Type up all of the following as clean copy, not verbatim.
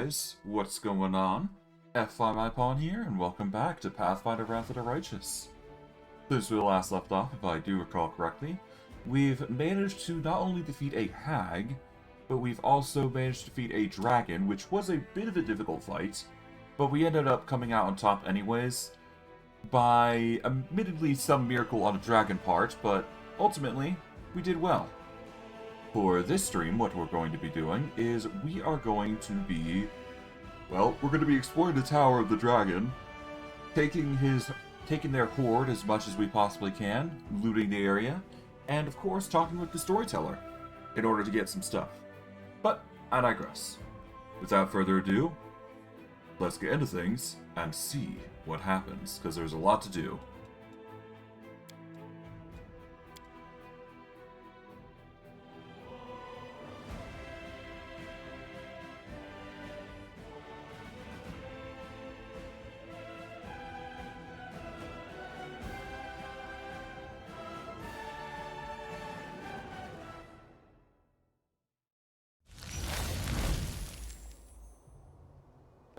guys, what's going on? F5iPawn here, and welcome back to Pathfinder Wrath of the Righteous. Since we last left off, if I do recall correctly, we've managed to not only defeat a hag, but we've also managed to defeat a dragon, which was a bit of a difficult fight, but we ended up coming out on top anyways, by admittedly some miracle on a dragon part, but ultimately, we did well. For this stream, what we're going to be doing is we are going to be, well, we're going to be exploring the Tower of the Dragon, taking their hoard as much as we possibly can, looting the area, and of course talking with the storyteller in order to get some stuff. But I digress. Without further ado, let's get into things and see what happens, because there's a lot to do.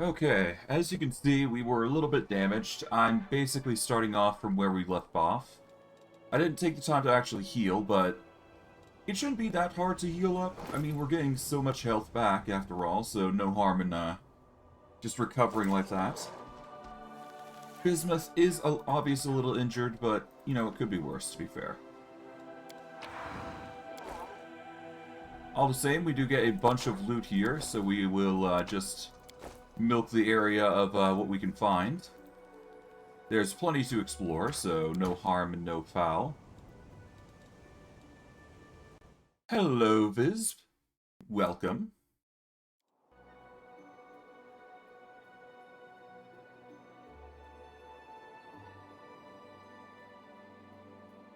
Okay, as you can see, we were a little bit damaged. I'm basically starting off from where we left off. I didn't take the time to actually heal, but it shouldn't be that hard to heal up. I mean, we're getting so much health back after all, so no harm in just recovering like that. Bismuth is obviously a little injured, but, you know, it could be worse, to be fair. All the same, we do get a bunch of loot here, so we will just milk the area of what we can find. There's plenty to explore, so no harm and no foul. Hello, Viz. Welcome.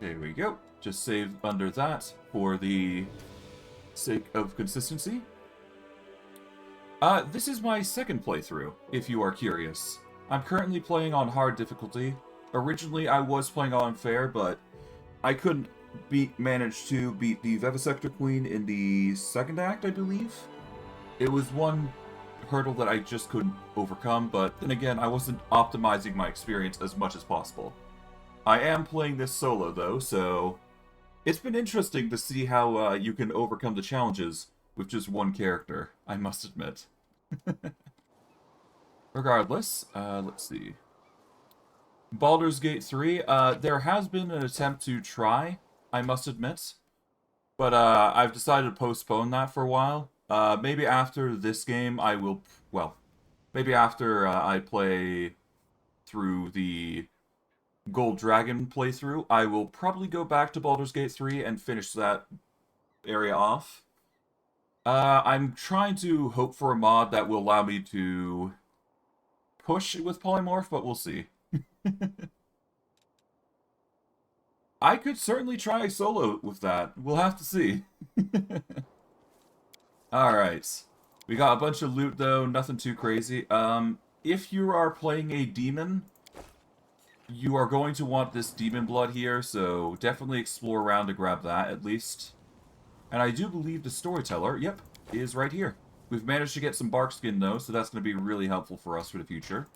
There we go. Just save under that for the sake of consistency. This is my second playthrough, if you are curious. I'm currently playing on hard difficulty. Originally, I was playing on fair, but I couldn't manage to beat the Vivisector Queen in the second act, I believe. It was one hurdle that I just couldn't overcome, but then again, I wasn't optimizing my experience as much as possible. I am playing this solo, though, so it's been interesting to see how you can overcome the challenges with just one character, I must admit. Regardless, let's see. Baldur's Gate 3, there has been an attempt to try, I must admit. But I've decided to postpone that for a while. Maybe after this game I will, well, maybe after I play through the Gold Dragon playthrough, I will probably go back to Baldur's Gate 3 and finish that area off. I'm trying to hope for a mod that will allow me to push with Polymorph, but we'll see. I could certainly try solo with that. We'll have to see. Alright. We got a bunch of loot, though. Nothing too crazy. If you are playing a demon, you are going to want this demon blood here, so definitely explore around to grab that, at least. And I do believe the storyteller, yep, is right here. We've managed to get some bark skin, though, so that's going to be really helpful for us for the future.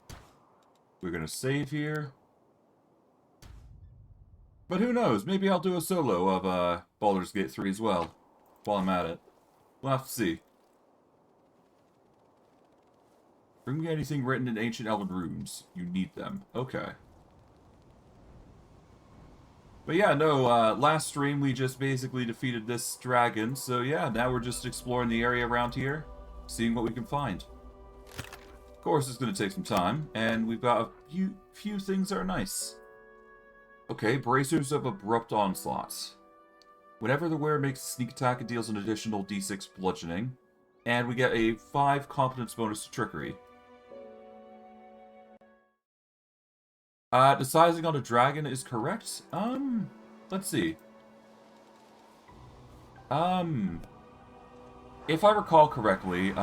We're going to save here. But who knows, maybe I'll do a solo of Baldur's Gate 3 as well, while I'm at it. We'll have to see. Bring me anything written in ancient elven runes. You need them. Okay. But yeah, no, last stream we just basically defeated this dragon, so yeah, now we're just exploring the area around here, seeing what we can find. Of course, it's going to take some time, and we've got a few things that are nice. Okay, Bracers of Abrupt Onslaught. Whenever the wearer makes a sneak attack, it deals an additional d6 bludgeoning, and we get a 5 competence bonus to trickery. The sizing on a dragon is correct. Let's see. If I recall correctly,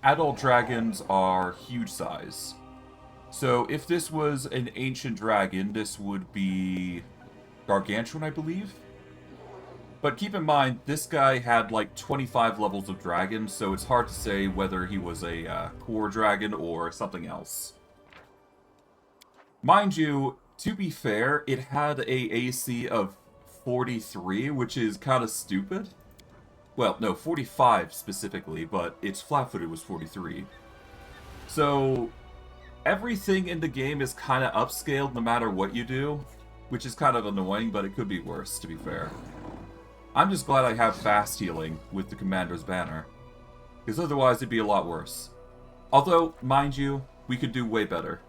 adult dragons are huge size. So if this was an ancient dragon, this would be Gargantuan, I believe. But keep in mind, this guy had like 25 levels of dragon, so it's hard to say whether he was a core dragon or something else. Mind you, to be fair, it had a AC of 43, which is kind of stupid. Well, no, 45 specifically, but its flat-footed was 43. So, everything in the game is kind of upscaled no matter what you do, which is kind of annoying, but it could be worse, to be fair. I'm just glad I have fast healing with the Commander's Banner, because otherwise it'd be a lot worse. Although, mind you, we could do way better.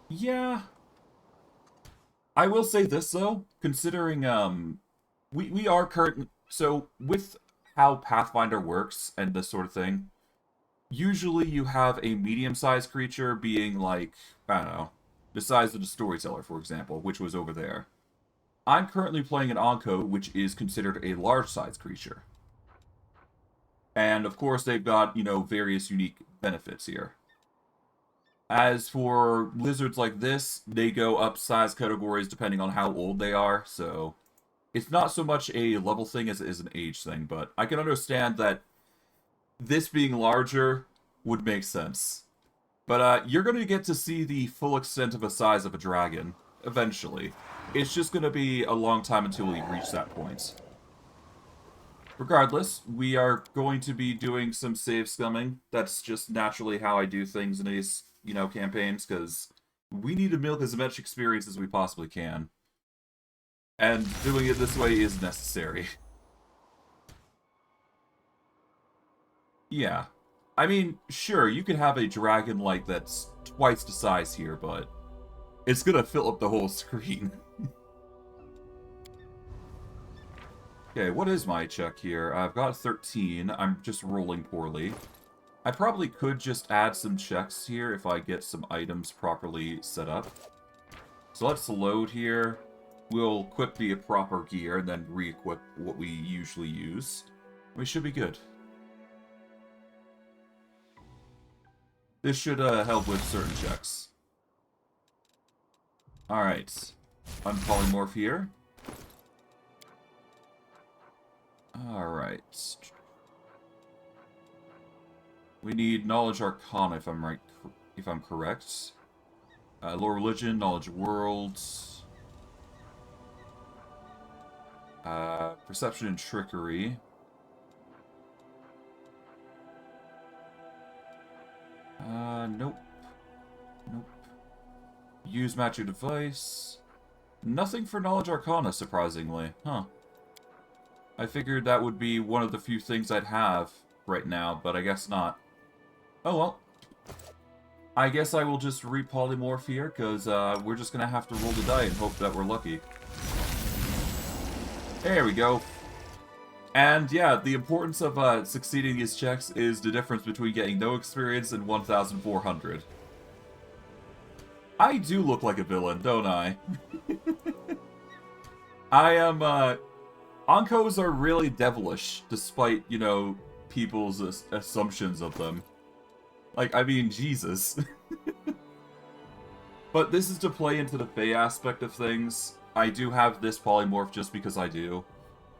Yeah. I will say this, though, considering, we are currently... So, with how Pathfinder works and this sort of thing, usually you have a medium-sized creature being like, I don't know, the size of the Storyteller, for example, which was over there. I'm currently playing an Onko, which is considered a large-sized creature. And, of course, they've got, you know, various unique benefits here. As for lizards like this, they go up size categories depending on how old they are, so... It's not so much a level thing as it is an age thing, but I can understand that this being larger would make sense. But you're going to get to see the full extent of the size of a dragon, eventually. It's just going to be a long time until we reach that point. Regardless, we are going to be doing some save scumming. That's just naturally how I do things in these, you know, campaigns, because we need to milk as much experience as we possibly can. And doing it this way is necessary. Yeah. I mean, sure, you could have a dragon like that's twice the size here, but it's gonna fill up the whole screen. Okay, what is my check here? I've got 13. I'm just rolling poorly. I probably could just add some checks here if I get some items properly set up. So let's load here. We'll equip the proper gear and then re-equip what we usually use. We should be good. This should help with certain checks. Alright. Unpolymorph here. Alright. We need Knowledge Arcana if I'm correct. Lore Religion, Knowledge Worlds. Perception and Trickery. Nope. Nope. Use Magic Device. Nothing for Knowledge Arcana, surprisingly. Huh. I figured that would be one of the few things I'd have right now, but I guess not. Oh well. I guess I will just re-polymorph here, because we're just going to have to roll the die and hope that we're lucky. There we go. And yeah, the importance of succeeding these checks is the difference between getting no experience and 1,400. I do look like a villain, don't I? I am, Onkos are really devilish, despite, you know, people's assumptions of them. Like, I mean, Jesus. But this is to play into the Fae aspect of things. I do have this polymorph just because I do.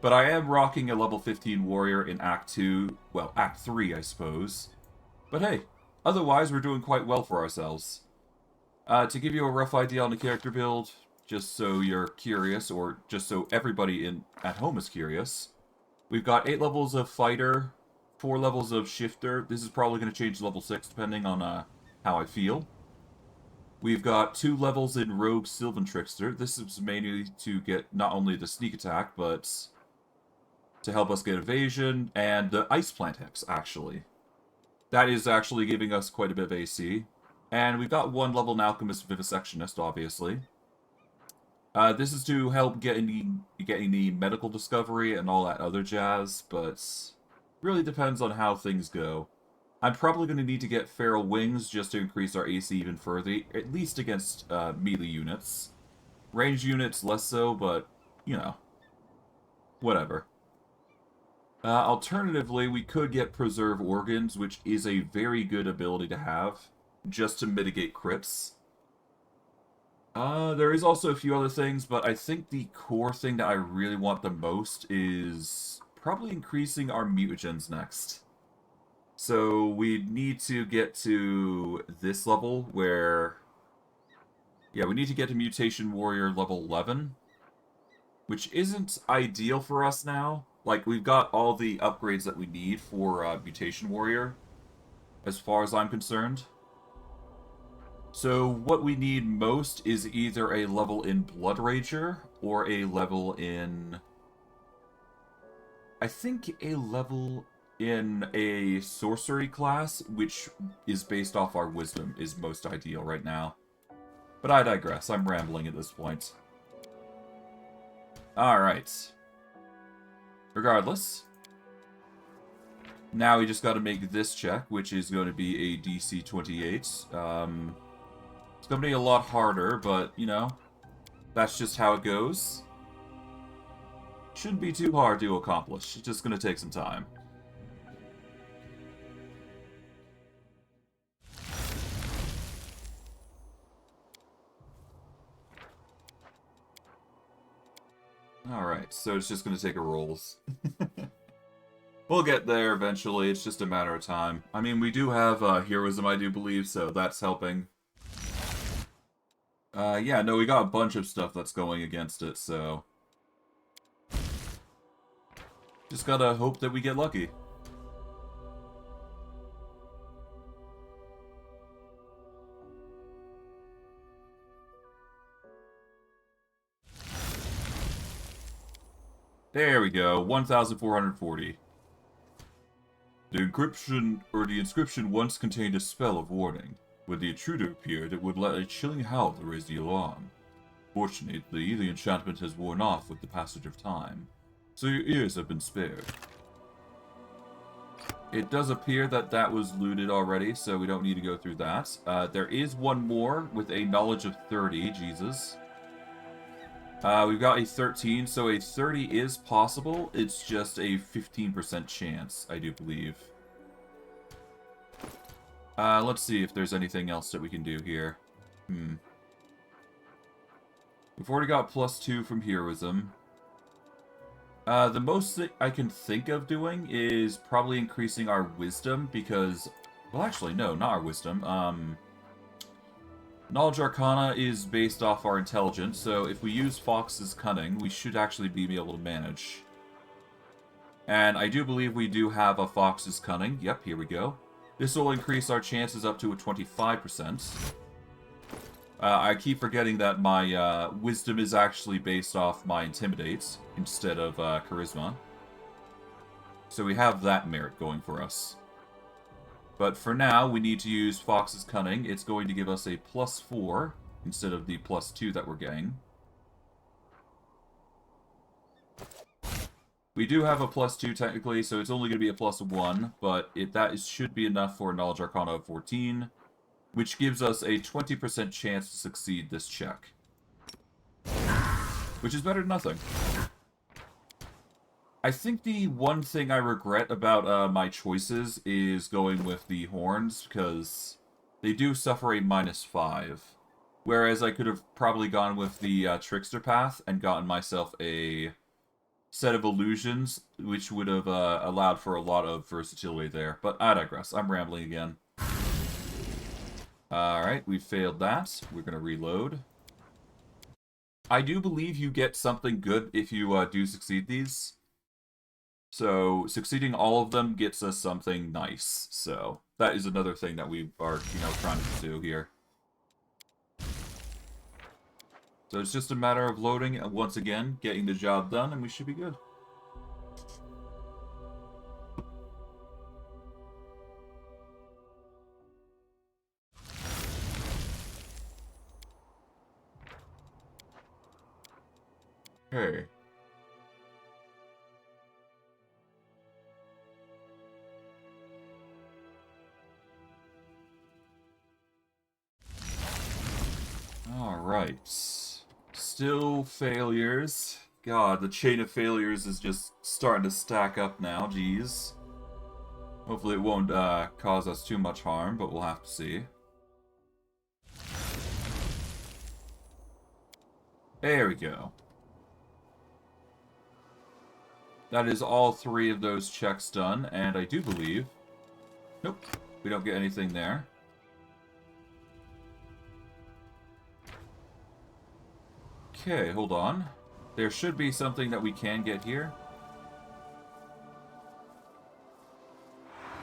But I am rocking a level 15 warrior in Act 2. Well, Act 3, I suppose. But hey, otherwise we're doing quite well for ourselves. To give you a rough idea on the character build, just so you're curious, or just so everybody at home is curious, we've got 8 levels of Fighter, 4 levels of Shifter. This is probably going to change to level 6 depending on how I feel. We've got 2 levels in Rogue Sylvan Trickster. This is mainly to get not only the sneak attack, but to help us get evasion, and the Ice Plant Hex, actually. That is actually giving us quite a bit of AC. And we've got 1 level in Alchemist Vivisectionist, obviously. This is to help getting the medical discovery and all that other jazz, but really depends on how things go. I'm probably going to need to get Feral Wings just to increase our AC even further, at least against melee units. Ranged units, less so, but, you know, whatever. Alternatively, we could get Preserve Organs, which is a very good ability to have, just to mitigate crits. There is also a few other things, but I think the core thing that I really want the most is probably increasing our mutagens next. So we need to get to this level where... Yeah, we need to get to Mutation Warrior level 11, which isn't ideal for us now. Like, we've got all the upgrades that we need for Mutation Warrior, as far as I'm concerned. So what we need most is either a level in Blood Rager, or a level in... I think a level in a sorcery class, which is based off our wisdom, is most ideal right now. But I digress, I'm rambling at this point. Alright. Regardless. Now we just gotta make this check, which is going to be a DC 28. It's gonna be a lot harder, but, you know, that's just how it goes. Shouldn't be too hard to accomplish, it's just gonna take some time. Alright, so it's just gonna take a rolls. We'll get there eventually, it's just a matter of time. I mean, we do have heroism, I do believe, so that's helping. Yeah, no, we got a bunch of stuff that's going against it, so... Just gotta hope that we get lucky. There we go, 1,440. The inscription once contained a spell of warning. When the intruder appeared, it would let a chilling howl to raise the alarm. Fortunately, the enchantment has worn off with the passage of time, so your ears have been spared. It does appear that that was looted already, so we don't need to go through that. There is one more with a knowledge of 30, Jesus. We've got a 13, so a 30 is possible. It's just a 15% chance, I do believe. Let's see if there's anything else that we can do here. We've already got +2 from heroism. The most that I can think of doing is probably increasing our wisdom, because... Well, actually, no, not our wisdom. Knowledge Arcana is based off our intelligence, so if we use Fox's Cunning, we should actually be able to manage. And I do believe we do have a Fox's Cunning. Yep, here we go. This will increase our chances up to a 25%. I keep forgetting that my Wisdom is actually based off my Intimidate instead of Charisma. So we have that merit going for us. But for now, we need to use Fox's Cunning. It's going to give us a +4 instead of the +2 that we're getting. We do have a +2 technically, so it's only going to be a +1, but should be enough for a Knowledge Arcana of 14, which gives us a 20% chance to succeed this check. Which is better than nothing. I think the one thing I regret about my choices is going with the horns, because they do suffer a -5. Whereas I could have probably gone with the trickster path and gotten myself a set of illusions, which would have allowed for a lot of versatility there. But I digress. I'm rambling again. Alright, we failed that. We're going to reload. I do believe you get something good if you do succeed these. So, succeeding all of them gets us something nice. So, that is another thing that we are, trying to do here. So it's just a matter of loading and once again, getting the job done, and we should be good. Hey. Alright. Still failures. God, the chain of failures is just starting to stack up now, jeez. Hopefully it won't cause us too much harm, but we'll have to see. There we go. That is all 3 of those checks done, and I do believe... Nope, we don't get anything there. Okay, hold on. There should be something that we can get here.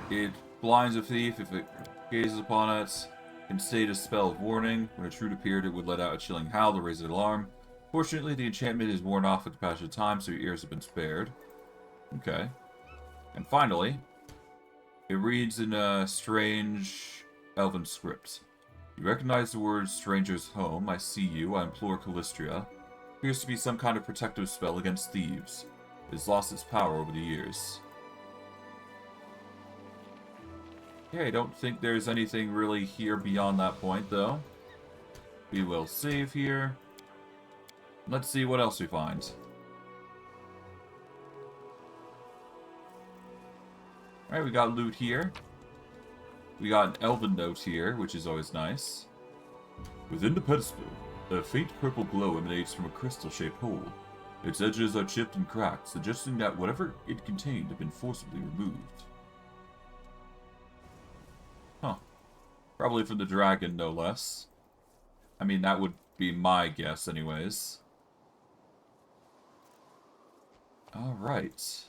It blinds a thief if it gazes upon it. Can state a spell of warning. When a truth appeared, it would let out a chilling howl to raise an alarm. Fortunately, the enchantment is worn off with the passage of time, so your ears have been spared. Okay. And finally, it reads in a strange elven script. You recognize the words stranger's home. I see you. I implore Callistria. Appears to be some kind of protective spell against thieves. It has lost its power over the years. Okay, I don't think there's anything really here beyond that point, though. We will save here. Let's see what else we find. Alright, we got loot here. We got an elven note here, which is always nice. Within the pedestal, a faint purple glow emanates from a crystal-shaped hole. Its edges are chipped and cracked, suggesting that whatever it contained had been forcibly removed. Huh. Probably from the dragon, no less. I mean, that would be my guess, anyways. Alright.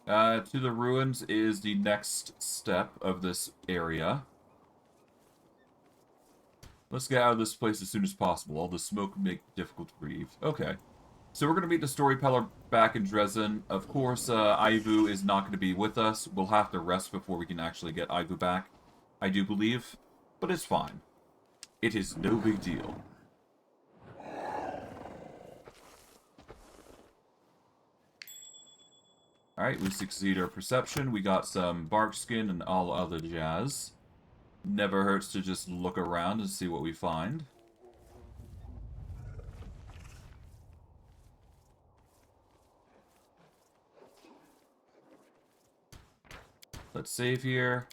To the ruins is the next step of this area. Let's get out of this place as soon as possible. All the smoke will make it difficult to breathe. Okay. So we're going to meet the storyteller back in Drezen. Of course, Ivu is not going to be with us. We'll have to rest before we can actually get Ivu back, I do believe. But it's fine. It is no big deal. Alright, we succeed our perception. We got some bark skin and all other jazz. Never hurts to just look around and see what we find. Let's save here.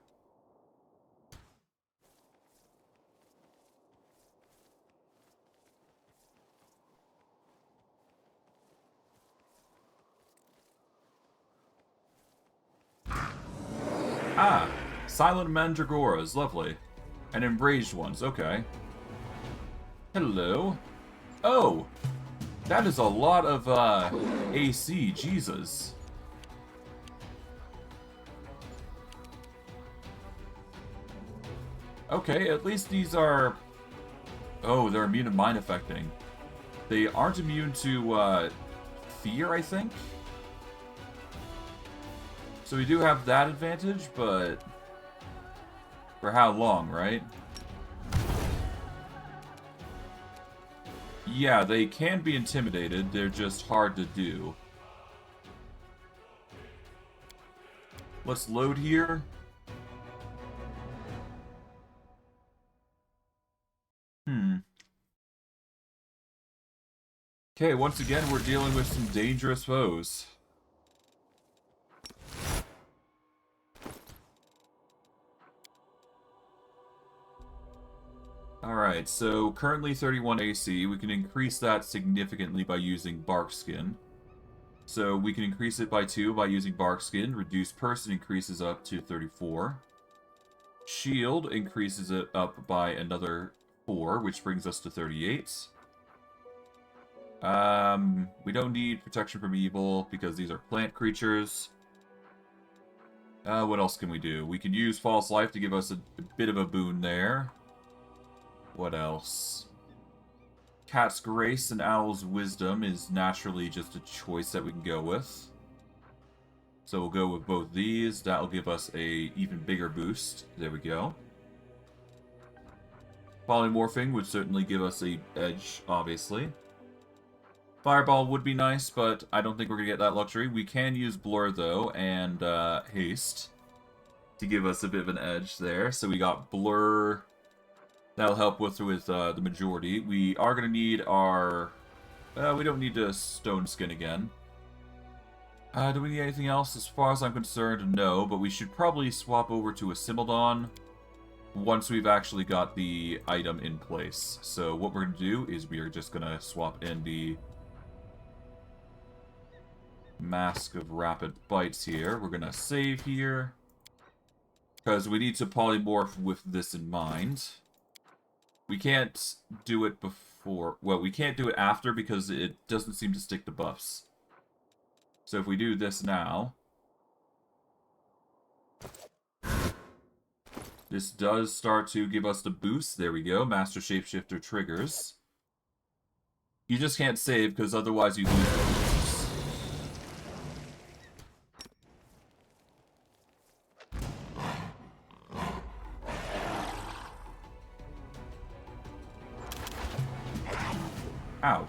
Ah, silent mandragoras, lovely. And enraged ones, okay. Hello. Oh, that is a lot of, AC, Jesus. Okay, at least these are... Oh, they're immune to mind affecting. They aren't immune to, fear, I think? So we do have that advantage, but... For how long, right? Yeah, they can be intimidated, they're just hard to do. Let's load here. Okay, once again, we're dealing with some dangerous foes. Alright, so currently 31 AC. We can increase that significantly by using bark skin. So we can increase it by 2 by using bark skin. Reduce person increases up to 34. Shield increases it up by another 4, which brings us to 38. We don't need protection from evil because these are plant creatures. What else can we do? We can use false life to give us a bit of a boon there. What else? Cat's Grace and Owl's Wisdom is naturally just a choice that we can go with. So we'll go with both these. That'll give us a even bigger boost. There we go. Polymorphing would certainly give us a edge, obviously. Fireball would be nice, but I don't think we're going to get that luxury. We can use Blur, though, and Haste to give us a bit of an edge there. So we got Blur. That'll help with the majority. We are going to need our... we don't need to Stone Skin again. Do we need anything else? As far as I'm concerned, no. But we should probably swap over to a Simildon. once we've actually got the item in place. So what we're going to do is we are just going to swap in the Mask of Rapid Bites here. We're going to save here, because we need to polymorph with this in mind. We can't do it before... Well, we can't do it after because it doesn't seem to stick to buffs. So if we do this now... This does start to give us the boost. There we go. Master Shapeshifter triggers. You just can't save because otherwise you lose the boosts. Ow.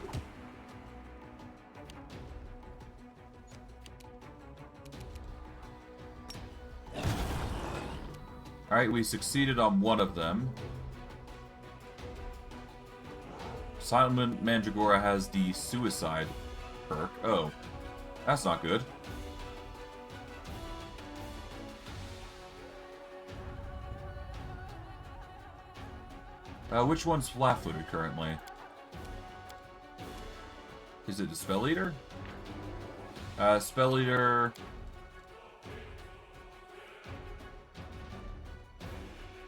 Alright, we succeeded on one of them. Silent Mandragora has the suicide perk. Oh, that's not good. Which one's flat-footed currently? Is it the Spell Eater? Spell Eater...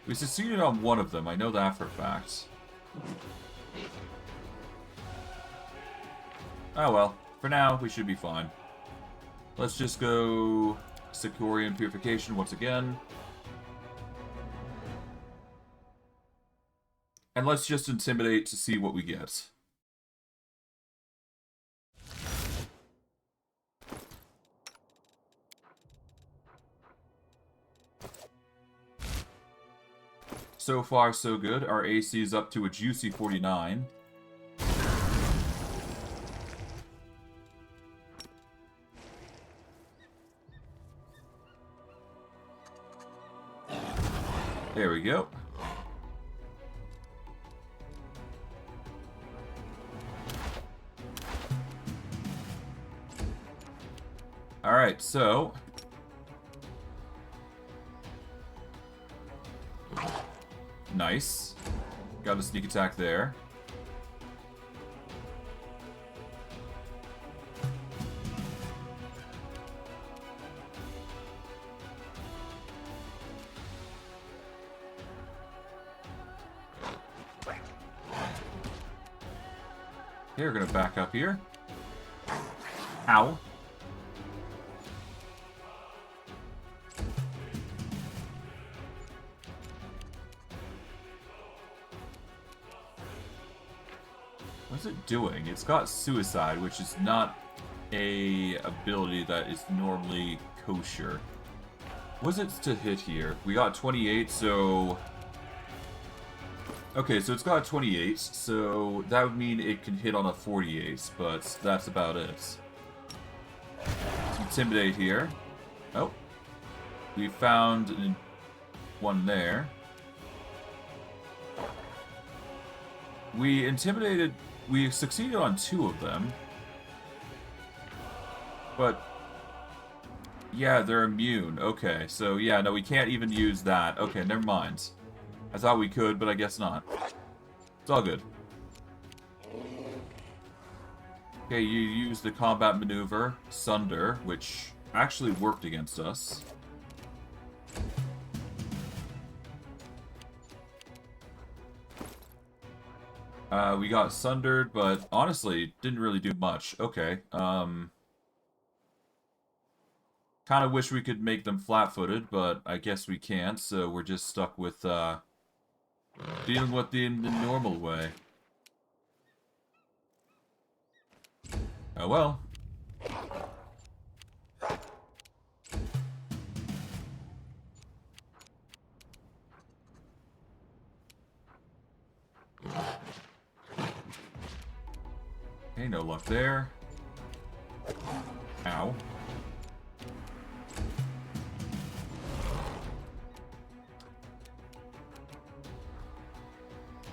We succeeded on one of them, I know that for a fact. Oh well, for now, we should be fine. Let's just go Sakorian Purification once again. And let's just Intimidate to see what we get. So far, so good. Our AC is up to a juicy 49. There we go. Alright, so... Nice. Got a sneak attack there. Okay, we're gonna back up here. Ow. What's it doing? It's got suicide, which is not a ability that is normally kosher. What's it to hit here? We got 28, so... Okay, so it's got 28, so that would mean it can hit on a 48, but that's about it. Let's Intimidate here. Oh. We found one there. We intimidated... We succeeded on 2 of them. But... Yeah, they're immune. Okay, so yeah, no, we can't even use that. Okay, never mind. I thought we could, but I guess not. It's all good. Okay, you use the combat maneuver, Sunder, which actually worked against us. We got sundered, but honestly, didn't really do much. Okay, kind of wish we could make them flat-footed, but I guess we can't, so we're just stuck with, dealing with the normal way. Oh well. Okay, no luck there. Ow.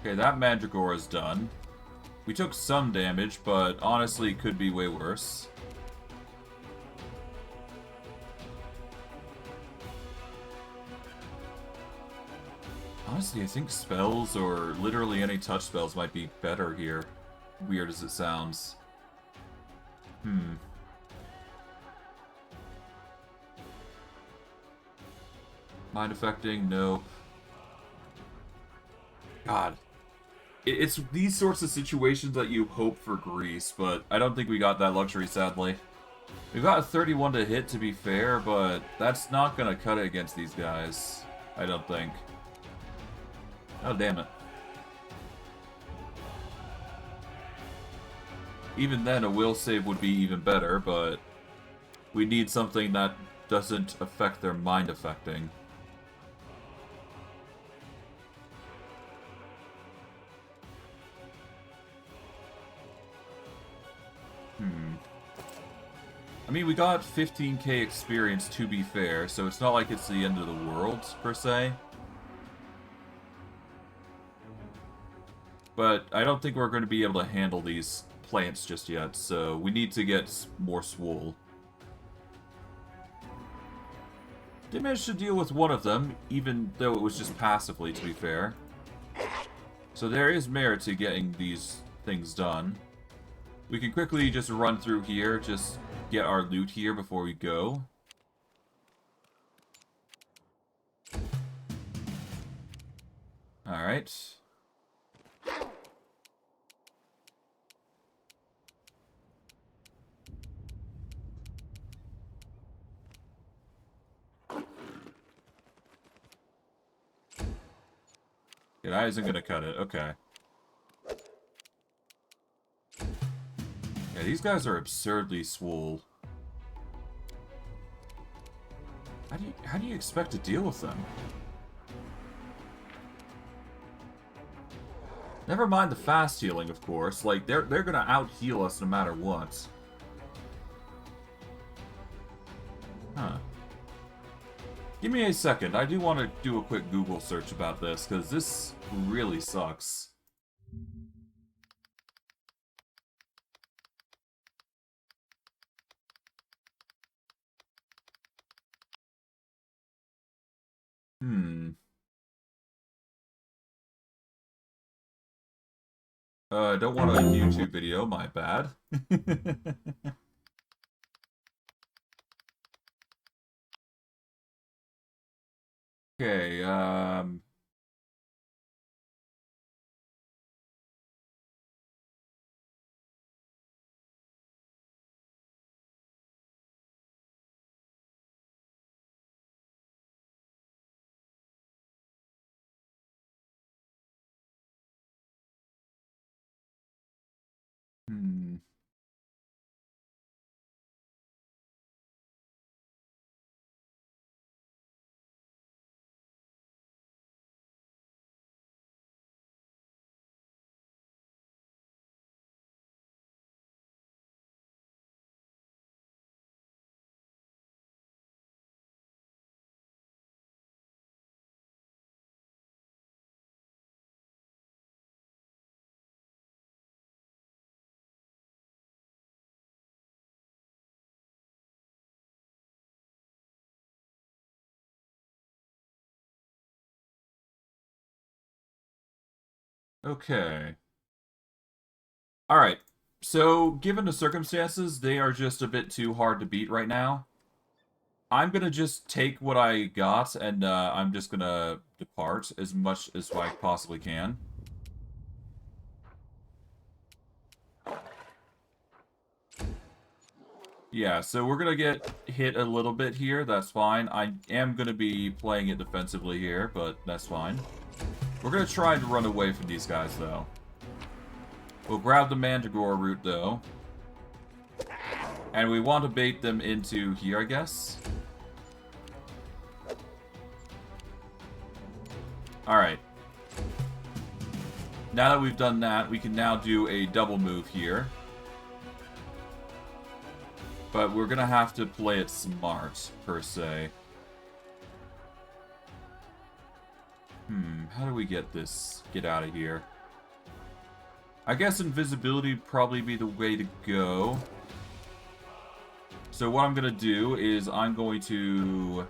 Okay, that Mandragora is done. We took some damage, but honestly, it could be way worse. Honestly, I think spells or literally any touch spells might be better here. Weird as it sounds. Mind affecting? Nope. God. It's these sorts of situations that you hope for Grease, but I don't think we got that luxury, sadly. We got a 31 to hit, to be fair, but that's not gonna cut it against these guys. I don't think. Oh, damn it. Even then, a will save would be even better, but we need something that doesn't affect their mind affecting. I mean, we got 15k experience, to be fair, so it's not like it's the end of the world, per se. But I don't think we're going to be able to handle these plants just yet, so we need to get more swole. Did manage to deal with one of them, even though it was just passively, to be fair. So there is merit to getting these things done. We can quickly just run through here, just get our loot here before we go. Alright. Yeah, that isn't gonna cut it, okay. Yeah, these guys are absurdly swole. How do you expect to deal with them? Never mind the fast healing, of course. Like, they're gonna out-heal us no matter what. Huh. Give me a second. I do want to do a quick Google search about this, because this really sucks. Don't want a YouTube video, my bad. Okay, okay. Alright, so given the circumstances, they are just a bit too hard to beat right now. I'm gonna just take what I got, and I'm just gonna depart as much as I possibly can. Yeah, so we're gonna get hit a little bit here, that's fine. I am gonna be playing it defensively here, but that's fine. We're gonna try to run away from these guys, though. We'll grab the Mandragora root, though. And we want to bait them into here, I guess. Alright. Now that we've done that, we can now do a double move here. But we're gonna have to play it smart, per se. How do we get out of here? I guess invisibility would probably be the way to go. So what I'm gonna do is I'm going to...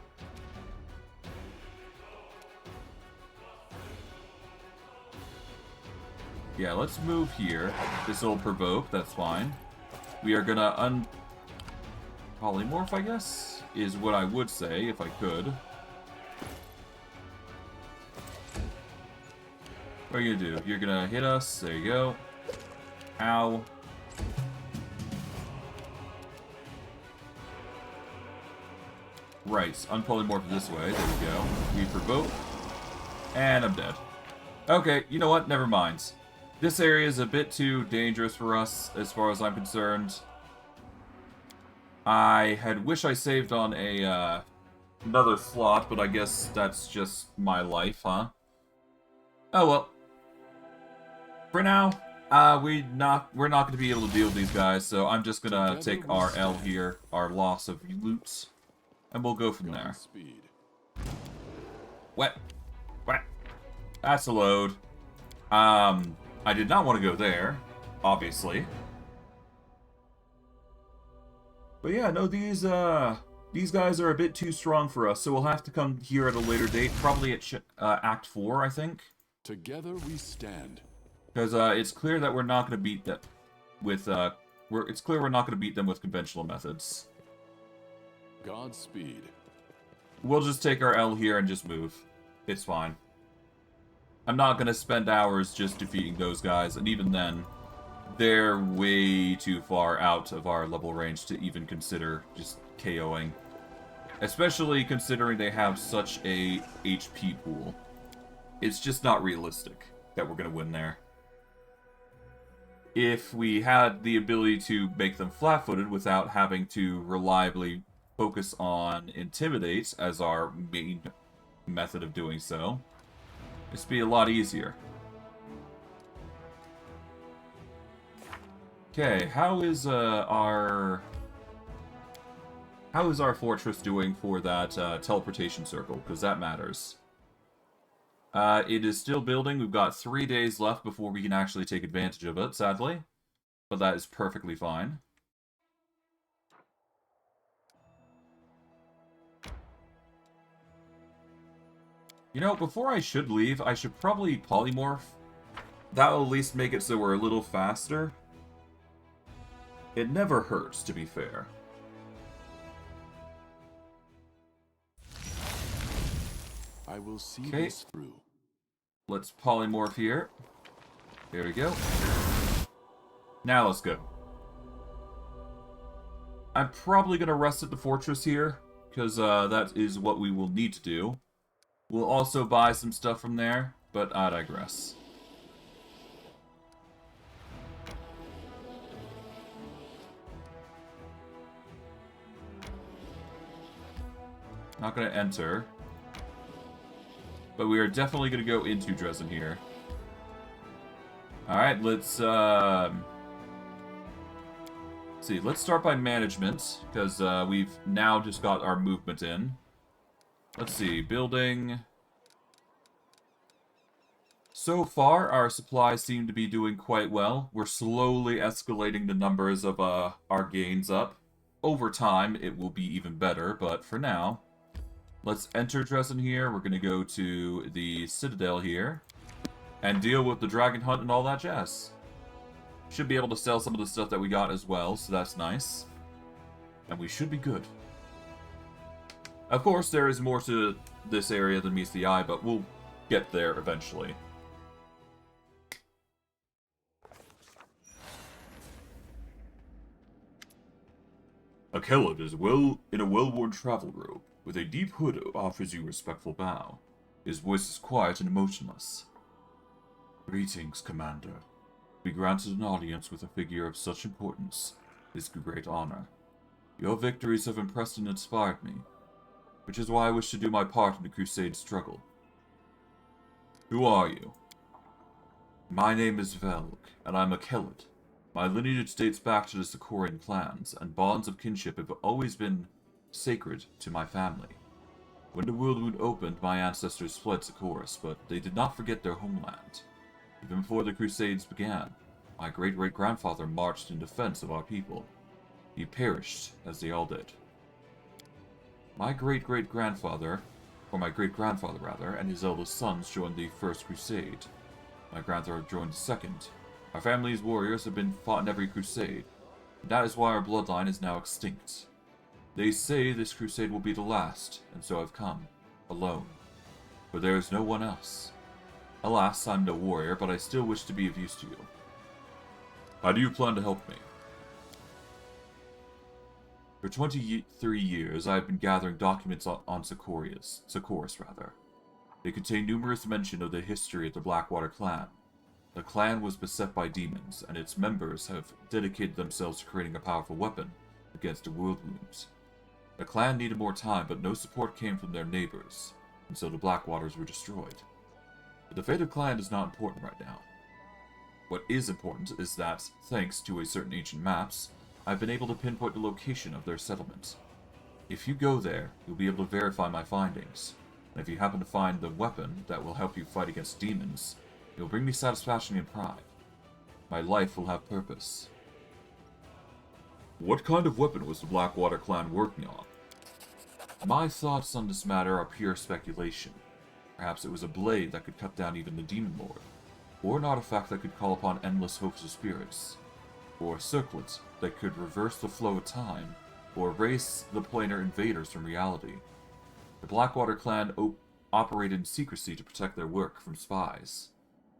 Yeah, let's move here. This will provoke, that's fine. We are gonna polymorph, I guess, is what I would say if I could. What are you gonna do? You're gonna hit us. There you go. Ow. Right, unpolymorph this way. There we go. We provoke. And I'm dead. Okay, you know what? Never mind. This area is a bit too dangerous for us, as far as I'm concerned. I had wished I saved on a, another slot, but I guess that's just my life, huh? Oh well. For now, we're not going to be able to deal with these guys, so I'm just gonna take our L here, our loss of loot, and we'll go from there. Wet. Wet. That's a load. I did not want to go there, obviously. But yeah, no, these guys are a bit too strong for us, so we'll have to come here at a later date, probably at Act 4, I think. Together we stand. Because it's clear that we're not going to beat them with it's clear we're not going to beat them with conventional methods. Godspeed. We'll just take our L here and just move. It's fine. I'm not going to spend hours just defeating those guys, and even then, they're way too far out of our level range to even consider just KOing. Especially considering they have such a HP pool. It's just not realistic that we're going to win there. If we had the ability to make them flat-footed without having to reliably focus on Intimidate as our main method of doing so, this would be a lot easier. Okay, how is our fortress doing for that teleportation circle? Because that matters. It is still building. We've got 3 days left before we can actually take advantage of it, sadly. But that is perfectly fine. You know, before I should leave, I should probably polymorph. That will at least make it so we're a little faster. It never hurts, to be fair. I will see this through. Let's polymorph here. There we go. Now let's go. I'm probably going to rest at the fortress here, because that is what we will need to do. We'll also buy some stuff from there, but I digress. Not going to enter. But we are definitely going to go into Drezen here. Alright, let's see. Let's start by management, because we've now just got our movement in. Let's see, building. So far, our supplies seem to be doing quite well. We're slowly escalating the numbers of our gains up. Over time, it will be even better, but for now, let's enter Drezen here. We're going to go to the Citadel here and deal with the Dragon Hunt and all that jazz. Should be able to sell some of the stuff that we got as well, so that's nice. And we should be good. Of course, there is more to this area than meets the eye, but we'll get there eventually. A Kellid is in a well-worn travel robe, with a deep hood offers you a respectful bow. His voice is quiet and emotionless. Greetings, Commander. To be granted an audience with a figure of such importance is a great honor. Your victories have impressed and inspired me, which is why I wish to do my part in the Crusade struggle. Who are you? My name is Velg, and I'm a Kellid. My lineage dates back to the Sakorian clans, and bonds of kinship have always been sacred to my family. When the world wound opened, my ancestors fled Sakoris, but they did not forget their homeland. Even before the Crusades began, my great-great-grandfather marched in defense of our people. He perished, as they all did. My great-great-grandfather, or my great-grandfather rather, and his eldest sons joined the First Crusade. My grandfather joined second. Our family's warriors have been fought in every crusade. And that is why our bloodline is now extinct. They say this crusade will be the last, and so I've come, alone. For there is no one else. Alas, I'm no warrior, but I still wish to be of use to you. How do you plan to help me? For 23 years, I have been gathering documents on Sakoris. They contain numerous mention of the history of the Blackwater clan. The clan was beset by demons, and its members have dedicated themselves to creating a powerful weapon against the world wounds. The clan needed more time, but no support came from their neighbors, and so the Blackwaters were destroyed. But the fate of the clan is not important right now. What is important is that, thanks to a certain ancient maps, I've been able to pinpoint the location of their settlement. If you go there, you'll be able to verify my findings, and if you happen to find the weapon that will help you fight against demons, it will bring me satisfaction and pride. My life will have purpose. What kind of weapon was the Blackwater clan working on? My thoughts on this matter are pure speculation. Perhaps it was a blade that could cut down even the Demon Lord, or an artifact that could call upon endless hopes of spirits, or a circlet that could reverse the flow of time, or erase the planar invaders from reality. The Blackwater clan operated in secrecy to protect their work from spies.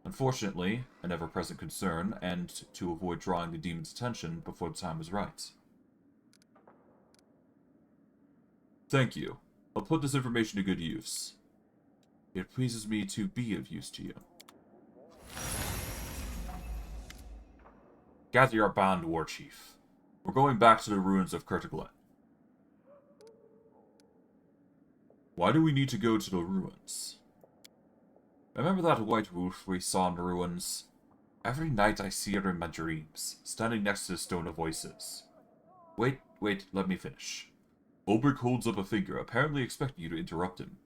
Unfortunately, an ever-present concern, and to avoid drawing the demon's attention before the time was right. Thank you. I'll put this information to good use. It pleases me to be of use to you. Gather your band, War Chief. We're going back to the ruins of Kurtaglen. Why do we need to go to the ruins? Remember that white wolf we saw in the ruins? Every night I see her in my dreams, standing next to the Stone of Voices. Wait, let me finish. Ulbrich holds up a finger, apparently expecting you to interrupt him.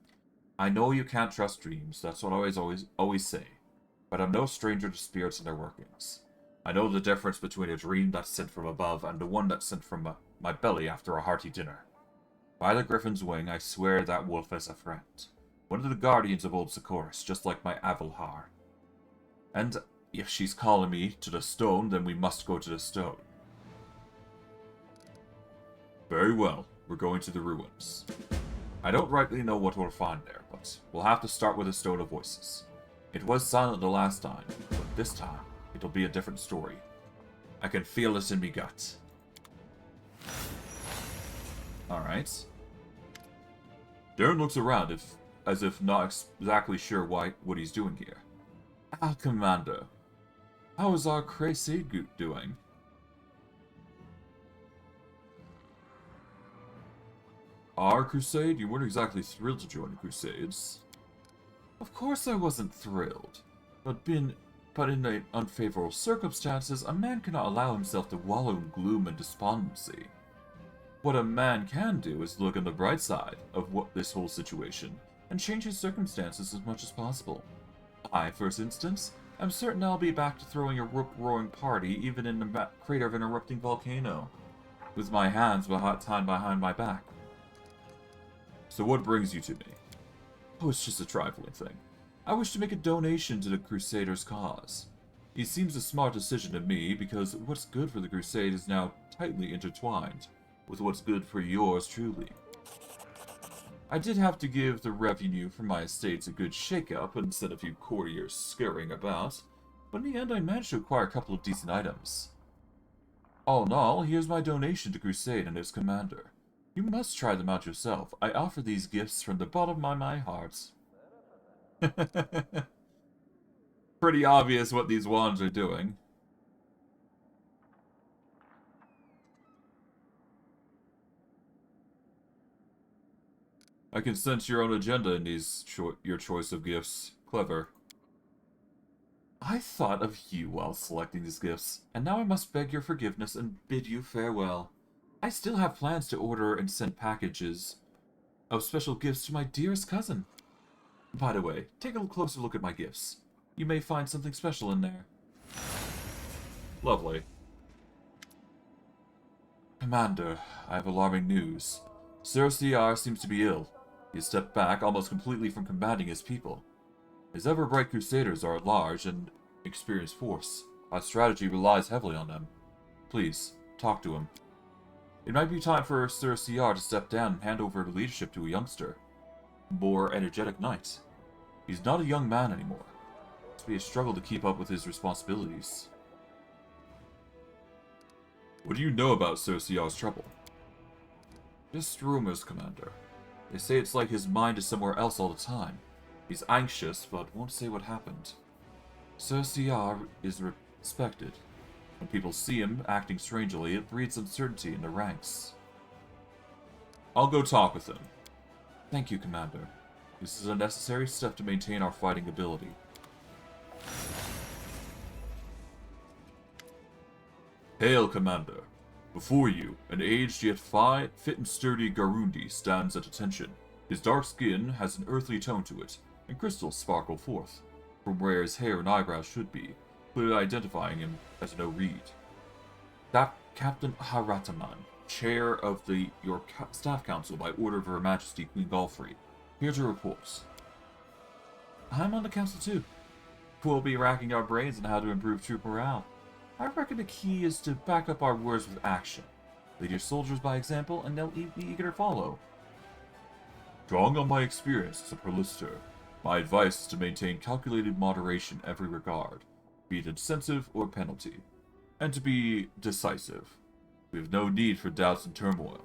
I know you can't trust dreams, that's what I always say. But I'm no stranger to spirits and their workings. I know the difference between a dream that's sent from above and the one that's sent from my belly after a hearty dinner. By the Griffin's wing, I swear that wolf is a friend. One of the guardians of old Sakoris, just like my Avalhar. And if she's calling me to the stone, then we must go to the stone. Very well, we're going to the ruins. I don't rightly know what we'll find there, but we'll have to start with the Stone of Voices. It was silent the last time, but this time, it'll be a different story. I can feel it in me gut. Alright. Darren looks around as if not exactly sure what he's doing here. Ah, Commander. How is our crusade doing? Our crusade? You weren't exactly thrilled to join the Crusades. Of course I wasn't thrilled. But in the unfavorable circumstances, a man cannot allow himself to wallow in gloom and despondency. What a man can do is look on the bright side of this whole situation, and change his circumstances as much as possible. I, for instance, am certain I'll be back to throwing a rip-roaring party even in the crater of an erupting volcano, with my hands tied behind my back. So what brings you to me? Oh, it's just a trifling thing. I wish to make a donation to the Crusaders' cause. It seems a smart decision to me, because what's good for the Crusade is now tightly intertwined with what's good for yours truly. I did have to give the revenue from my estates a good shake-up instead of you courtiers scurrying about, but in the end I managed to acquire a couple of decent items. All in all, here's my donation to Crusade and its commander. You must try them out yourself. I offer these gifts from the bottom of my heart. Pretty obvious what these wands are doing. I can sense your own agenda in your choice of gifts. Clever. I thought of you while selecting these gifts, and now I must beg your forgiveness and bid you farewell. I still have plans to order and send packages of special gifts to my dearest cousin. By the way, take a closer look at my gifts. You may find something special in there. Lovely. Commander, I have alarming news. Sir CR seems to be ill. He has stepped back almost completely from combating his people. His ever-bright crusaders are at large, and Experienced force. Our strategy relies heavily on them. Please, talk to him. It might be time for Sir CR to step down and hand over the leadership to a youngster. More energetic knight. He's not a young man anymore. It's be a struggle to keep up with his responsibilities. What do you know about Sir CR's trouble? Just rumors, Commander. They say it's like his mind is somewhere else all the time. He's anxious, but won't say what happened. Sir CR is respected. When people see him acting strangely, it breeds uncertainty in the ranks. I'll go talk with him. Thank you, Commander. This is a necessary step to maintain our fighting ability. Hail, Commander. Before you, an aged yet fit and sturdy Garundi stands at attention. His dark skin has an earthly tone to it, and crystals sparkle forth, from where his hair and eyebrows should be, clearly identifying him as no reed. That Captain Harataman, chair of your staff council by order of Her Majesty Queen Galfrey, here to report. I'm on the council too. We'll be racking our brains on how to improve troop morale. I reckon the key is to back up our words with action. Lead your soldiers by example, and they'll be eager to follow. Drawing on my experience as a perlister, my advice is to maintain calculated moderation in every regard, be it incentive or penalty, and to be decisive. We have no need for doubts and turmoil.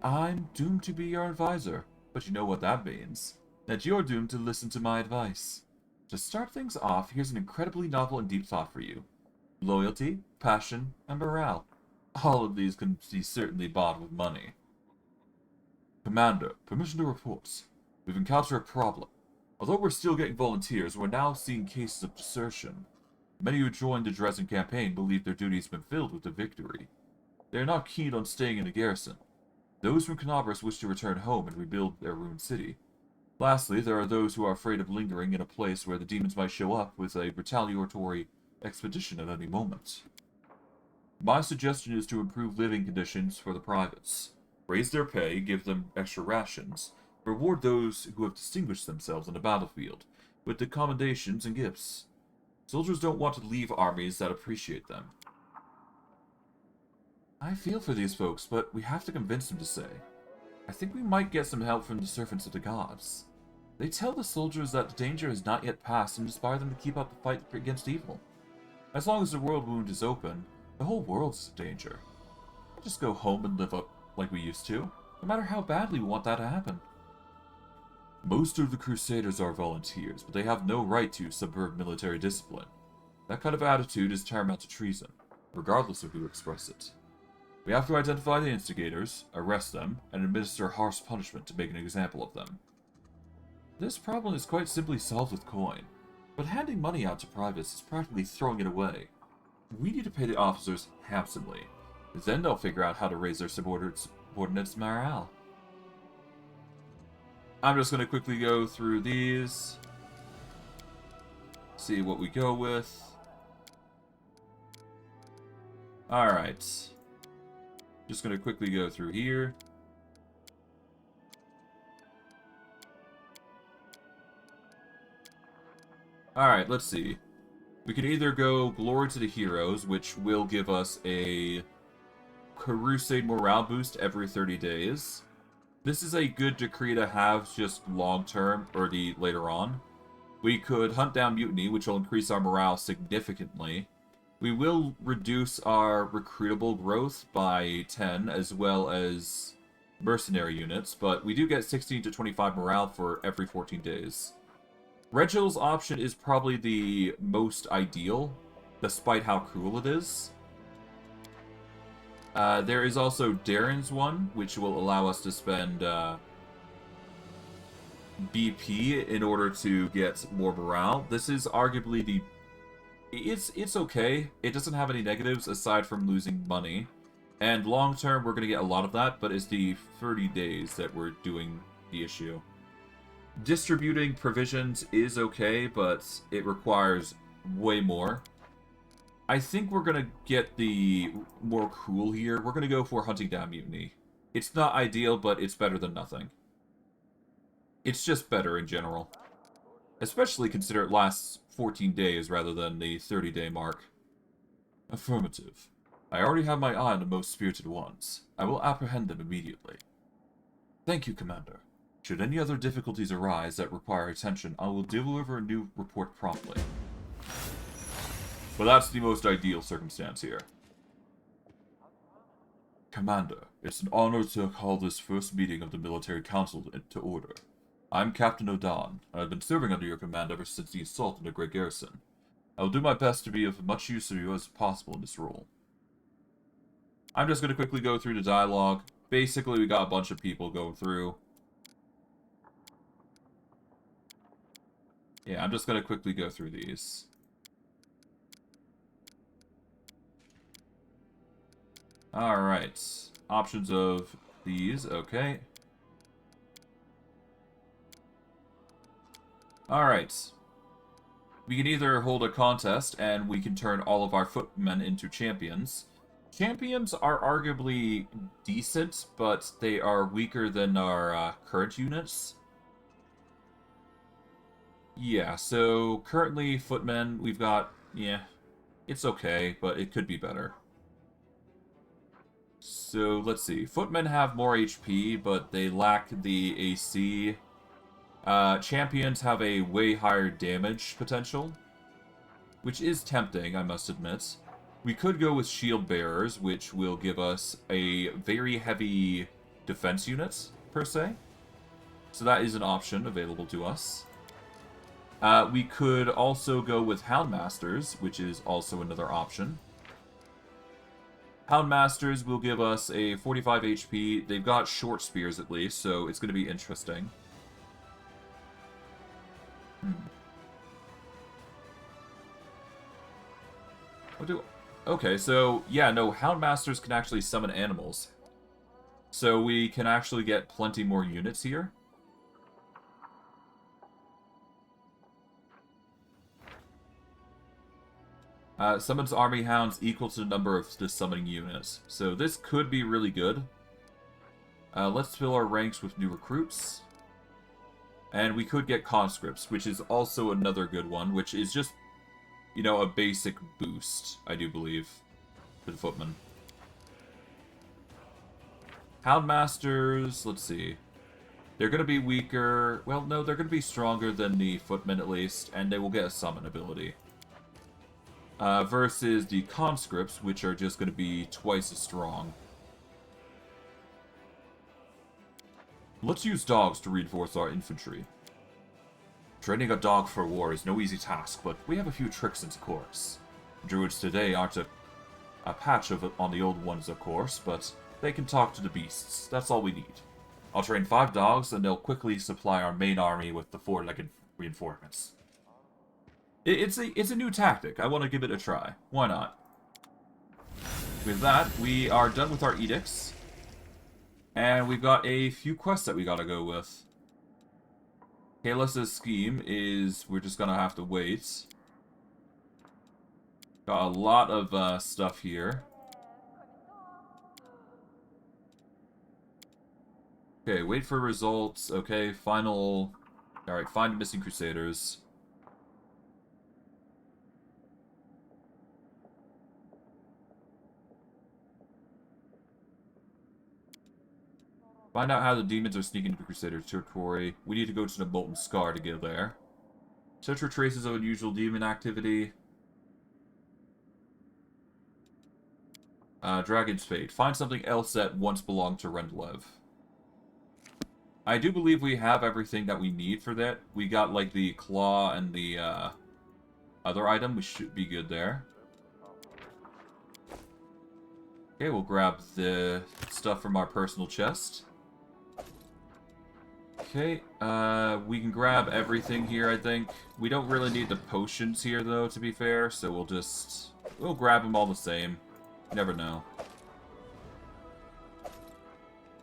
I'm doomed to be your advisor, but you know what that means. That you're doomed to listen to my advice. To start things off, here's an incredibly novel and deep thought for you. Loyalty, passion, and morale. All of these can be certainly bought with money. Commander, permission to report. We've encountered a problem. Although we're still getting volunteers, we're now seeing cases of desertion. Many who joined the Drezen campaign believe their duty has been filled with a victory. They are not keen on staying in the garrison. Those from Canabras wish to return home and rebuild their ruined city. Lastly, there are those who are afraid of lingering in a place where the demons might show up with a retaliatory expedition at any moment. My suggestion is to improve living conditions for the privates. Raise their pay, give them extra rations, reward those who have distinguished themselves on the battlefield with commendations and gifts. Soldiers don't want to leave armies that appreciate them. I feel for these folks, but we have to convince them to stay. I think we might get some help from the servants of the gods. They tell the soldiers that the danger has not yet passed and inspire them to keep up the fight against evil. As long as the world wound is open, the whole world is in danger. We'll just go home and live up like we used to, no matter how badly we want that to happen. Most of the Crusaders are volunteers, but they have no right to subvert military discipline. That kind of attitude is tantamount to treason, regardless of who expresses it. We have to identify the instigators, arrest them, and administer harsh punishment to make an example of them. This problem is quite simply solved with coin, but handing money out to privates is practically throwing it away. We need to pay the officers handsomely. Then they'll figure out how to raise their subordinates' morale. I'm just going to quickly go through these. See what we go with. Alright. Just going to quickly go through here. Alright, let's see. We can either go Glory to the Heroes, which will give us a Crusade morale boost every 30 days. This is a good decree to have just long-term, or later on. We could Hunt Down Mutiny, which will increase our morale significantly. We will reduce our recruitable growth by 10, as well as mercenary units, but we do get 16 to 25 morale for every 14 days. Regel's option is probably the most ideal, despite how cruel it is. There is also Darren's one, which will allow us to spend BP in order to get more morale. This is arguably the... It's okay. It doesn't have any negatives aside from losing money. And long term, we're going to get a lot of that, but it's the 30 days that we're doing the issue. Distributing provisions is okay, but it requires way more. I think we're going to get the more cruel here. We're going to go for Hunting Down Mutiny. It's not ideal, but it's better than nothing. It's just better in general. Especially consider it lasts 14 days rather than the 30-day mark. Affirmative. I already have my eye on the most spirited ones. I will apprehend them immediately. Thank you, Commander. Should any other difficulties arise that require attention, I will deliver a new report promptly. But that's the most ideal circumstance here. Commander, it's an honor to call this first meeting of the Military Council to order. I'm Captain O'Don, and I've been serving under your command ever since the assault on the Great Garrison. I will do my best to be of much use to you as possible in this role. I'm just going to quickly go through the dialogue. Basically, we got a bunch of people going through. Yeah, I'm just going to quickly go through these. Alright. Options of these, okay. Alright. We can either hold a contest, and we can turn all of our footmen into champions. Champions are arguably decent, but they are weaker than our current units. Yeah, so currently footmen, we've got, yeah, it's okay, but it could be better. So, let's see. Footmen have more HP, but they lack the AC. Champions have a way higher damage potential, which is tempting, I must admit. We could go with shield bearers, which will give us a very heavy defense unit, per se. So that is an option available to us. We could also go with Houndmasters, which is also another option. Houndmasters will give us a 45 HP. They've got short spears at least, so it's going to be interesting. Okay, so, yeah, no, Houndmasters can actually summon animals. So we can actually get plenty more units here. Summons army hounds equal to the number of the summoning units. So this could be really good. Let's fill our ranks with new recruits. And we could get conscripts, which is also another good one, which is just, you know, a basic boost, I do believe, for the footmen. Houndmasters, let's see. They're going to be weaker. Well, no, they're going to be stronger than the footmen at least, and they will get a summon ability. Versus the conscripts, which are just going to be twice as strong. Let's use dogs to reinforce our infantry. Training a dog for war is no easy task, but we have a few tricks into course. Druids today aren't a patch of it on the old ones, of course, but they can talk to the beasts. That's all we need. I'll train 5 dogs, and they'll quickly supply our main army with the 4-legged reinforcements. It's a new tactic. I want to give it a try. Why not? With that, we are done with our edicts. And we've got a few quests that we gotta go with. Kalis' scheme is we're just gonna have to wait. Got a lot of stuff here. Okay, wait for results. Okay, final... Alright, find missing Crusaders. Find out how the demons are sneaking into Crusader territory. We need to go to the Molten Scar to get there. Search for traces of unusual demon activity. Dragon's Fate. Find something else that once belonged to Rendlev. I do believe we have everything that we need for that. We got, like, the claw and the other item. We should be good there. Okay, we'll grab the stuff from our personal chest. Okay, we can grab everything here, I think. We don't really need the potions here, though, to be fair, so we'll grab them all the same. You never know.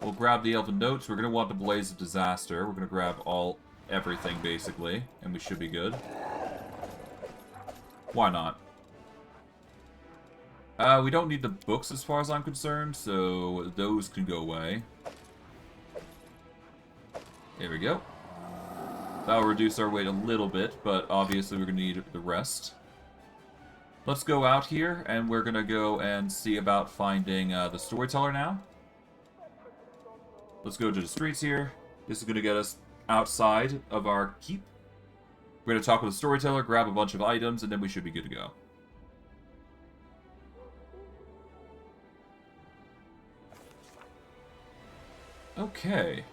We'll grab the Elven Notes. We're going to want the Blaze of Disaster. We're going to grab everything, basically, and we should be good. Why not? We don't need the books as far as I'm concerned, so those can go away. There we go. That'll reduce our weight a little bit, but obviously we're going to need the rest. Let's go out here, and we're going to go and see about finding the storyteller now. Let's go to the streets here. This is going to get us outside of our keep. We're going to talk with the storyteller, grab a bunch of items, and then we should be good to go. Okay.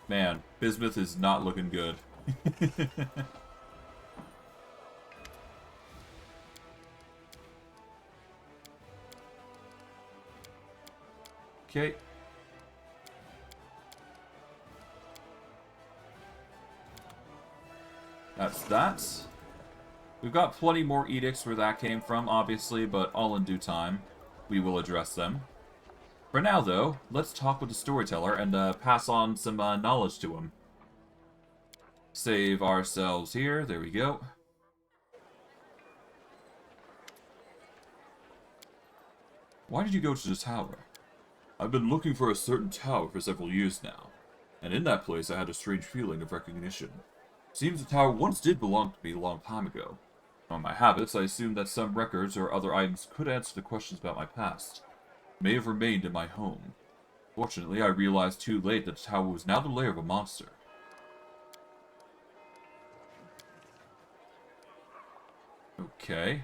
Man, bismuth is not looking good. Okay. That's that. We've got plenty more edicts where that came from, obviously, but all in due time, we will address them. For now, though, let's talk with the storyteller and pass on some knowledge to him. Save ourselves here. There we go. Why did you go to the tower? I've been looking for a certain tower for several years now, and in that place I had a strange feeling of recognition. Seems the tower once did belong to me a long time ago. On my habits, I assumed that some records or other items could answer the questions about my past. May have remained in my home. Fortunately, I realized too late that the tower was now the lair of a monster. Okay.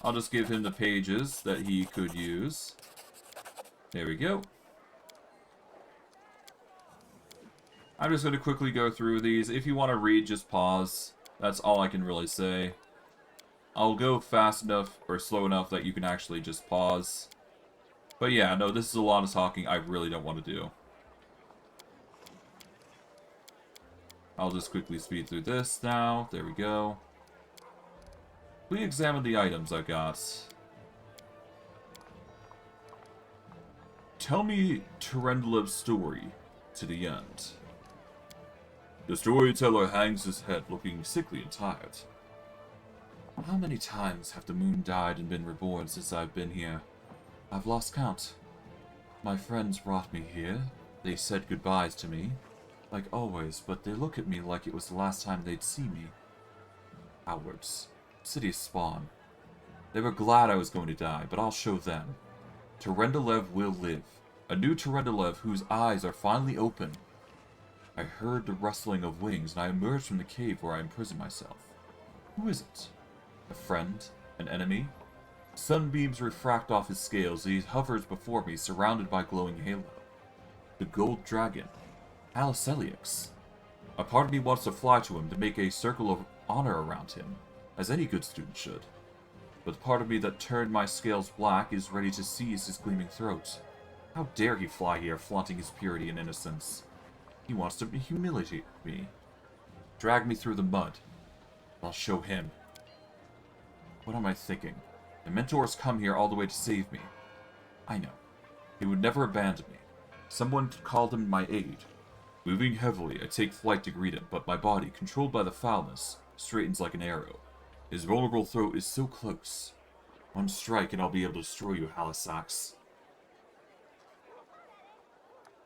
I'll just give him the pages that he could use. There we go. I'm just going to quickly go through these. If you want to read, just pause. That's all I can really say. I'll go fast enough or slow enough that you can actually just pause. But yeah, no, this is a lot of talking I really don't want to do. I'll just quickly speed through this now. There we go. We examine the items I got. Tell me Turendulev's story to the end. The storyteller hangs his head, looking sickly and tired. How many times have the moon died and been reborn since I've been here? I've lost count. My friends brought me here. They said goodbyes to me, like always, but they look at me like it was the last time they'd see me. Cowards. City's spawn. They were glad I was going to die, but I'll show them. Turendulev will live. A new Turendulev whose eyes are finally open. I heard the rustling of wings, and I emerged from the cave where I imprisoned myself. Who is it? A friend? An enemy? Sunbeams refract off his scales, and he hovers before me, surrounded by glowing halo. The gold dragon. Aliceliux. A part of me wants to fly to him to make a circle of honor around him, as any good student should. But the part of me that turned my scales black is ready to seize his gleaming throat. How dare he fly here, flaunting his purity and innocence? He wants to humiliate me. Drag me through the mud. I'll show him. What am I thinking? The mentors come here all the way to save me. I know. He would never abandon me. Someone called him my aid. Moving heavily, I take flight to greet him, but my body, controlled by the foulness, straightens like an arrow. His vulnerable throat is so close. One strike and I'll be able to destroy you, Halisax.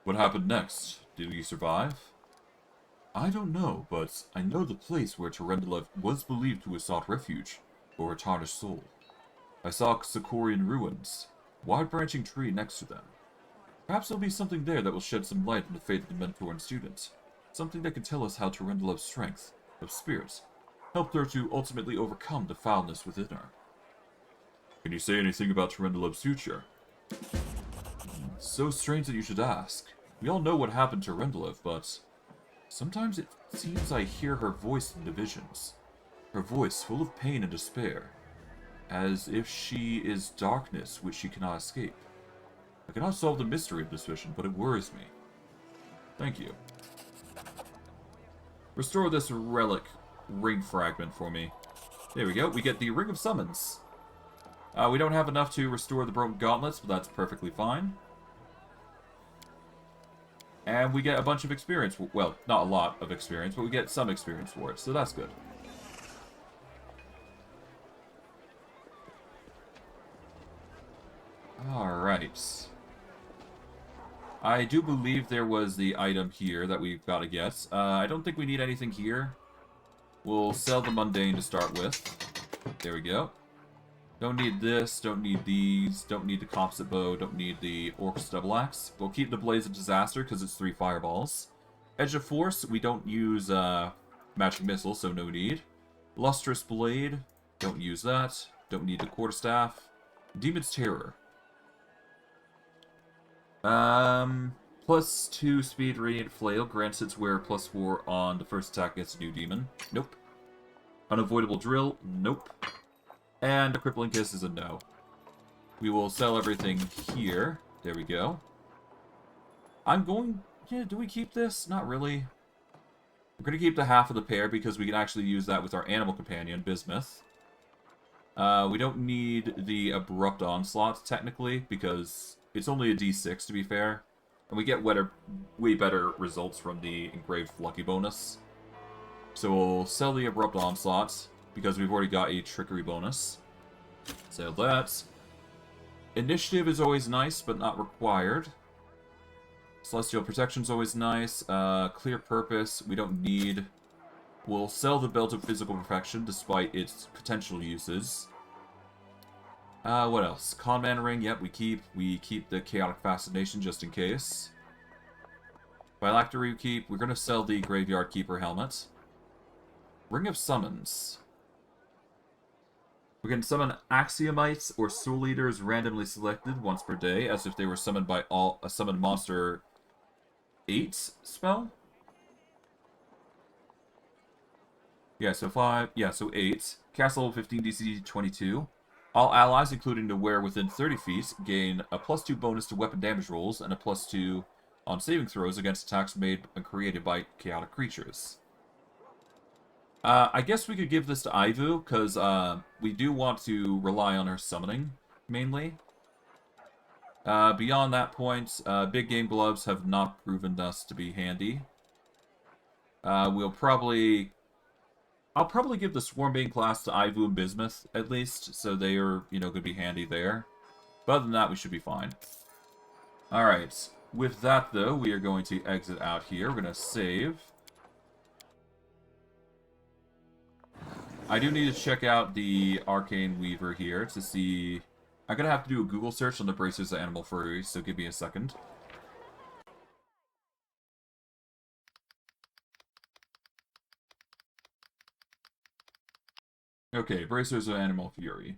What happened next? Did you survive? I don't know, but I know the place where Turendulev was believed to have sought refuge for a tarnished soul. I saw Sakorian ruins, wide-branching tree next to them. Perhaps there'll be something there that will shed some light on the fate of the mentor and student. Something that can tell us how Turendulev's strength of spirit helped her to ultimately overcome the foulness within her. Can you say anything about Turendulev's future? So strange that you should ask. We all know what happened to Turendulev, but sometimes it seems I hear her voice in the visions. Her voice full of pain and despair, as if she is darkness which she cannot escape. I cannot solve the mystery of this vision, but it worries me. Thank you. Restore this relic ring fragment for me. There we go. We get the Ring of Summons. We don't have enough to restore the broken gauntlets, but that's perfectly fine. And we get a bunch of experience. Well, not a lot of experience, but we get some experience for it, so that's good. Alright. I do believe there was the item here that we've got to get. I don't think we need anything here. We'll sell the mundane to start with. There we go. Don't need this, don't need these, don't need the composite bow, don't need the orc's double axe. We'll keep the blaze of disaster because it's 3 fireballs. Edge of force, we don't use magic missile, so no need. Lustrous blade, don't use that. Don't need the quarterstaff. Demon's terror. +2 speed radiant flail grants its wearer +4 on the first attack against a new demon. Nope. Unavoidable drill. Nope. And a crippling kiss is a no. We will sell everything here. There we go. I'm going... Yeah, do we keep this? Not really. We're going to keep the half of the pair because we can actually use that with our animal companion, Bismuth. We don't need the abrupt onslaught, technically, because it's only a d6, to be fair. And we get way better results from the engraved lucky bonus. So we'll sell the abrupt onslaught, because we've already got a trickery bonus. Sell that. Initiative is always nice, but not required. Celestial protection's always nice. Clear purpose, we don't need. We'll sell the belt of physical perfection, despite its potential uses. What else? Conman ring, yep, we keep. We keep the chaotic fascination just in case. Phylactery we keep. We're gonna sell the graveyard keeper helmet. Ring of summons. We can summon Axiomites or Soul Eaters randomly selected once per day, as if they were summoned by a summoned monster 8 spell? Yeah, so 5. Yeah, so 8. Cast level 15 DC 22. All allies, including the wearer within 30 feet, gain a +2 bonus to weapon damage rolls and a +2 on saving throws against attacks made and created by chaotic creatures. I guess we could give this to Ivu, because we do want to rely on her summoning, mainly. Beyond that point, big game gloves have not proven us to be handy. I'll probably give the Swarmbane class to Ivu and Bismuth, at least, so they are, going to be handy there. But other than that, we should be fine. Alright, with that, though, we are going to exit out here. We're going to save. I do need to check out the Arcane Weaver here to see... I'm going to have to do a Google search on the Bracers of Animal Fury, so give me a second. Okay, Bracers of Animal Fury.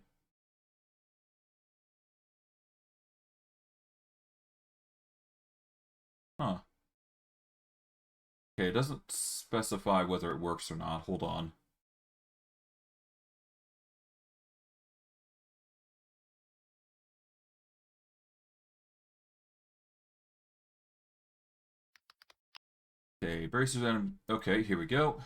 Huh. Okay, it doesn't specify whether it works or not. Hold on. Okay, Bracers and... Okay, here we go.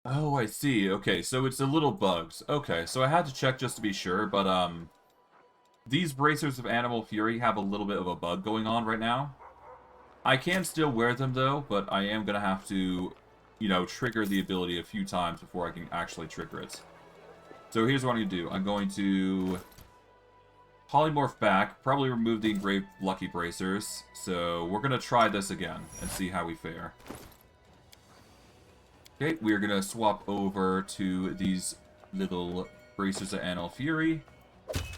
Oh, I see. Okay, so it's a little bugged. Okay, so I had to check just to be sure, but, these Bracers of Animal Fury have a little bit of a bug going on right now. I can still wear them, though, but I am gonna have to, trigger the ability a few times before I can actually trigger it. So here's what I'm gonna do. I'm going to polymorph back, probably remove the engraved Lucky Bracers. So we're gonna try this again and see how we fare. Okay, we're gonna swap over to these little Bracers of Animal Fury.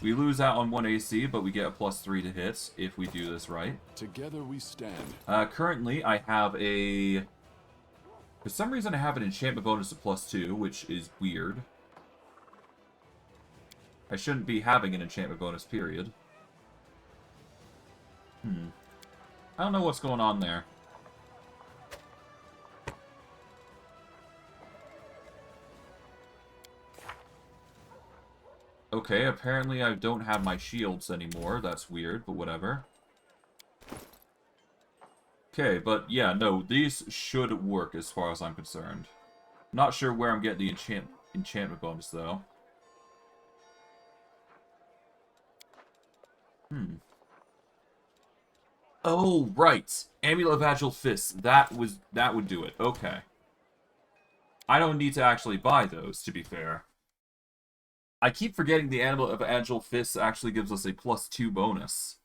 We lose out on 1 AC, but we get a +3 to hit if we do this right. Together we stand. Currently, I have a... For some reason, I have an enchantment bonus of +2, which is weird. I shouldn't be having an enchantment bonus, period. I don't know what's going on there. Okay, apparently I don't have my shields anymore. That's weird, but whatever. Okay, but yeah, no, these should work as far as I'm concerned. Not sure where I'm getting the enchantment bonus, though. Oh, right. Amulet of Agile Fist. That would do it. Okay. I don't need to actually buy those, to be fair. I keep forgetting the Amulet of Agile Fist actually gives us a +2 bonus.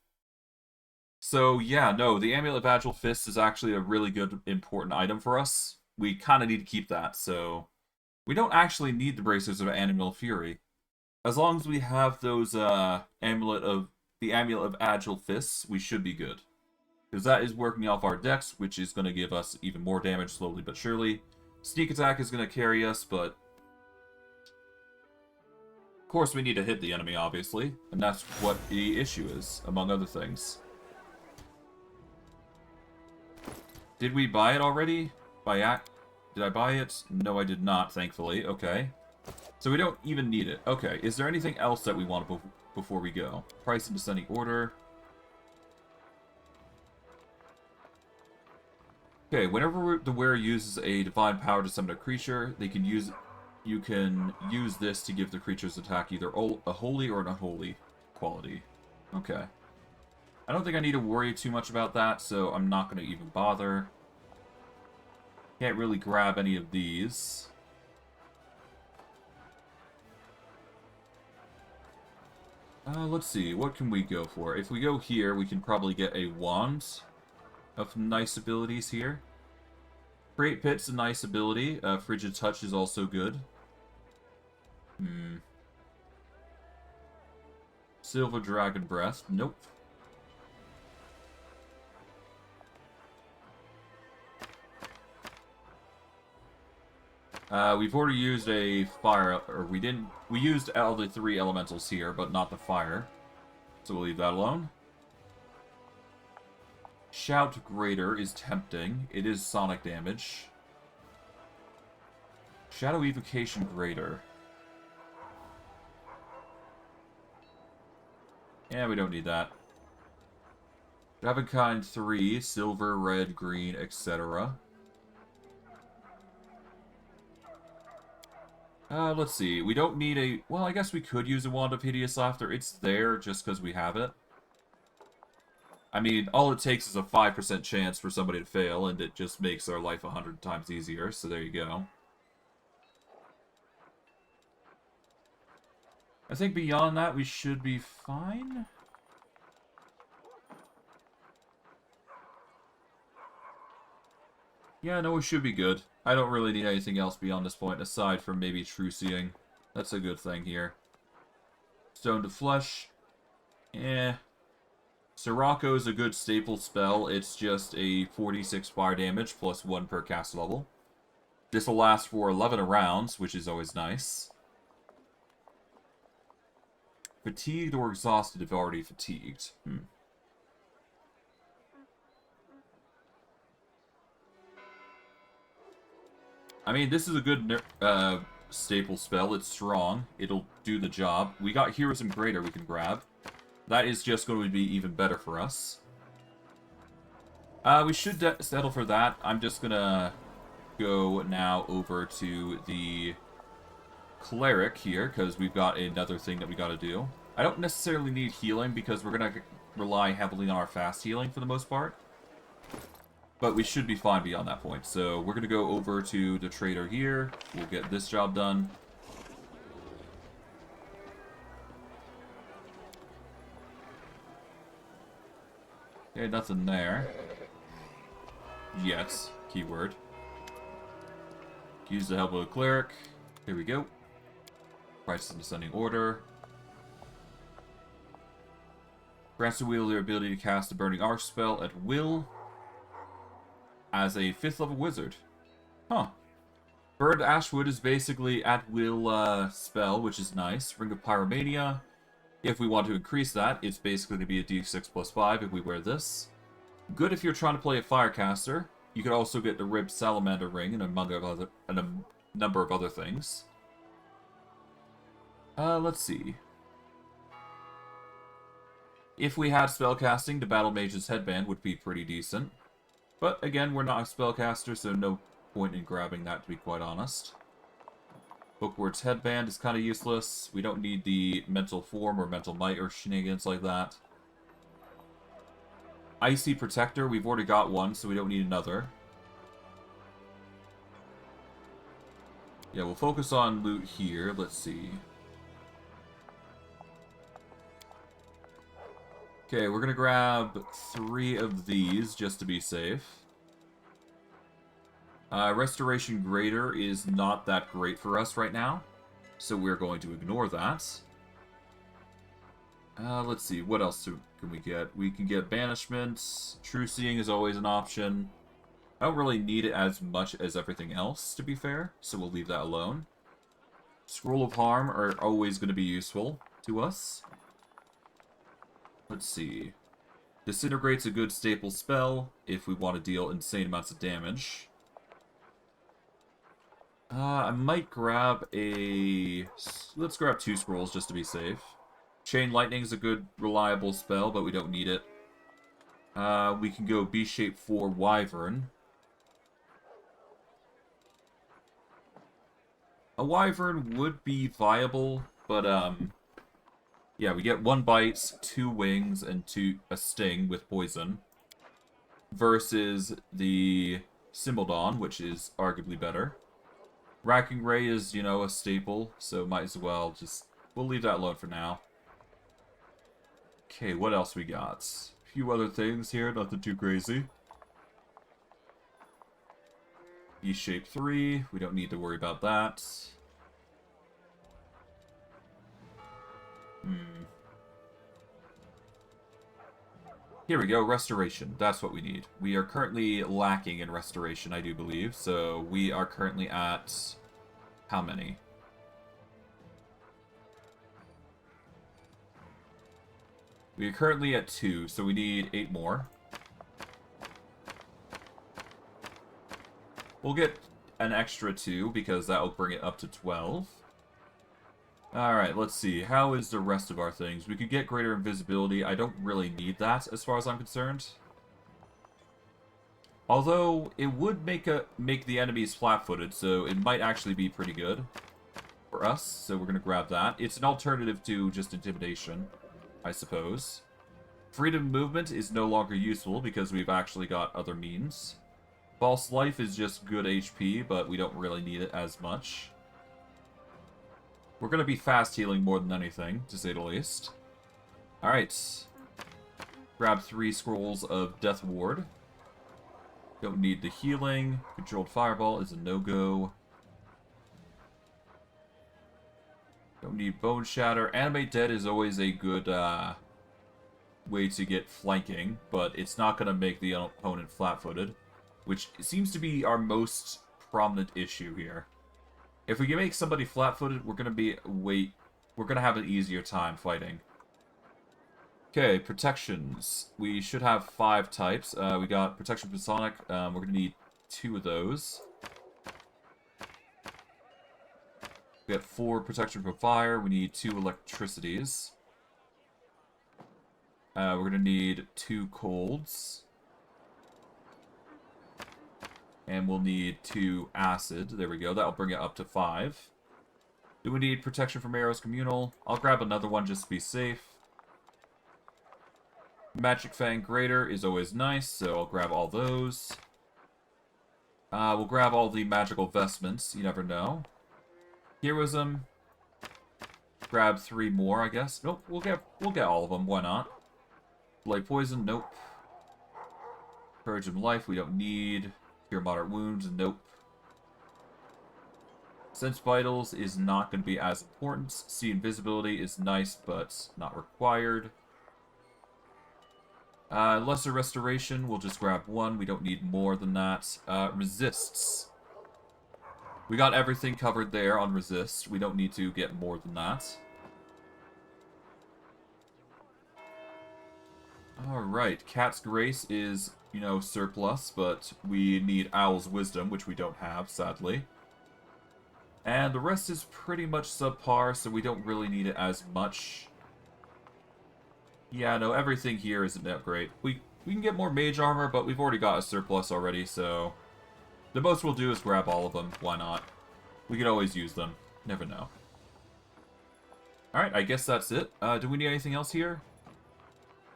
So, yeah, no, the Amulet of Agile Fist is actually a really good, important item for us. We kind of need to keep that, so... We don't actually need the Bracers of Animal Fury. As long as we have those, the Amulet of Agile Fists, we should be good. Because that is working off our dex, which is going to give us even more damage slowly but surely. Sneak attack is going to carry us, but... Of course we need to hit the enemy, obviously. And that's what the issue is, among other things. Did we buy it already? Did I buy it? No, I did not, thankfully. Okay. So we don't even need it. Okay, is there anything else that we want before we go? Price in descending order. Okay, whenever the wearer uses a divine power to summon a creature, you can use this to give the creature's attack either a holy or an unholy quality. Okay. I don't think I need to worry too much about that, so I'm not going to even bother. Can't really grab any of these. Let's see, what can we go for? If we go here, we can probably get a wand of nice abilities here. Create Pit's a nice ability. Frigid Touch is also good. Silver Dragon Breath. Nope. We've already used a fire, or we didn't. We used all the 3 elementals here, but not the fire. So we'll leave that alone. Shout Greater is tempting. It is sonic damage. Shadow Evocation Greater. Yeah, we don't need that. Dragonkind 3, silver, red, green, etc. Let's see. We don't need a... Well, I guess we could use a Wand of Hideous Laughter. It's there just because we have it. I mean, all it takes is a 5% chance for somebody to fail, and it just makes our life 100 times easier, so there you go. I think beyond that, we should be fine. Yeah, no, we should be good. I don't really need anything else beyond this point, aside from maybe True Seeing. That's a good thing here. Stone to Flesh. Eh. Sirocco is a good staple spell. It's just a 46 fire damage, plus 1 per cast level. This will last for 11 rounds, which is always nice. Fatigued or exhausted if already fatigued. I mean, this is a good staple spell. It's strong. It'll do the job. We got Heroism Greater we can grab. That is just going to be even better for us. We should settle for that. I'm just going to go now over to the Cleric here, because we've got another thing that we got to do. I don't necessarily need healing, because we're going to rely heavily on our fast healing for the most part. But we should be fine beyond that point. So we're going to go over to the trader here. We'll get this job done. Okay, nothing there. Yet. Keyword. Use the help of a cleric. Here we go. Price in descending order. Grants the wielder the ability to cast a Burning Arch spell at will. As a 5th level wizard. Huh. Burned Ashwood is basically at will spell, which is nice. Ring of Pyromania. If we want to increase that, it's basically going to be a d6 plus 5 if we wear this. Good if you're trying to play a Firecaster. You could also get the Ribbed Salamander Ring and a number of other things. Let's see. If we had spellcasting, the Battle Mage's Headband would be pretty decent. But again, we're not a spellcaster, so no point in grabbing that, to be quite honest. Bookwort's Headband is kind of useless. We don't need the Mental Form or Mental Might or shenanigans like that. Icy Protector, we've already got one, so we don't need another. Yeah, we'll focus on loot here. Let's see. Okay, we're gonna grab 3 of these just to be safe. Restoration Greater is not that great for us right now, so we're going to ignore that. Let's see, what else can we get? We can get Banishment. True Seeing is always an option. I don't really need it as much as everything else, to be fair, so we'll leave that alone. Scroll of Harm are always going to be useful to us. Let's see. Disintegrate's a good staple spell if we want to deal insane amounts of damage. I might grab a... Let's grab 2 scrolls just to be safe. Chain Lightning's a good, reliable spell, but we don't need it. We can go B-Shape for Wyvern. A Wyvern would be viable, but, yeah, we get 1 bite, 2 wings, and a sting with poison. Versus the Symboldon, which is arguably better. Racking Ray is, you know, a staple, so might as well just... We'll leave that alone for now. Okay, what else we got? A few other things here, nothing too crazy. E-Shape 3, we don't need to worry about that. Here we go, Restoration. That's what we need. We are currently lacking in Restoration, I do believe. So we are currently at... how many? We are currently at 2, so we need 8 more. We'll get an extra 2, because that will bring it up to 12. Alright, let's see. How is the rest of our things? We could get greater invisibility. I don't really need that, as far as I'm concerned. Although, it would make the enemies flat-footed, so it might actually be pretty good for us. So we're going to grab that. It's an alternative to just Intimidation, I suppose. Freedom of Movement is no longer useful, because we've actually got other means. False Life is just good HP, but we don't really need it as much. We're going to be fast healing more than anything, to say the least. Alright. Grab 3 scrolls of Death Ward. Don't need the healing. Controlled Fireball is a no-go. Don't need Bone Shatter. Animate Dead is always a good way to get flanking, but it's not going to make the opponent flat-footed, which seems to be our most prominent issue here. If we can make somebody flat-footed, we're gonna have an easier time fighting. Okay, protections. We should have 5 types. We got Protection from Sonic. We're gonna need 2 of those. We got 4 Protection from Fire. We need 2 Electricities. We're gonna need 2 Colds. And we'll need 2 Acid. There we go. That'll bring it up to 5. Do we need Protection from Arrows Communal? I'll grab another one just to be safe. Magic Fang Greater is always nice, so I'll grab all those. We'll grab all the Magical Vestments. You never know. Heroism. Grab 3 more, I guess. Nope, we'll get all of them. Why not? Blight Poison. Nope. Purge of Life. We don't need. Cure Moderate Wounds, nope. Sense Vitals is not going to be as important. See Invisibility is nice, but not required. Lesser Restoration, we'll just grab 1. We don't need more than that. Resists. We got everything covered there on Resist. We don't need to get more than that. Alright, Cat's Grace is... you know, surplus, but we need Owl's Wisdom, which we don't have, sadly. And the rest is pretty much subpar, so we don't really need it as much. Yeah, no, everything here isn't that great. We can get more mage armor, but we've already got a surplus already, so... The most we'll do is grab all of them. Why not? We could always use them. Never know. Alright, I guess that's it. Do we need anything else here?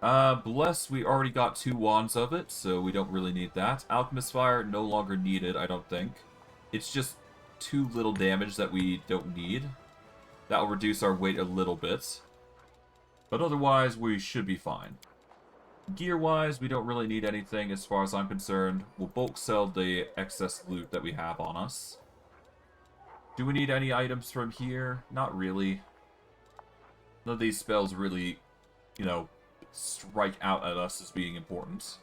Bless, we already got 2 wands of it, so we don't really need that. Alchemist Fire, no longer needed, I don't think. It's just too little damage that we don't need. That will reduce our weight a little bit. But otherwise, we should be fine. Gear-wise, we don't really need anything as far as I'm concerned. We'll bulk sell the excess loot that we have on us. Do we need any items from here? Not really. None of these spells really, you know, strike out at us as being important.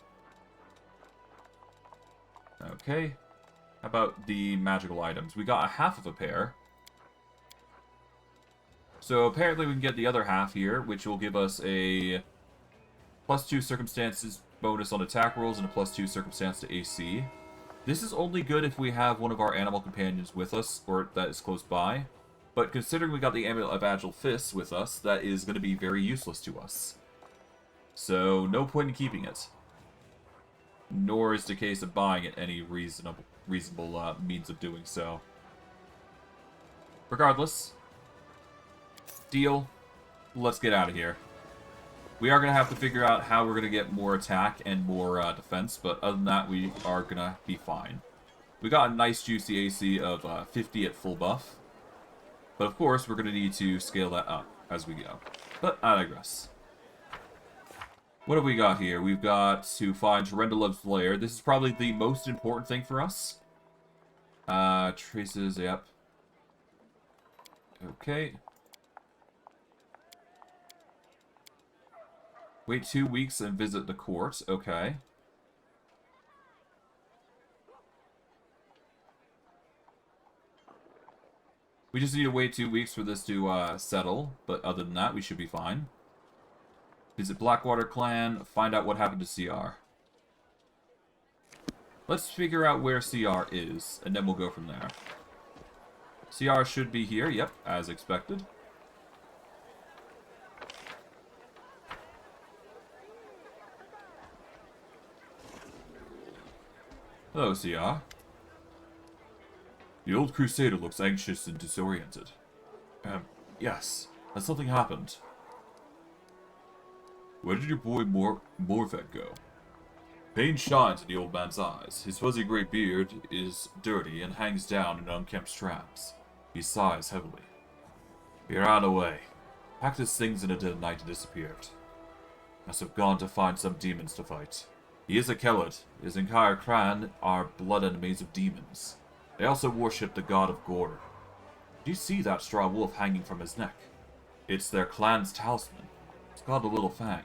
Okay. How about the magical items? We got a half of a pair. So apparently we can get the other half here, which will give us a +2 circumstances bonus on attack rolls and a +2 circumstance to AC. This is only good if we have one of our animal companions with us, or that is close by. But considering we got the Amulet of Agile Fists with us, that is going to be very useless to us. So, no point in keeping it. Nor is the case of buying it any reasonable means of doing so. Regardless, deal. Let's get out of here. We are going to have to figure out how we're going to get more attack and more defense, but other than that, we are going to be fine. We got a nice juicy AC of 50 at full buff. But of course, we're going to need to scale that up as we go. But I digress. What have we got here? We've got to find Tarendalev's lair. This is probably the most important thing for us. Traces, yep. Okay. Wait 2 weeks and visit the court. Okay. We just need to wait 2 weeks for this to settle, but other than that, we should be fine. Visit Blackwater Clan, find out what happened to CR. Let's figure out where CR is, and then we'll go from there. CR should be here, yep, as expected. Hello, CR. The old crusader looks anxious and disoriented. Yes. Has something happened? Where did your boy Morvek go? Pain shines in the old man's eyes. His fuzzy gray beard is dirty and hangs down in unkempt strands. He sighs heavily. He ran away. Packed his things in a dead night and disappeared. Must have gone to find some demons to fight. He is a Kellet. His entire clan are blood enemies of demons. They also worship the god of gore. Do you see that straw wolf hanging from his neck? It's their clan's talisman. It's called the Little Fang.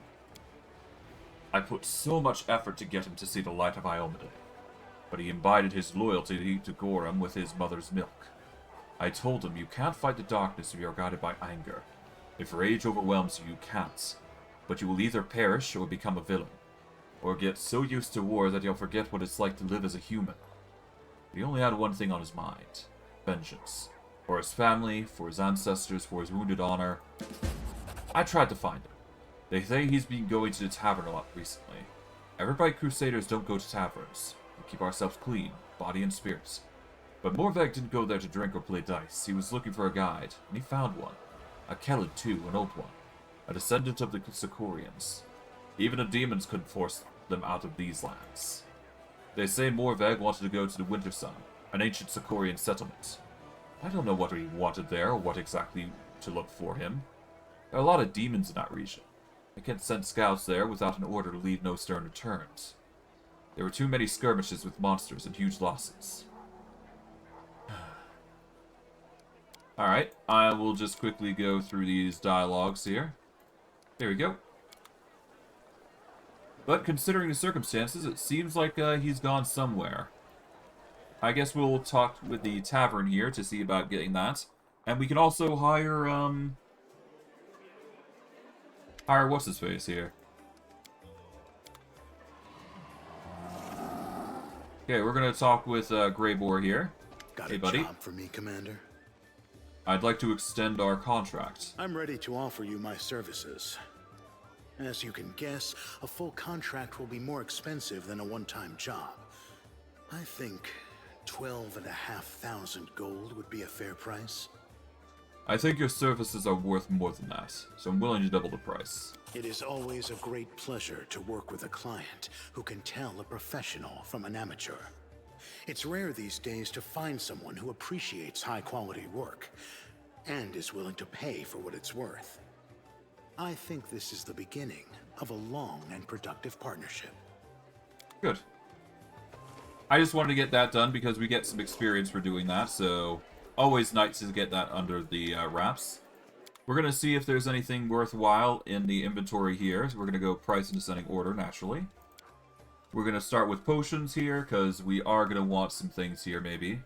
I put so much effort to get him to see the light of Iomade, but he imbibed his loyalty to Gorum with his mother's milk. I told him, you can't fight the darkness if you are guided by anger. If rage overwhelms you, you can't. But you will either perish or become a villain, or get so used to war that you'll forget what it's like to live as a human. He only had one thing on his mind. Vengeance. For his family, for his ancestors, for his wounded honor. I tried to find him. They say he's been going to the tavern a lot recently. Everybody Crusaders don't go to taverns. We keep ourselves clean, body and spirits. But Morvek didn't go there to drink or play dice. He was looking for a guide, and he found one. A Kelid too, an old one. A descendant of the Sakorians. Even the demons couldn't force them out of these lands. They say Morveg wanted to go to the Winter Sun, an ancient Sakorian settlement. I don't know what he wanted there, or what exactly to look for him. There are a lot of demons in that region. I can't send scouts there without an order to leave no stern returns. There were too many skirmishes with monsters and huge losses. Alright, I will just quickly go through these dialogues here. There we go. But considering the circumstances, it seems like he's gone somewhere. I guess we'll talk with the tavern here to see about getting that. And we can also hire, what's-his-face here. Okay, we're gonna talk with Greybor here. Got hey, a buddy. job for me, Commander? I'd like to extend our contract. I'm ready to offer you my services. As you can guess, a full contract will be more expensive than a one-time job. I think 12,500 gold would be a fair price. I think your services are worth more than that, so I'm willing to double the price. It is always a great pleasure to work with a client who can tell a professional from an amateur. It's rare these days to find someone who appreciates high-quality work and is willing to pay for what it's worth. I think this is the beginning of a long and productive partnership. Good. I just wanted to get that done because we get some experience for doing that, so always nice to get that under the wraps. We're going to see if there's anything worthwhile in the inventory here. So we're going to go price in descending order, naturally. We're going to start with potions here, because we are going to want some things here, maybe.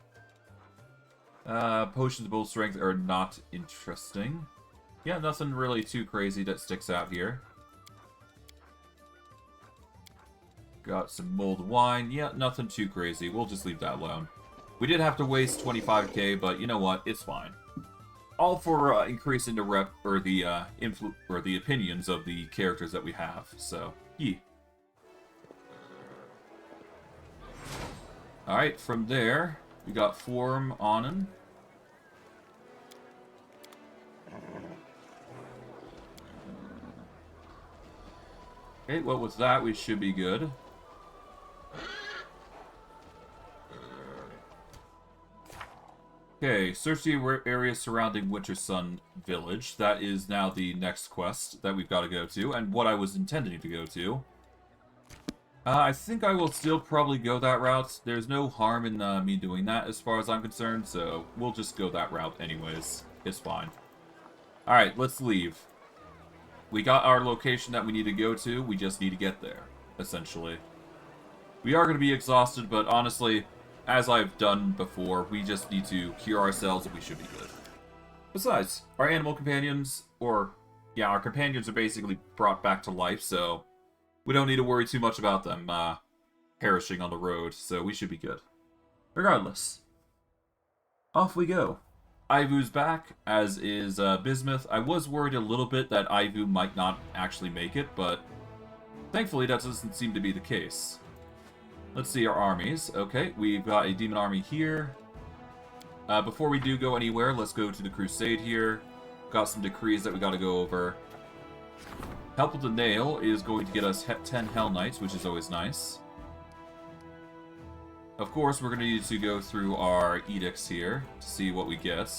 Potions of bull strength are not interesting. Yeah, nothing really too crazy that sticks out here. Got some mulled wine. Yeah, nothing too crazy. We'll just leave that alone. We did have to waste 25k, but you know what? It's fine. All for increasing the rep or the opinions of the characters that we have. So, yeah. All right, from there we got form on. Okay, what was that? We should be good. Okay, search the area surrounding Winter Sun Village. That is now the next quest that we've got to go to, and what I was intending to go to. I think I will still probably go that route. There's no harm in me doing that as far as I'm concerned, so we'll just go that route anyways. It's fine. Alright, let's leave. We got our location that we need to go to, we just need to get there, essentially. We are going to be exhausted, but honestly, as I've done before, we just need to cure ourselves and we should be good. Besides, our animal companions, our companions are basically brought back to life, so we don't need to worry too much about them perishing on the road, so we should be good. Regardless, off we go. Ivu's back, as is Bismuth. I was worried a little bit that Ivu might not actually make it, but thankfully that doesn't seem to be the case. Let's see our armies. Okay, we've got a demon army here. Before we do go anywhere, let's go to the crusade here. Got some decrees that we got to go over. Help with the Nail is going to get us 10 Hell Knights, which is always nice. Of course, we're going to need to go through our edicts here to see what we get.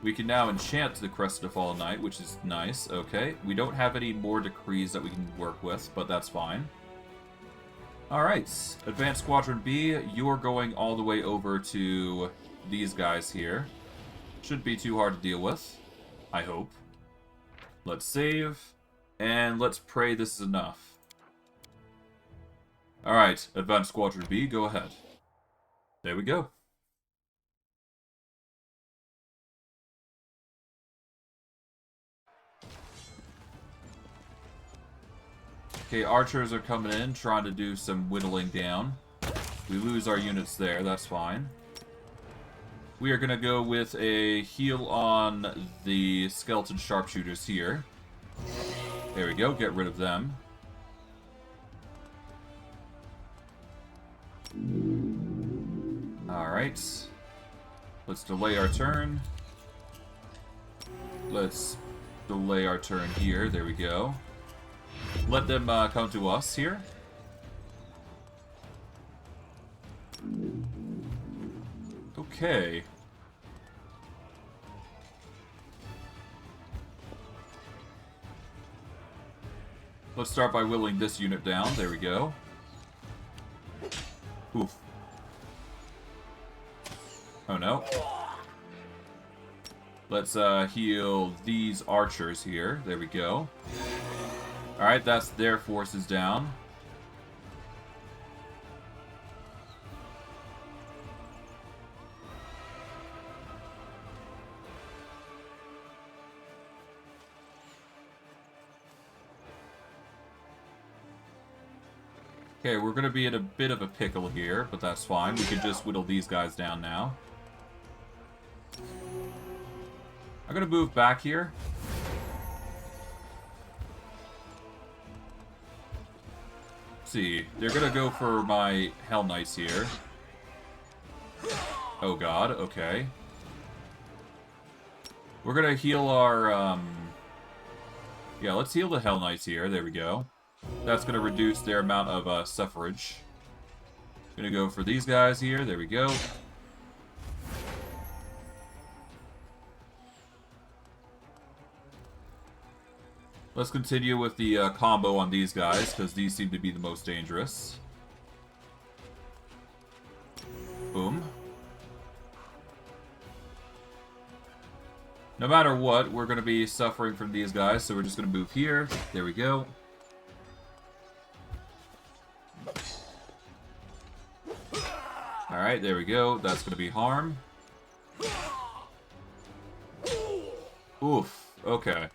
We can now enchant the Crest of the Fallen Knight, which is nice. Okay, we don't have any more decrees that we can work with, but that's fine. Alright, Advanced Squadron B, you're going all the way over to these guys here. Shouldn't be too hard to deal with, I hope. Let's save, and let's pray this is enough. Alright, Advanced Squadron B, go ahead. There we go. Okay, archers are coming in, trying to do some whittling down. We lose our units there, that's fine. We are going to go with a heal on the skeleton sharpshooters here. There we go, get rid of them. Alright. Let's delay our turn. Let's delay our turn here, there we go. Let them come to us here. Okay. Let's start by whittling this unit down. There we go. Oof. Oh no. Let's heal these archers here. There we go. Alright, that's their forces down. Okay, we're going to be in a bit of a pickle here, but that's fine. We can just whittle these guys down now. I'm gonna move back here. Let's see, they're gonna go for my Hell Knights here. Oh god, okay. We're gonna heal our, yeah, let's heal the Hell Knights here, there we go. That's gonna reduce their amount of, suffrage. Gonna go for these guys here, there we go. Let's continue with the combo on these guys, because these seem to be the most dangerous. Boom. No matter what, we're going to be suffering from these guys, so we're just going to move here. There we go. Alright, there we go. That's going to be harm. Oof. Okay.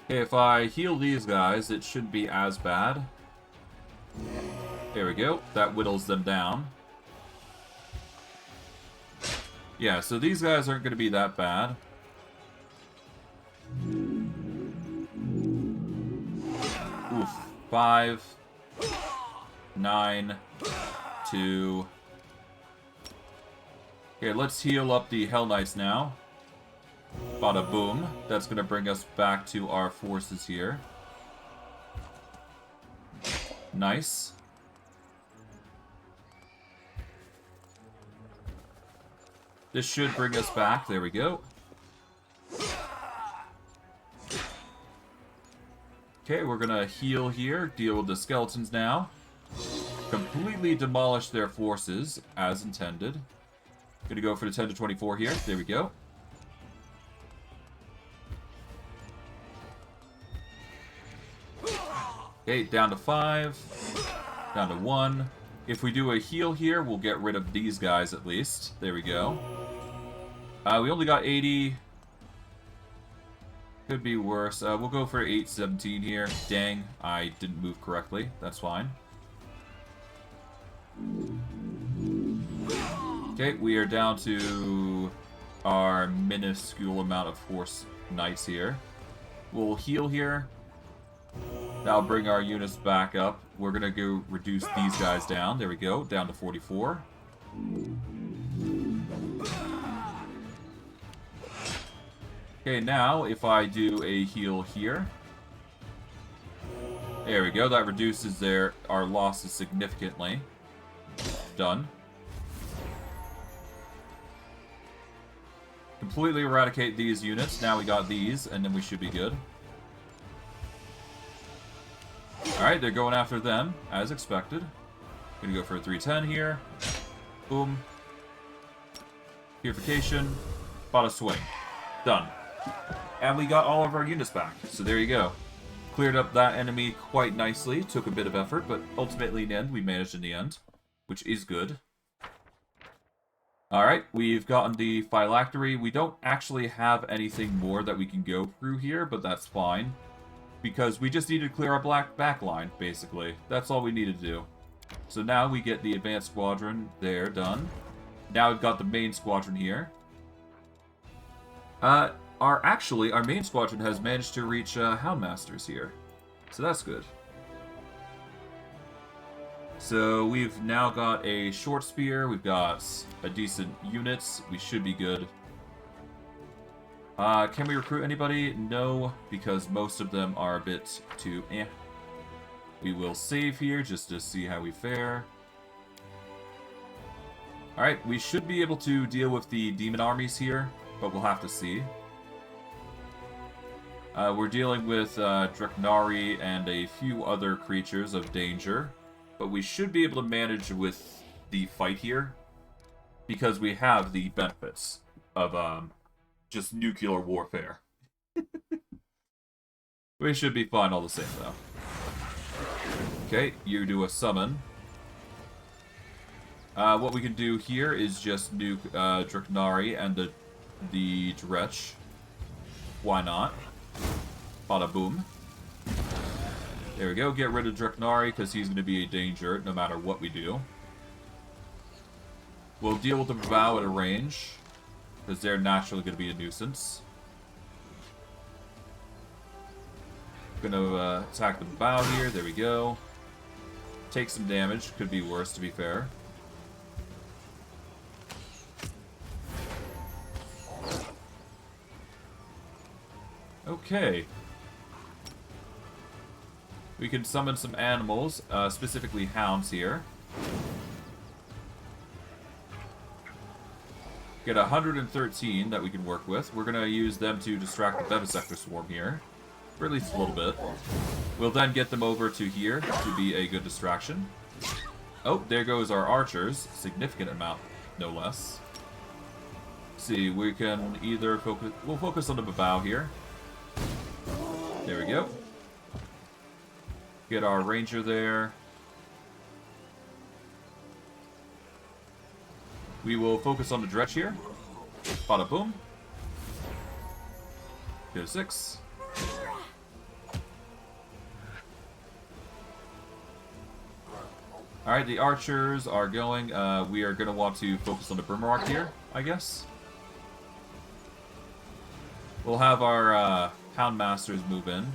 Okay, if I heal these guys, it shouldn't be as bad. There we go. That whittles them down. Yeah, so these guys aren't going to be that bad. Oof. 5, 9, 2. Okay, let's heal up the Hell Knights now. Bada boom. That's going to bring us back to our forces here. Nice. This should bring us back. There we go. Okay, we're going to heal here. Deal with the skeletons now. Completely demolish their forces, as intended. Going to go for the 10 to 24 here. There we go. Okay, down to 5. Down to 1. If we do a heal here, we'll get rid of these guys at least. There we go. We only got 80. Could be worse. We'll go for 817 here. Dang, I didn't move correctly. That's fine. Okay, we are down to our minuscule amount of horse knights here. We'll heal here. That'll bring our units back up. We're gonna go reduce these guys down. There we go, down to 44. Okay, now if I do a heal here. There we go, that reduces our losses significantly. Done. Completely eradicate these units. Now we got these, and then we should be good. Alright, they're going after them, as expected. Gonna go for a 310 here. Boom. Purification. Bada swing. Done. And we got all of our units back. So there you go. Cleared up that enemy quite nicely. Took a bit of effort, but ultimately in the end, we managed in the end. Which is good. Alright, we've gotten the phylactery. We don't actually have anything more that we can go through here, but that's fine. Because we just need to clear our black backline, basically. That's all we need to do. So now we get the advanced squadron there, done. Now we've got the main squadron here. Our main squadron has managed to reach Houndmasters here. So that's good. So we've now got a short spear, we've got a decent units, we should be good. Can we recruit anybody? No, because most of them are a bit too eh. We will save here just to see how we fare. Alright, we should be able to deal with the demon armies here, but we'll have to see. We're dealing with Dreknari and a few other creatures of danger, but we should be able to manage with the fight here, because we have the benefits of just nuclear warfare. We should be fine all the same, though. Okay, you do a summon. What we can do here is just nuke Dreknari and the Dretch. Why not? Bada boom. There we go. Get rid of Dreknari, because he's going to be a danger no matter what we do. We'll deal with the Bow at a range, because they're naturally going to be a nuisance. Gonna attack the Bow here. There we go. Take some damage. Could be worse, to be fair. Okay. We can summon some animals, specifically hounds here. Get 113 that we can work with. We're going to use them to distract the Vivisector Swarm here. For at least a little bit. We'll then get them over to here to be a good distraction. Oh, there goes our archers. Significant amount, no less. See, we can either focus... We'll focus on the Babao here. There we go. Get our ranger there. We will focus on the Dretch here. Bada boom. Get a 6. Alright, the archers are going. We are going to want to focus on the Brimrock here, I guess. We'll have our Hound Masters move in.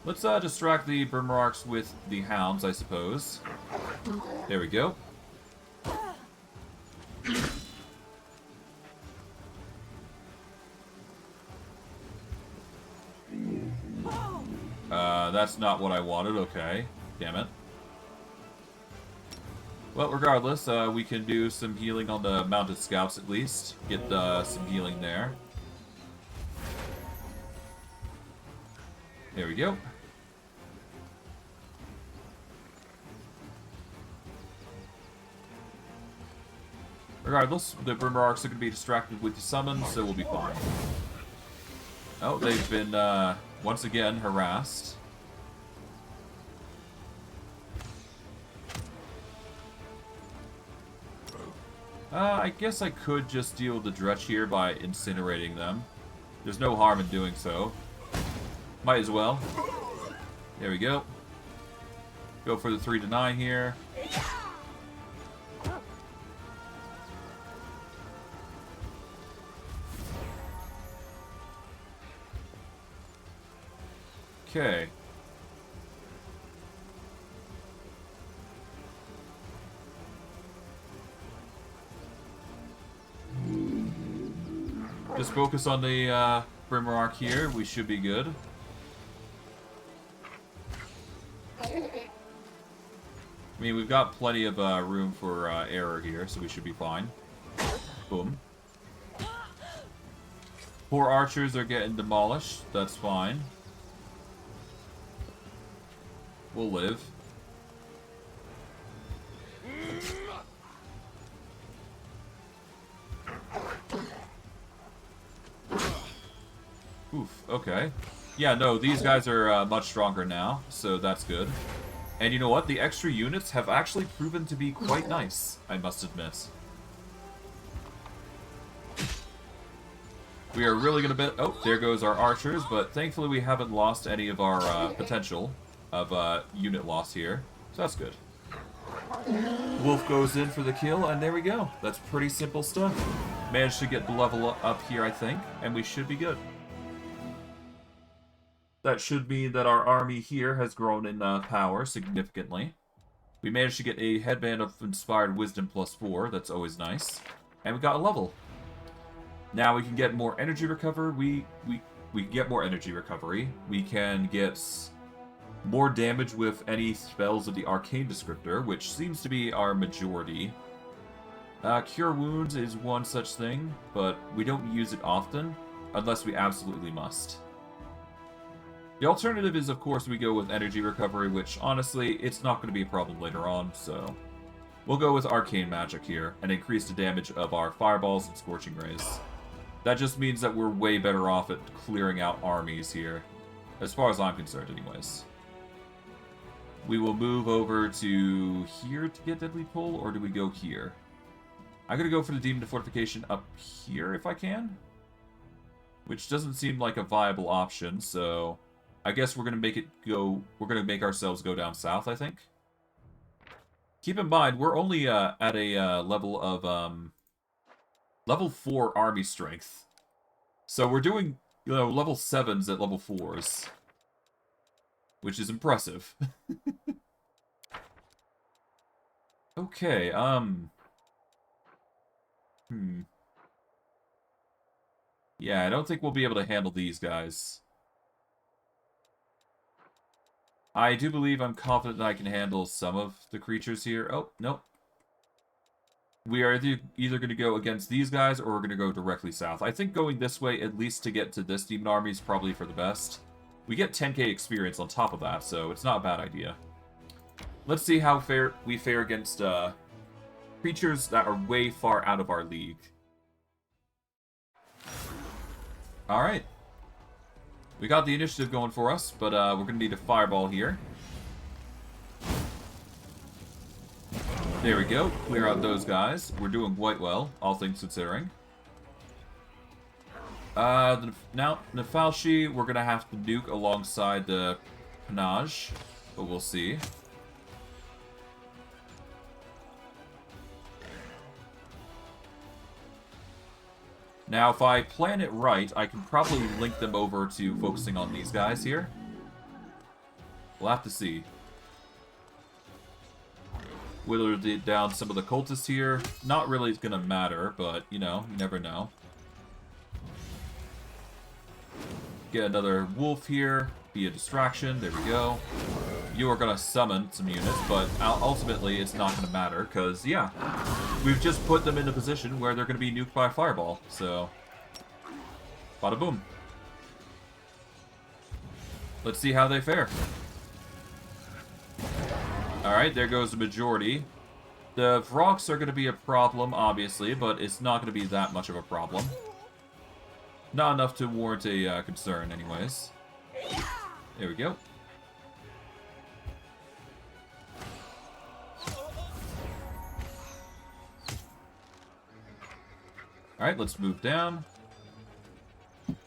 Let's distract the Brimrocks with the Hounds, I suppose. There we go. That's not what I wanted. Okay. Damn it. Well, regardless, we can do some healing on the Mounted Scouts at least. Get some healing there. There we go. Regardless, the Brimrocks are going to be distracted with the summons, so we'll be fine. Oh, they've been, once again, harassed. I guess I could just deal with the Dretch here by incinerating them. There's no harm in doing so. Might as well. There we go. Go for the 3 to 9 here. Okay. Just focus on the Brimrock here. We should be good. I mean, we've got plenty of room for error here, so we should be fine. Boom. Poor archers are getting demolished. That's fine. We'll live. Oof, okay. Yeah, no, these guys are much stronger now, so that's good. And you know what? The extra units have actually proven to be quite nice, I must admit. We are really going to bet... Oh, there goes our archers, but thankfully we haven't lost any of our potential of unit loss here, so that's good. Wolf goes in for the kill, and there we go. That's pretty simple stuff. Managed to get the level up here, I think, and we should be good. That should mean that our army here has grown in power significantly. We managed to get a headband of inspired wisdom +4. That's always nice. And we got a level. Now we can get more energy recovery. We can get more energy recovery. We can get more damage with any spells of the arcane descriptor, which seems to be our majority. Cure wounds is one such thing, but we don't use it often unless we absolutely must. The alternative is, of course, we go with energy recovery, which, honestly, it's not going to be a problem later on, so... We'll go with arcane magic here, and increase the damage of our fireballs and scorching rays. That just means that we're way better off at clearing out armies here. As far as I'm concerned, anyways. We will move over to here to get Deadly Pull, or do we go here? I'm going to go for the Demon Fortification up here, if I can. which doesn't seem like a viable option, so I guess we're gonna make ourselves go down south, I think. Keep in mind, we're only at a level of level 4 army strength. So we're doing, you know, level 7s at level 4s. Which is impressive. Okay, yeah, I don't think we'll be able to handle these guys. I do believe I'm confident that I can handle some of the creatures here. Oh, nope. We are either going to go against these guys or we're going to go directly south. I think going this way, at least to get to this demon army, is probably for the best. We get 10k experience on top of that, so it's not a bad idea. Let's see how we fare against creatures that are way far out of our league. Alright. We got the initiative going for us, but we're going to need a fireball here. There we go. Clear out those guys. We're doing quite well, all things considering. Now, Nefalshi, we're going to have to nuke alongside the Panage, but we'll see. Now, if I plan it right, I can probably link them over to focusing on these guys here. We'll have to see. Whittle down some of the cultists here. Not really going to matter, but, you know, you never know. Get another wolf here. Be a distraction. There we go. You are going to summon some units, but ultimately it's not going to matter, because, yeah, we've just put them in a position where they're going to be nuked by a fireball, so bada boom. Let's see how they fare. Alright, there goes the majority. The Vroks are going to be a problem, obviously, but it's not going to be that much of a problem. Not enough to warrant a concern, anyways. There we go. Alright, let's move down.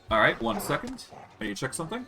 Alright, 1 second. I need to check something.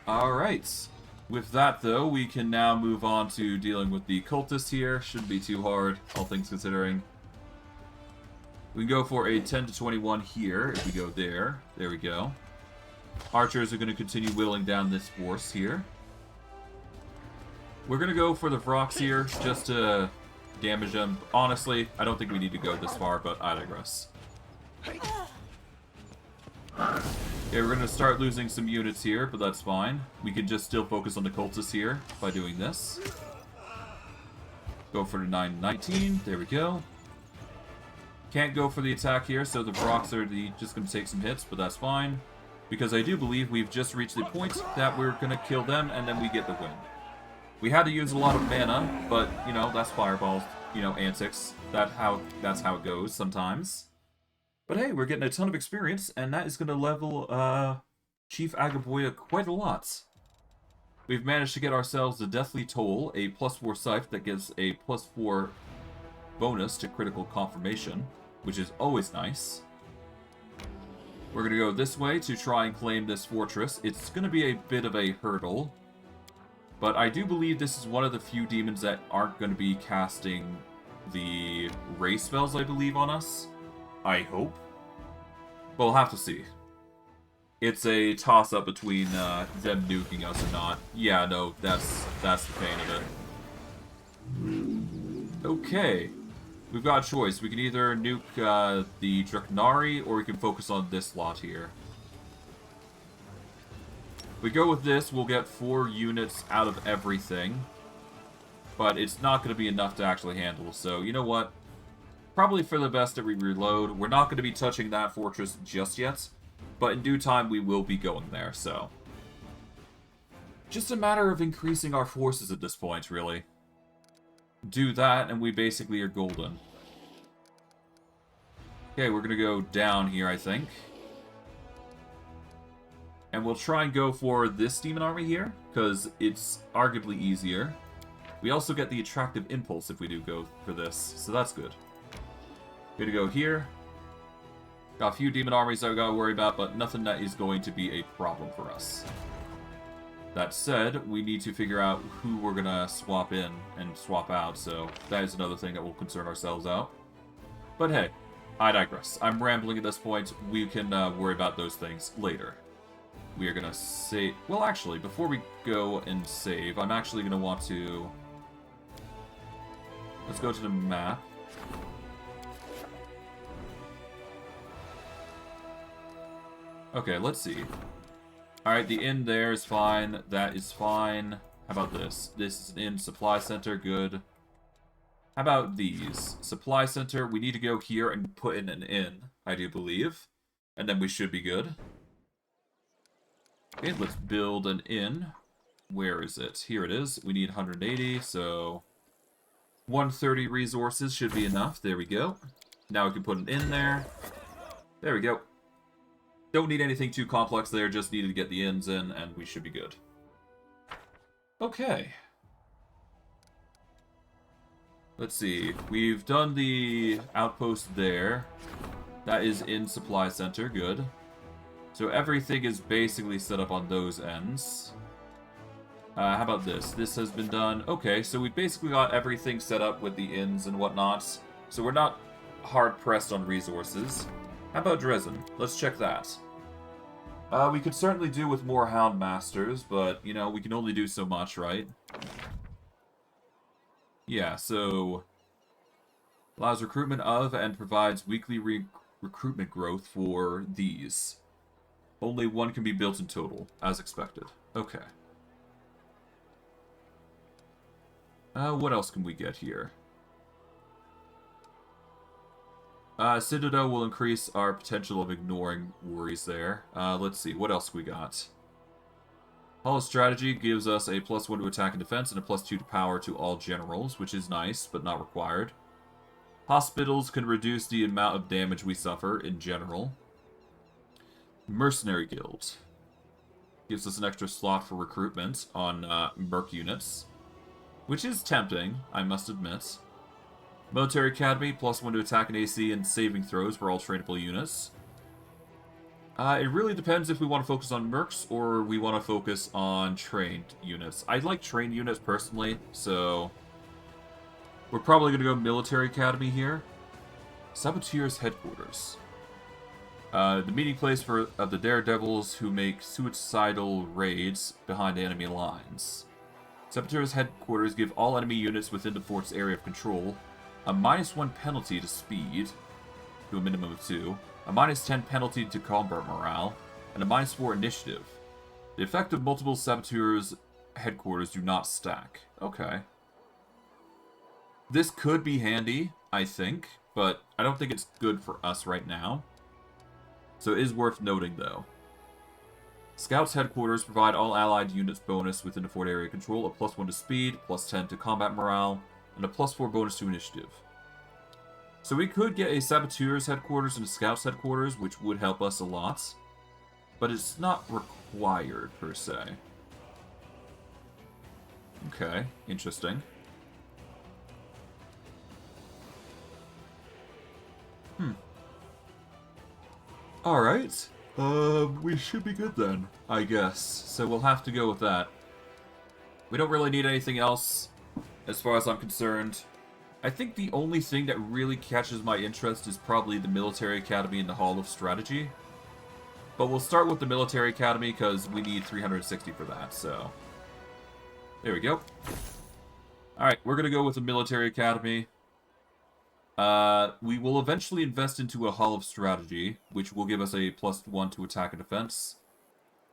Alright. With that, though, we can now move on to dealing with the cultists here. Shouldn't be too hard, all things considering. We can go for a 10 to 21 here, if we go there. There we go. Archers are going to continue whittling down this force here. We're going to go for the Vroks here, just to damage them. Honestly, I don't think we need to go this far, but I digress. Okay, we're going to start losing some units here, but that's fine. We can just still focus on the cultists here by doing this. Go for the 9-19. There we go. Can't go for the attack here, so the Vroks are just going to take some hits, but that's fine. Because I do believe we've just reached the point that we're going to kill them, and then we get the win. We had to use a lot of mana, but, you know, that's Fireball's, you know, antics. That's how it goes sometimes. But hey, we're getting a ton of experience, and that is going to level Chief Agaboya quite a lot. We've managed to get ourselves the Deathly Toll, a +4 scythe that gives a +4 bonus to critical confirmation, which is always nice. We're going to go this way to try and claim this fortress. It's going to be a bit of a hurdle, but I do believe this is one of the few demons that aren't going to be casting the ray spells, I believe, on us. I hope. But we'll have to see. It's a toss-up between them nuking us or not. Yeah, no, that's the pain of it. Okay. We've got a choice. We can either nuke the Draknari, or we can focus on this lot here. If we go with this, we'll get 4 units out of everything. But it's not going to be enough to actually handle, so you know what? Probably for the best that we reload. We're not going to be touching that fortress just yet, but in due time we will be going there, so. Just a matter of increasing our forces at this point, really. Do that, and we basically are golden. Okay, we're gonna go down here, I think. And we'll try and go for this demon army here, because it's arguably easier. We also get the attractive impulse if we do go for this, so that's good. Gonna go here. Got a few demon armies that we gotta worry about, but nothing that is going to be a problem for us. That said, we need to figure out who we're gonna swap in and swap out, so that is another thing that we'll concern ourselves out. But hey, I digress. I'm rambling at this point. We can worry about those things later. We are gonna save... Well, actually, before we go and save, I'm actually gonna want to... Let's go to the map. Okay, let's see. Alright, the inn there is fine. That is fine. How about this? This is an inn supply center. Good. How about these? Supply center. We need to go here and put in an inn, I do believe. And then we should be good. Okay, let's build an inn. Where is it? Here it is. We need 180, so... 130 resources should be enough. There we go. Now we can put an inn there. There we go. Don't need anything too complex there, just needed to get the inns in, and we should be good. Okay. Let's see. We've done the outpost there. That is in supply center. Good. So everything is basically set up on those ends. How about this? This has been done. Okay, so we basically got everything set up with the inns and whatnot. So we're not hard-pressed on resources. How about Drezen? Let's check that. We could certainly do with more Hound Masters, but, you know, we can only do so much, right? Yeah, so... Allows recruitment of and provides weekly recruitment growth for these. Only one can be built in total, as expected. Okay. What else can we get here? Citadel will increase our potential of ignoring worries there. Let's see, what else we got? Hall of Strategy gives us a +1 to attack and defense and a +2 to power to all generals, which is nice, but not required. Hospitals can reduce the amount of damage we suffer in general. Mercenary Guild gives us an extra slot for recruitment on merc units, which is tempting, I must admit. Military Academy, +1 to attack and AC and saving throws for all trainable units. It really depends if we want to focus on mercs or we want to focus on trained units. I like trained units personally, so we're probably going to go Military Academy here. Saboteurs Headquarters. The meeting place of the daredevils who make suicidal raids behind enemy lines. Saboteurs Headquarters give all enemy units within the fort's area of control a -1 penalty to speed, to a minimum of 2, a -10 penalty to combat morale, and a -4 initiative. The effect of multiple Saboteurs Headquarters do not stack. Okay. This could be handy, I think, but I don't think it's good for us right now. So it is worth noting, though. Scouts Headquarters provide all allied units bonus within the fort area control, a +1 to speed, +10 to combat morale, and a +4 bonus to initiative. So we could get a Saboteurs Headquarters and a Scouts Headquarters, which would help us a lot. But it's not required, per se. Okay, interesting. Alright. We should be good then, I guess. So we'll have to go with that. We don't really need anything else, as far as I'm concerned. I think the only thing that really catches my interest is probably the Military Academy and the Hall of Strategy. But we'll start with the Military Academy, because we need 360 for that, so... There we go. Alright, we're gonna go with the Military Academy. We will eventually invest into a Hall of Strategy, which will give us a +1 to attack and defense.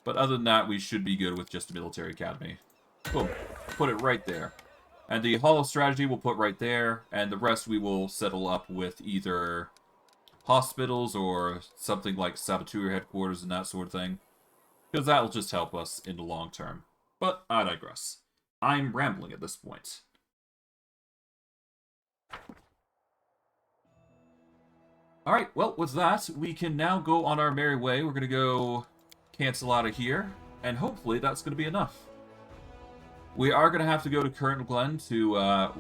But other than that, we should be good with just the Military Academy. Boom. Put it right there. And the Hall of Strategy we'll put right there, and the rest we will settle up with either hospitals or something like Saboteur Headquarters and that sort of thing. Because that will just help us in the long term. But I digress. I'm rambling at this point. Alright, well, with that, we can now go on our merry way. We're going to go cancel out of here, and hopefully that's going to be enough. We are going to have to go to Current Glen to,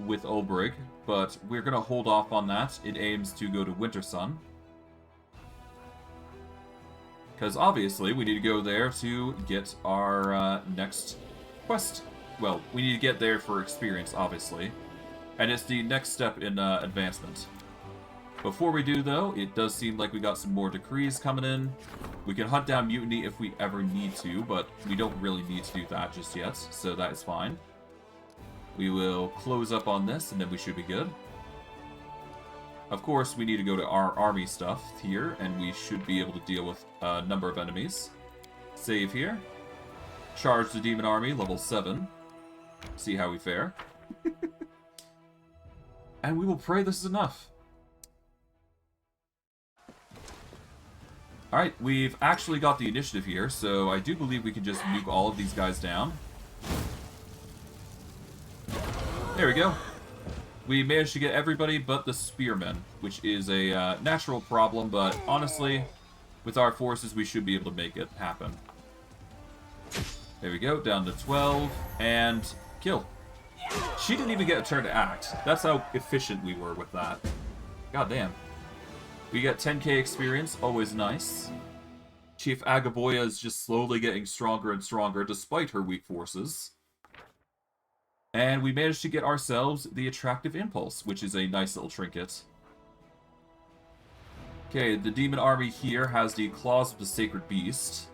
with Ulbrig, but we're going to hold off on that. It aims to go to Winter Sun. Because obviously, we need to go there to get our next quest. Well, we need to get there for experience, obviously. And it's the next step in advancement. Before we do, though, it does seem like we got some more decrees coming in. We can hunt down mutiny if we ever need to, but we don't really need to do that just yet, so that is fine. We will close up on this, and then we should be good. Of course, we need to go to our army stuff here, and we should be able to deal with a number of enemies. Save here. Charge the demon army, level 7. See how we fare. And we will pray this is enough. Alright, we've actually got the initiative here, so I do believe we can just nuke all of these guys down. There we go. We managed to get everybody but the spearmen, which is a natural problem, but honestly, with our forces, we should be able to make it happen. There we go, down to 12, and kill. She didn't even get a turn to act. That's how efficient we were with that. God damn. We get 10k experience, always nice. Chief Agaboya is just slowly getting stronger and stronger despite her weak forces. And we managed to get ourselves the Attractive Impulse, which is a nice little trinket. Okay, the demon army here has the Claws of the Sacred Beast.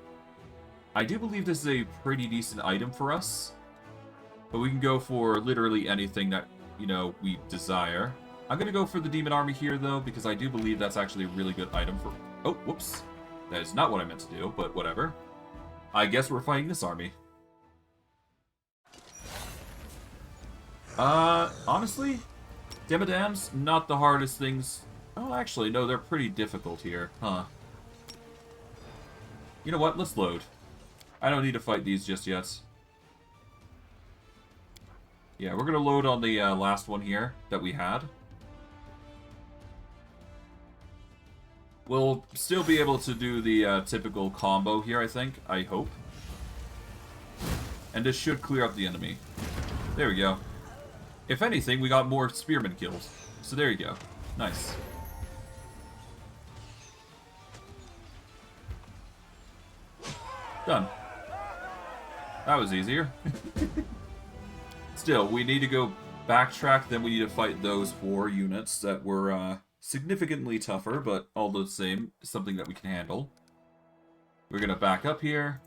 I do believe this is a pretty decent item for us. But we can go for literally anything that, you know, we desire. I'm going to go for the demon army here, though, because I do believe that's actually a really good item for... Oh, whoops. That is not what I meant to do, but whatever. I guess we're fighting this army. Honestly, Demadams, not the hardest things... Oh, actually, no, they're pretty difficult here. Huh. You know what? Let's load. I don't need to fight these just yet. Yeah, we're going to load on the last one here that we had. We'll still be able to do the typical combo here, I think. I hope. And this should clear up the enemy. There we go. If anything, we got more spearmen kills. So there you go. Nice. Done. That was easier. Still, we need to go backtrack, then we need to fight those 4 units that were significantly tougher, but all the same, something that we can handle. We're going to back up here.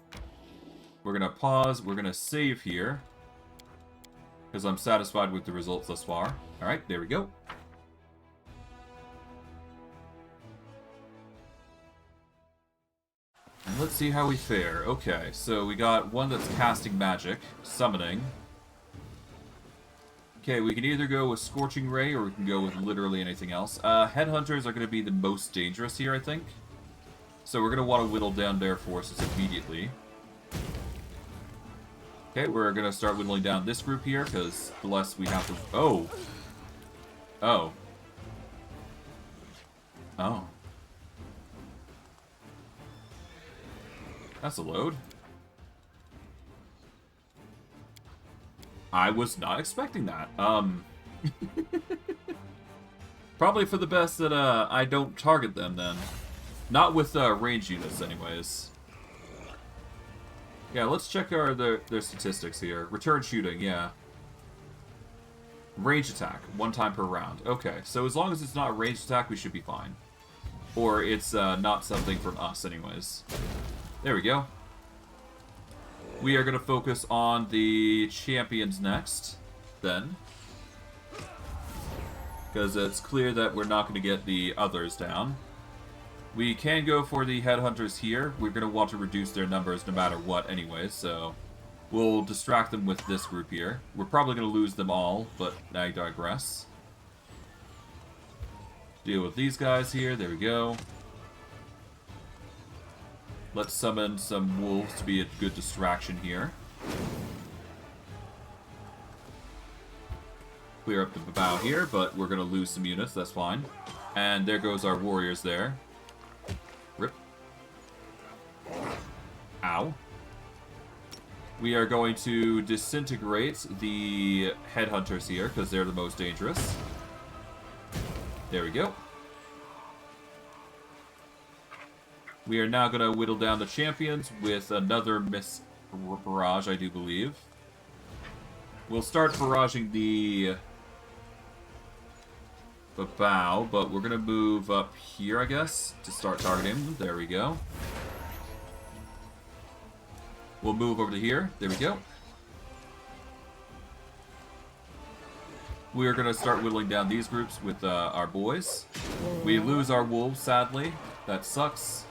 We're going to pause. We're going to save here. Because I'm satisfied with the results thus far. Alright, there we go. And let's see how we fare. Okay, so we got one that's casting magic, summoning. Okay, we can either go with Scorching Ray, or we can go with literally anything else. Headhunters are going to be the most dangerous here, I think. So we're going to want to whittle down their forces immediately. Okay, we're going to start whittling down this group here, because the less we have to... Oh! Oh. Oh. That's a load. I was not expecting that. Probably for the best that I don't target them then. Not with range units anyways. Yeah, let's check their statistics here. Return shooting, yeah. Range attack, 1 time per round. Okay, so as long as it's not a ranged attack, we should be fine. Or it's not something from us anyways. There we go. We are going to focus on the champions next, then. Because it's clear that we're not going to get the others down. We can go for the headhunters here. We're going to want to reduce their numbers no matter what anyway, so we'll distract them with this group here. We're probably going to lose them all, but I digress. Deal with these guys here. There we go. Let's summon some wolves to be a good distraction here. clear up the bow here, but we're going to lose some units, that's fine. And there goes our warriors there. Rip. Ow. We are going to disintegrate the headhunters here, because they're the most dangerous. There we go. We are now going to whittle down the champions with another barrage, I do believe. We'll start barraging the bow, but we're going to move up here, I guess, to start targeting them. There we go. We'll move over to here. There we go. We are going to start whittling down these groups with our boys. We lose our wolves, sadly. That sucks.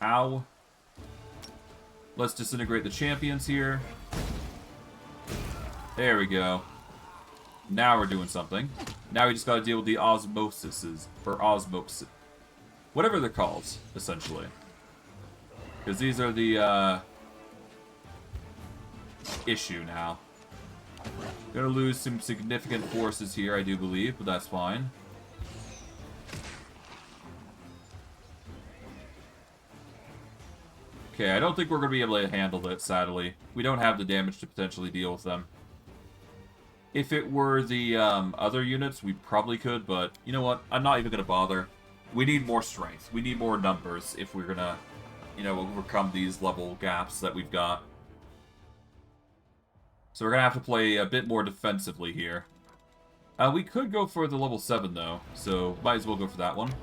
Ow. Let's disintegrate the champions here. There we go. Now we're doing something. Now we just gotta deal with the osmosises. Or osmosis. Whatever they're called, essentially. Because these are the, issue now. Gonna lose some significant forces here, I do believe, but that's fine. Okay, I don't think we're going to be able to handle it, sadly. We don't have the damage to potentially deal with them. If it were the other units, we probably could, but you know what? I'm not even going to bother. We need more strength. We need more numbers if we're going to, you know, overcome these level gaps that we've got. So we're going to have to play a bit more defensively here. We could go for the level 7, though, so might as well go for that one.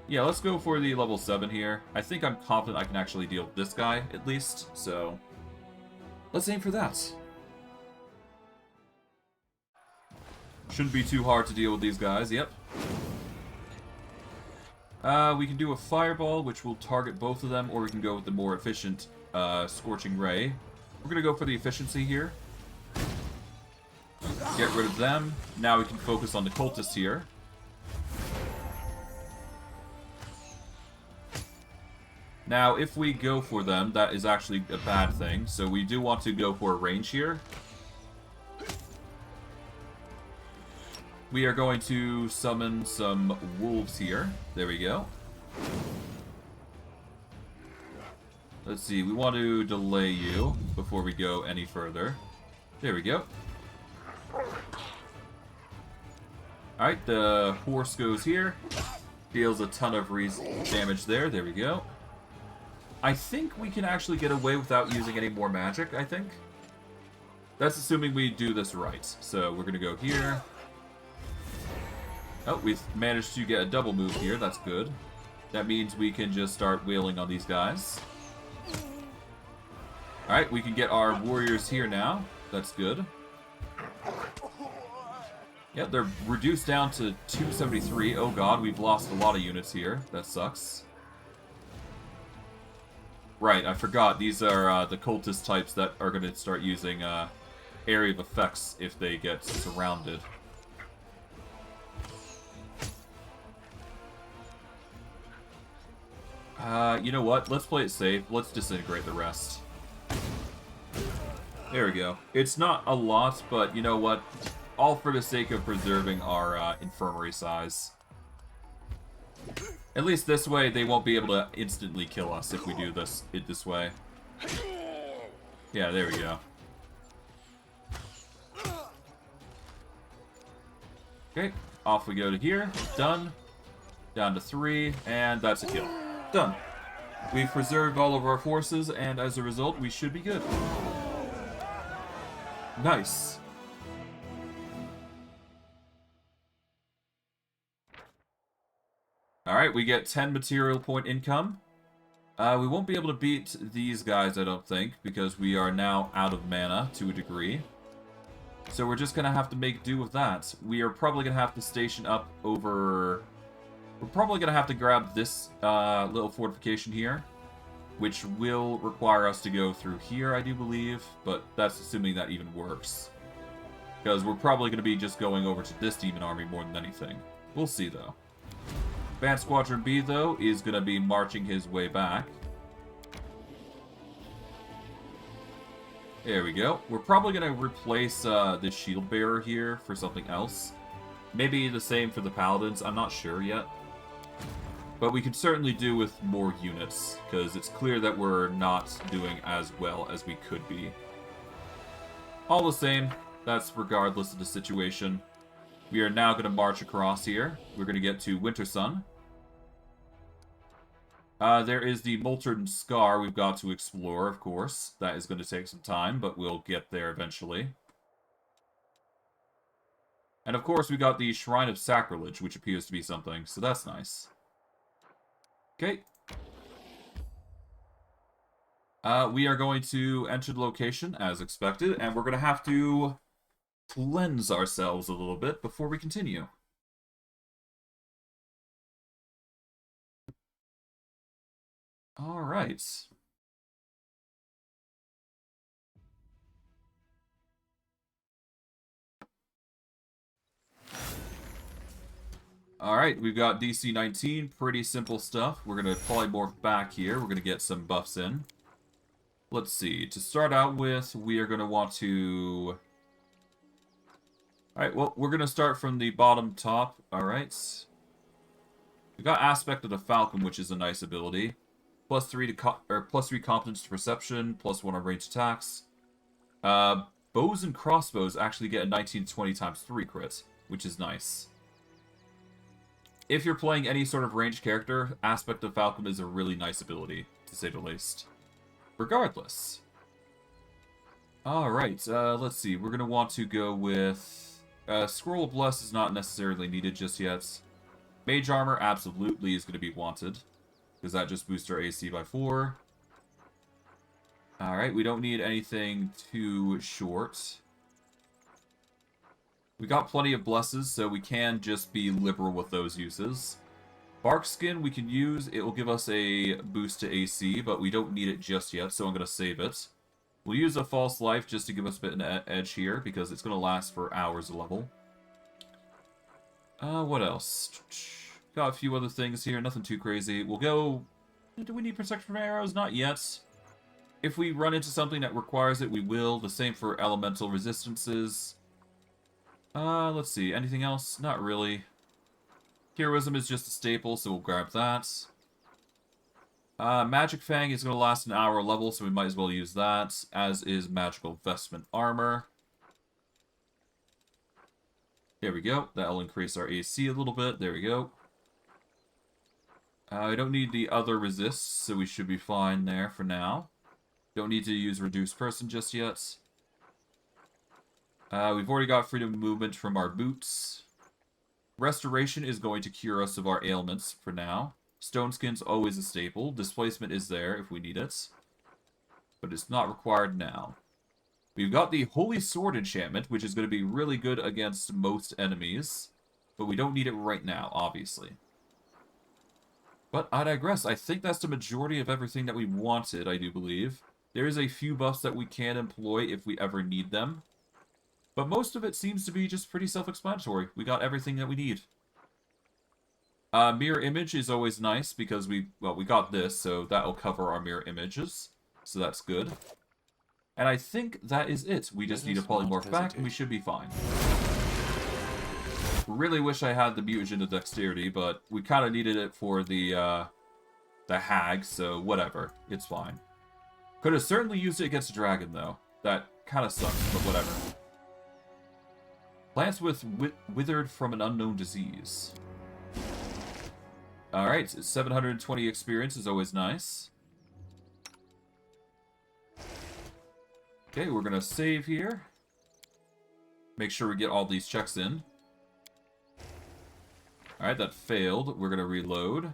Yeah, let's go for the level 7 here. I think I'm confident I can actually deal with this guy, at least, so let's aim for that. Shouldn't be too hard to deal with these guys, yep. We can do a fireball, which will target both of them, or we can go with the more efficient scorching ray. We're going to go for the efficiency here. Get rid of them. Now we can focus on the cultists here. Now, if we go for them, that is actually a bad thing. So we do want to go for a range here. We are going to summon some wolves here. There we go. Let's see, we want to delay you before we go any further. There we go. Alright, the horse goes here. Deals a ton of damage there. There we go. I think we can actually get away without using any more magic, I think. That's assuming we do this right. So we're going to go here. Oh, we've managed to get a double move here. That's good. That means we can just start wailing on these guys. Alright, we can get our warriors here now. That's good. Yeah, they're reduced down to 273. Oh god, we've lost a lot of units here. That sucks. Right, I forgot. These are the cultist types that are going to start using area of effects if they get surrounded. You know what? Let's play it safe. Let's disintegrate the rest. There we go. It's not a lot, but you know what? All for the sake of preserving our infirmary size. At least this way, they won't be able to instantly kill us if we do this way. Yeah, there we go. Okay, off we go to here. Done. Down to 3, and that's a kill. Done. We've preserved all of our forces, and as a result, we should be good. Nice. Alright, we get 10 material point income. We won't be able to beat these guys, I don't think, because we are now out of mana to a degree. So we're just going to have to make do with that. We are probably going to have to station up over... We're probably going to have to grab this little fortification here, which will require us to go through here, I do believe, but that's assuming that even works. Because we're probably going to be just going over to this demon army more than anything. We'll see, though. Advanced Squadron B, though, is going to be marching his way back. There we go. We're probably going to replace the shield bearer here for something else. Maybe the same for the paladins, I'm not sure yet. But we could certainly do with more units, because it's clear that we're not doing as well as we could be. All the same, that's regardless of the situation. We are now going to march across here. We're going to get to Winter Sun. There is the Molten Scar we've got to explore, of course. That is going to take some time, but we'll get there eventually. And of course, we got the Shrine of Sacrilege, which appears to be something, so that's nice. Okay. We are going to enter the location as expected, and we're going to have to cleanse ourselves a little bit before we continue. All right. Alright, we've got DC 19, pretty simple stuff. We're going to polymorph back here. We're going to get some buffs in. Let's see, to start out with, we are going to want to... Alright, well, we're going to start from the bottom top. Alright. We've got Aspect of the Falcon, which is a nice +3 to +3 competence to perception, +1 on ranged attacks. Bows and crossbows actually get a 19-20 times 3 crit, which is nice. If you're playing any sort of ranged character, Aspect of Falcon is a really nice ability, to say the least. Regardless. Alright, let's see. We're going to want to go with... Scroll of Bless is not necessarily needed just yet. Mage Armor absolutely is going to be wanted, because that just boosts our AC by 4. Alright, we don't need anything too short. We got plenty of blesses, so we can just be liberal with those uses. Bark Skin we can use. It will give us a boost to AC, but we don't need it just yet, so I'm going to save it. We'll use a False Life just to give us a bit of an edge here, because it's going to last for hours a level. What else? Got a few other things here, nothing too crazy. We'll go... Do we need protection from arrows? Not yet. If we run into something that requires it, we will. The same for elemental resistances. Let's see. Anything else? Not really. Heroism is just a staple, so we'll grab that. Magic Fang is going to last an hour level, so we might as well use that, as is Magical Vestment Armor. There we go. That'll increase our AC a little bit. There we go. I don't need the other resists, so we should be fine there for now. Don't need to use Reduced Person just yet. We've already got freedom of movement from our boots. Restoration is going to cure us of our ailments for now. Stone Skin's always a staple. Displacement is there if we need it. But it's not required now. We've got the Holy Sword enchantment, which is going to be really good against most enemies. But we don't need it right now, obviously. But I digress. I think that's the majority of everything that we wanted, I do believe. There is a few buffs that we can employ if we ever need them. But most of it seems to be just pretty self-explanatory. We got everything that we need. Mirror Image is always nice because we got this, so that'll cover our mirror images. So that's good. And I think that is it. We just need a polymorph back and we should be fine. Really wish I had the mutagen of dexterity, but we kind of needed it for the hag, so whatever. It's fine. Could have certainly used it against a dragon, though. That kind of sucks, but whatever. Plants withered from an unknown disease. Alright, 720 experience is always nice. Okay, we're gonna save here. Make sure we get all these checks in. Alright, that failed. We're gonna reload.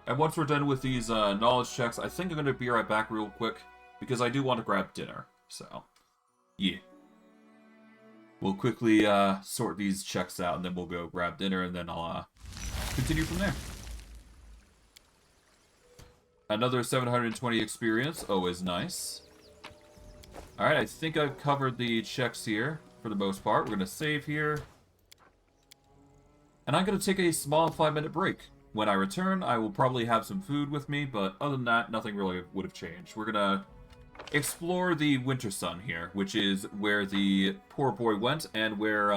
And once we're done with these knowledge checks, I think I'm gonna be right back real quick, because I do want to grab dinner. So, yeah. We'll quickly sort these checks out, and then we'll go grab dinner, and then I'll continue from there. Another 720 experience, always nice. Alright, I think I've covered the checks here, for the most part. We're going to save here. And I'm going to take a small 5-minute break. When I return, I will probably have some food with me, but other than that, nothing really would have changed. We're gonna explore the Winter Sun here, which is where the poor boy went and where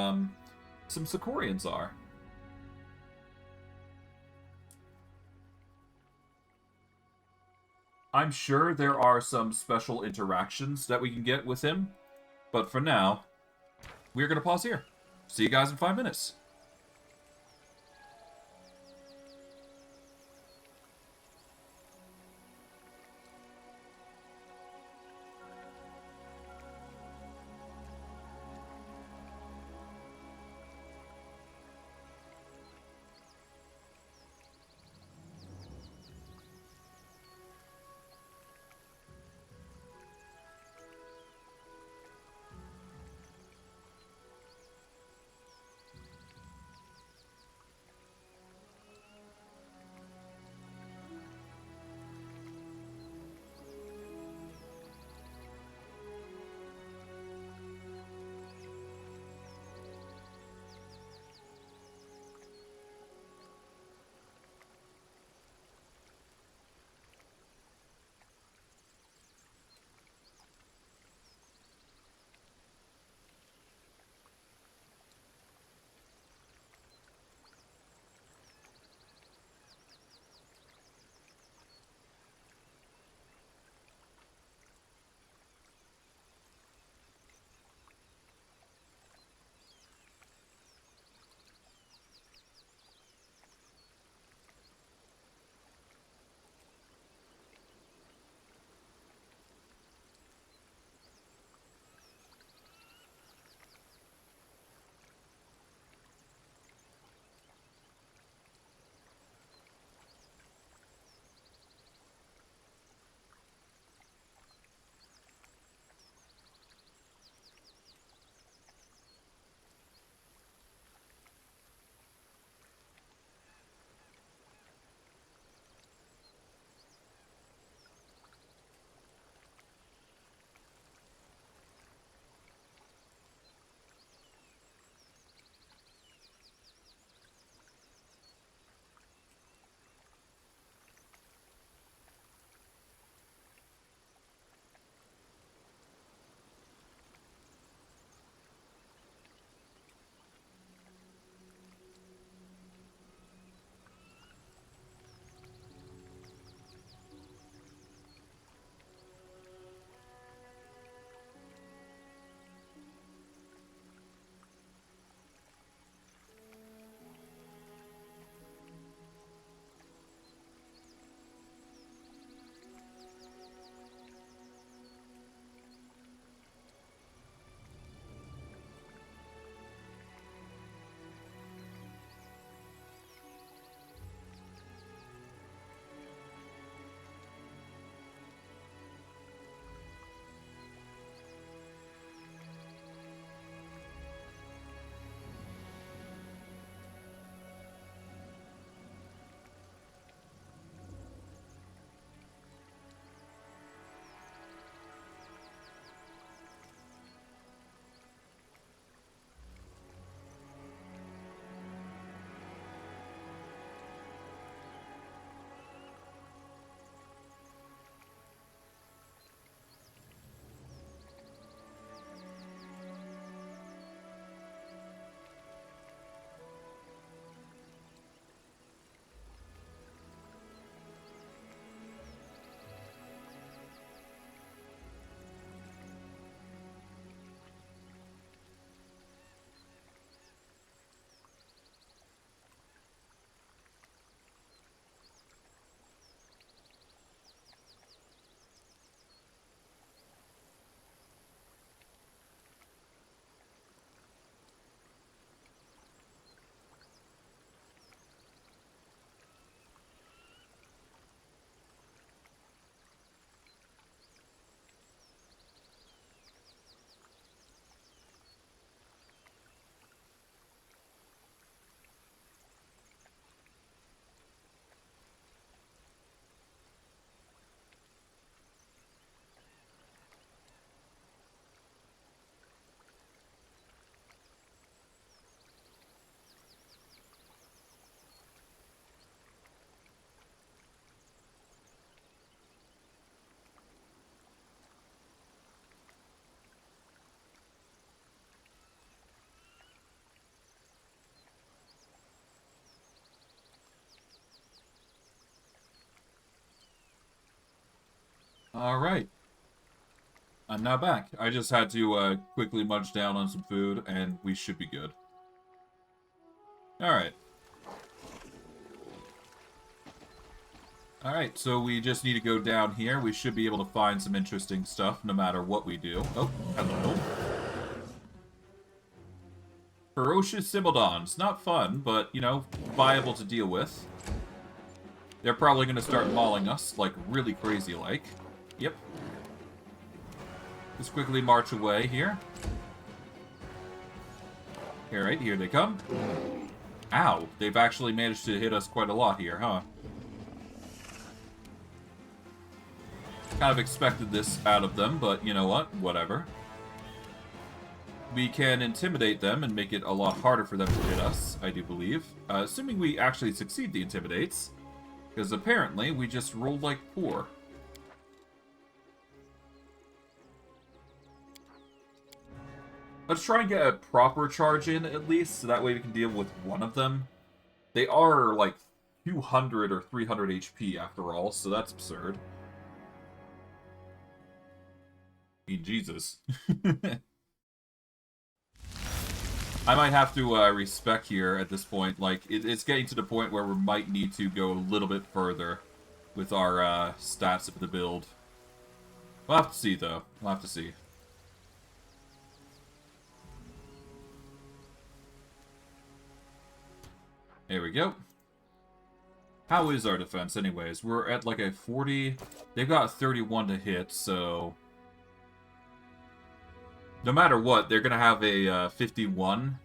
some Sakorians are. I'm sure there are some special interactions that we can get with him, but for now, we're gonna pause here. See you guys in 5 minutes. Alright. I'm now back. I just had to quickly munch down on some food, and we should be good. Alright. Alright, so we just need to go down here. We should be able to find some interesting stuff, no matter what we do. Oh, hello. Ferocious Simildons. Not fun, but, you know, viable to deal with. They're probably going to start mauling us, like, really crazy-like. Yep. Just quickly march away here. Alright, here they come. Ow, they've actually managed to hit us quite a lot here, huh? Kind of expected this out of them, but you know what? Whatever. We can intimidate them and make it a lot harder for them to hit us, I do believe. Assuming we actually succeed the intimidates. Because apparently, we just rolled like poor. Let's try and get a proper charge in, at least, so that way we can deal with one of them. They are, like, 200 or 300 HP after all, so that's absurd. I mean, Jesus. I might have to respec here at this point. Like, it's getting to the point where we might need to go a little bit further with our stats of the build. We'll have to see, though. We'll have to see. There we go. How is our defense, anyways? We're at, like, a 40... They've got 31 to hit, so... No matter what, they're going to have a 51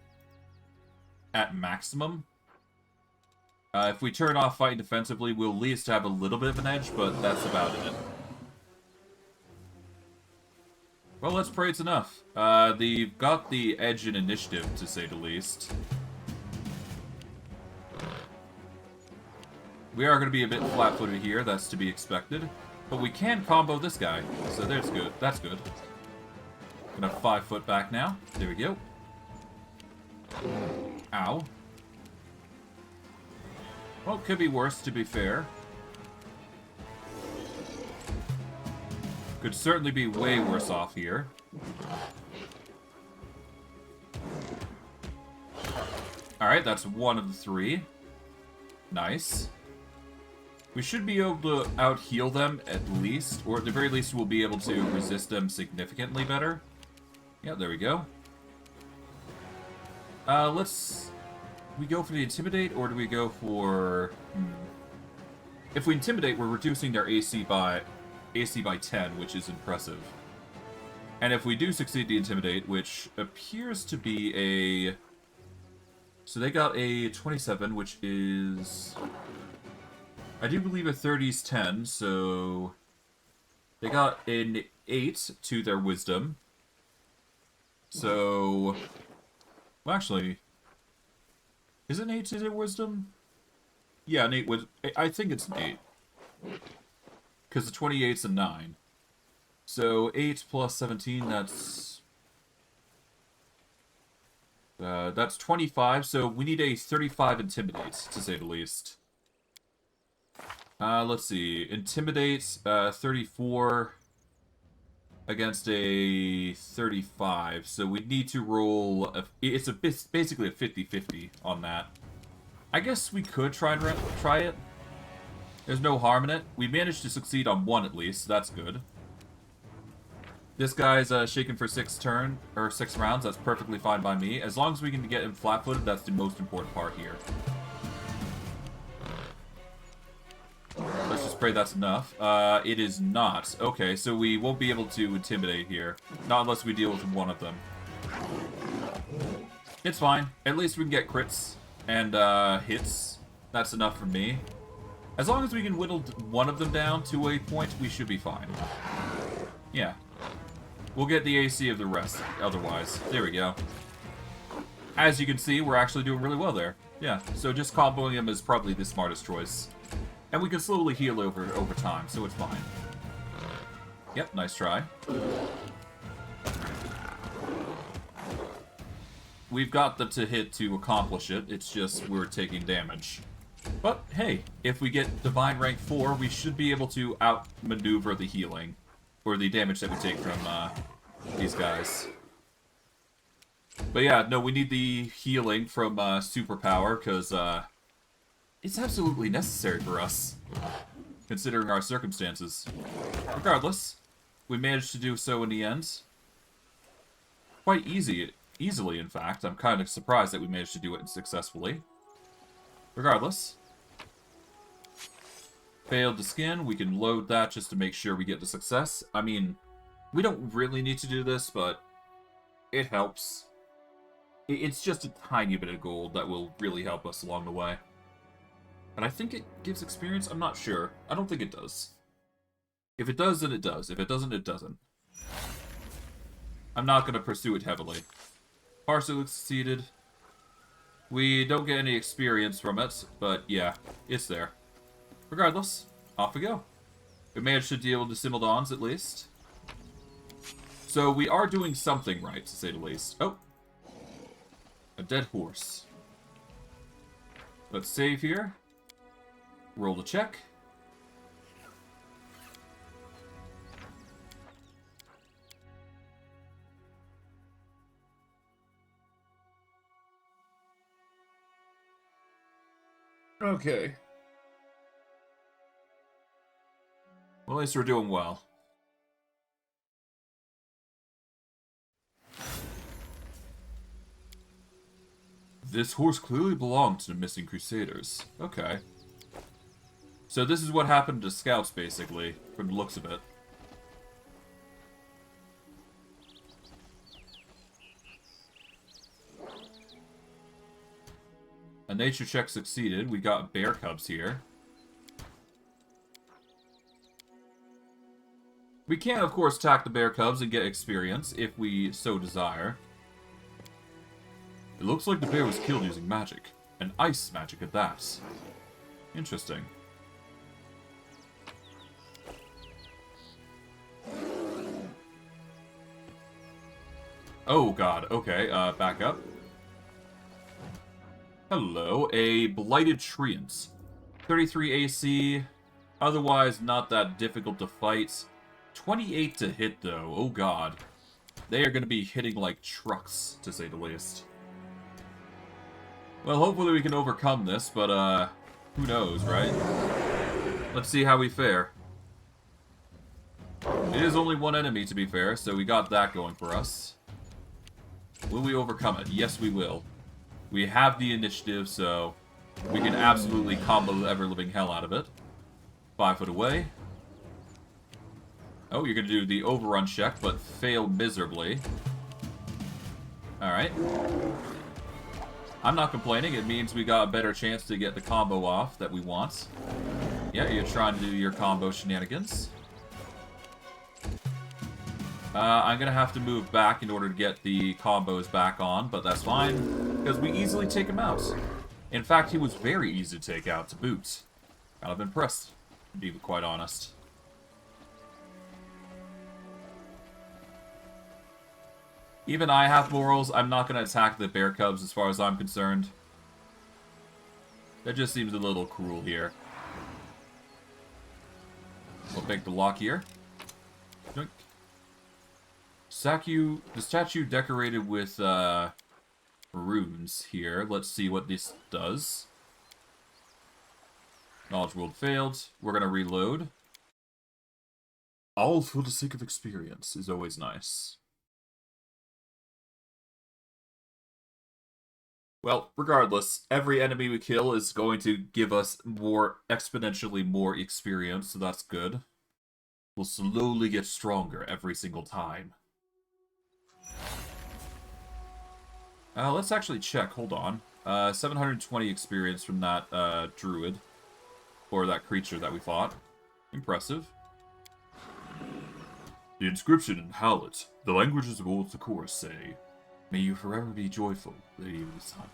at maximum. If we turn off fighting defensively, we'll at least have a little bit of an edge, but that's about it. Well, let's pray it's enough. They've got the edge in initiative, to say the least. We are going to be a bit flat-footed here, that's to be expected. But we can combo this guy, so there's good. That's good. Gonna 5 foot back now. There we go. Ow. Well, could be worse, to be fair. Could certainly be way worse off here. Alright, that's one of the 3. Nice. We should be able to out-heal them at least, or at the very least we'll be able to resist them significantly better. Yeah, there we go. We go for the Intimidate, or do we go for... If we Intimidate, we're reducing their AC by 10, which is impressive. And if we do succeed the Intimidate, which appears to be a... So they got a 27, which is... I do believe a 30's 10, so... They got an 8 to their Wisdom. So... Well, actually... Is it an 8 to their Wisdom? Yeah, an 8 was... I think it's an 8. Because the 28's a 9. So, 8 plus 17, that's... that's 25, so we need a 35 Intimidate, to say the least. Let's see. Intimidate, 34... against a 35, so we need to roll it's basically a 50-50 on that. I guess we could try it. There's no harm in it. We managed to succeed on 1 at least, so that's good. This guy's shaken for 6 rounds, that's perfectly fine by me. As long as we can get him flat-footed, that's the most important part here. Let's just pray that's enough. It is not. Okay, so we won't be able to intimidate here. Not unless we deal with one of them. It's fine. At least we can get crits and hits. That's enough for me. As long as we can whittle one of them down to a point, we should be fine. Yeah. We'll get the AC of the rest otherwise. There we go. As you can see, we're actually doing really well there. Yeah, so just comboing them is probably the smartest choice. And we can slowly heal over time, so it's fine. Yep, nice try. We've got the to hit to accomplish it, it's just we're taking damage. But, hey, if we get Divine Rank 4, we should be able to outmaneuver the healing. or the damage that we take from these guys. But yeah, no, we need the healing from Superpower, because it's absolutely necessary for us, considering our circumstances. Regardless, we managed to do so in the end. Quite easily, in fact. I'm kind of surprised that we managed to do it successfully. Regardless. Failed the skin. We can load that just to make sure we get the success. I mean, we don't really need to do this, but it helps. It's just a tiny bit of gold that will really help us along the way. And I think it gives experience. I'm not sure. I don't think it does. If it does, then it does. If it doesn't, it doesn't. I'm not going to pursue it heavily. Partially succeeded. We don't get any experience from it, but yeah, it's there. Regardless, off we go. We managed to deal with the Simildons, at least. So we are doing something right, to say the least. Oh. A dead horse. Let's save here. Roll the check. Okay. Well, at least we're doing well. This horse clearly belonged to the missing Crusaders. Okay. So this is what happened to scouts, basically, from the looks of it. A nature check succeeded. We got bear cubs here. We can, of course, attack the bear cubs and get experience, if we so desire. It looks like the bear was killed using magic. And ice magic at that. Interesting. Oh god, okay, back up. Hello, a Blighted Treant. 33 AC, otherwise not that difficult to fight. 28 to hit, though. Oh god. They are going to be hitting like trucks, to say the least. Well, hopefully we can overcome this, but, who knows, right? Let's see how we fare. It is only one enemy, to be fair, so we got that going for us. Will we overcome it? Yes, we will. We have the initiative, so we can absolutely combo the ever-living hell out of it. 5 foot away. Oh, you're going to do the overrun check, but fail miserably. Alright. I'm not complaining. It means we got a better chance to get the combo off that we want. Yeah, you're trying to do your combo shenanigans. I'm going to have to move back in order to get the combos back on, but that's fine, because we easily take him out. In fact, he was very easy to take out to boot. Kind of impressed, to be quite honest. Even I have morals. I'm not going to attack the bear cubs as far as I'm concerned. That just seems a little cruel here. We'll take the lock here. Doink. The statue decorated with runes here. Let's see what this does. Knowledge world failed. We're going to reload. All for the sake of experience is always nice. Well, regardless, every enemy we kill is going to give us exponentially more experience, so that's good. We'll slowly get stronger every single time. Let's actually check, hold on. 720 experience from that druid, or that creature that we fought. Impressive. The inscription in Hallett, the languages of old Sakor say, "May you forever be joyful, Lady of the Sun."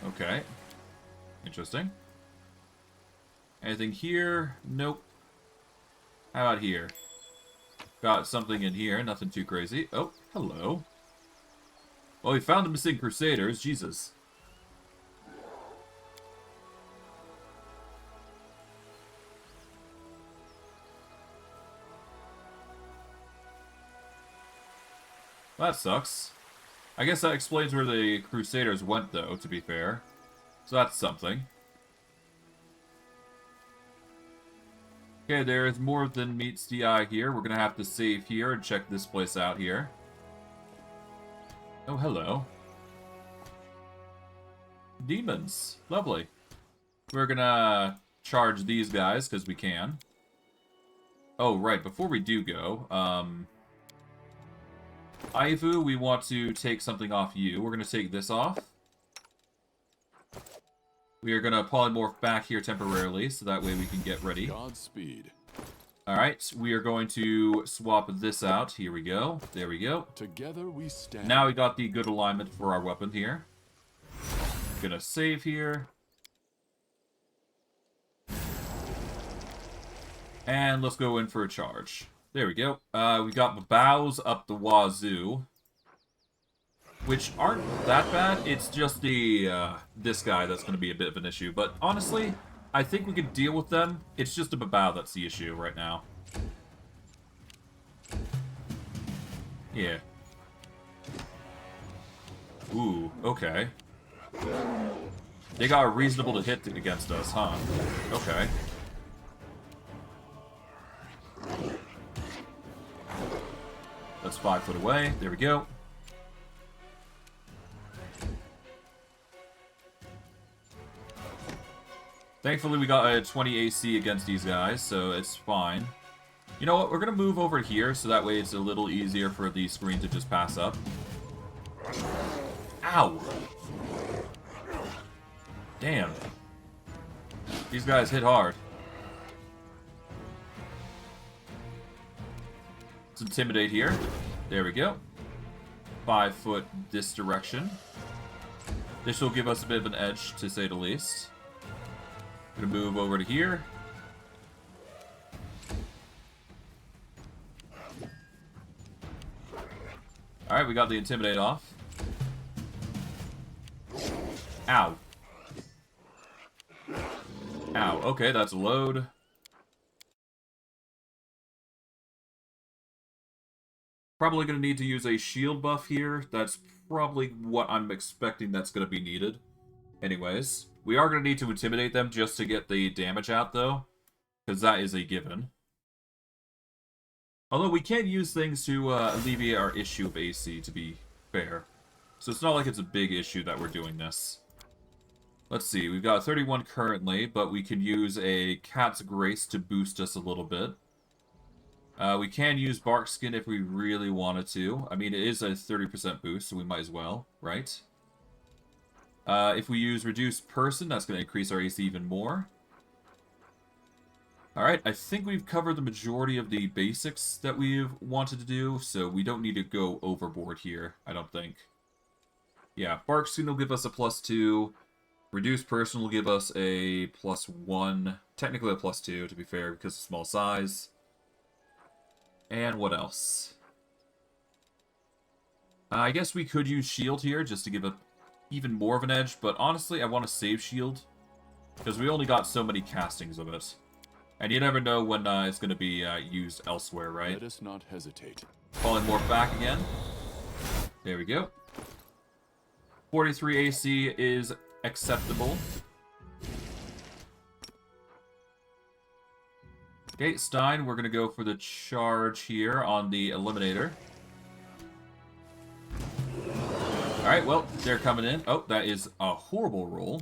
Okay. Interesting. Anything here? Nope. How about here? Got something in here, nothing too crazy. Oh, hello. Well, we found the missing Crusaders, Jesus. That sucks. I guess that explains where the Crusaders went, though, to be fair. So that's something. Okay, there's more than meets the eye here. We're gonna have to save here and check this place out here. Oh, hello. Demons. Lovely. We're gonna charge these guys, because we can. Oh, right, before we do go, Ivu, we want to take something off you. We're gonna take this off. We are gonna polymorph back here temporarily, so that way we can get ready. Godspeed. Alright, we are going to swap this out. Here we go. There we go. Together we stand. Now we got the good alignment for our weapon here. Gonna save here. And let's go in for a charge. There we go. We got the bows up the wazoo. Which aren't that bad. It's just the, this guy that's going to be a bit of an issue. But honestly, I think we can deal with them. It's just the bow that's the issue right now. Yeah. Ooh, okay. They got a reasonable to hit against us, huh? Okay. That's 5 foot away. There we go. Thankfully, we got a 20 AC against these guys, so it's fine. You know what? We're going to move over here, so that way it's a little easier for the screen to just pass up. Ow! Damn. These guys hit hard. Let's intimidate here. There we go. 5 foot this direction. This will give us a bit of an edge, to say the least. Gonna move over to here. Alright, we got the intimidate off. Ow. Ow, okay, that's a load. Probably gonna need to use a shield buff here. That's probably what I'm expecting that's gonna be needed. Anyways, we are going to need to intimidate them just to get the damage out, though. Because that is a given. Although we can use things to alleviate our issue of AC, to be fair. So it's not like it's a big issue that we're doing this. Let's see, we've got 31 currently, but we could use a Cat's Grace to boost us a little bit. We can use Bark Skin if we really wanted to. I mean, it is a 30% boost, so we might as well, right? If we use Reduced Person, that's going to increase our AC even more. Alright, I think we've covered the majority of the basics that we've wanted to do, so we don't need to go overboard here, I don't think. Yeah, Bark Skin will give us a +2. Reduced Person will give us a +1. Technically a +2, to be fair, because of small size. And what else? I guess we could use Shield here, just to give a even more of an edge, but honestly, I want to save Shield, because we only got so many castings of it. And you never know when it's going to be used elsewhere, right? Let us not hesitate. Polymorph back again. There we go. 43 AC is acceptable. Okay, Stein, we're going to go for the charge here on the Eliminator. Alright, well, they're coming in. Oh, that is a horrible roll.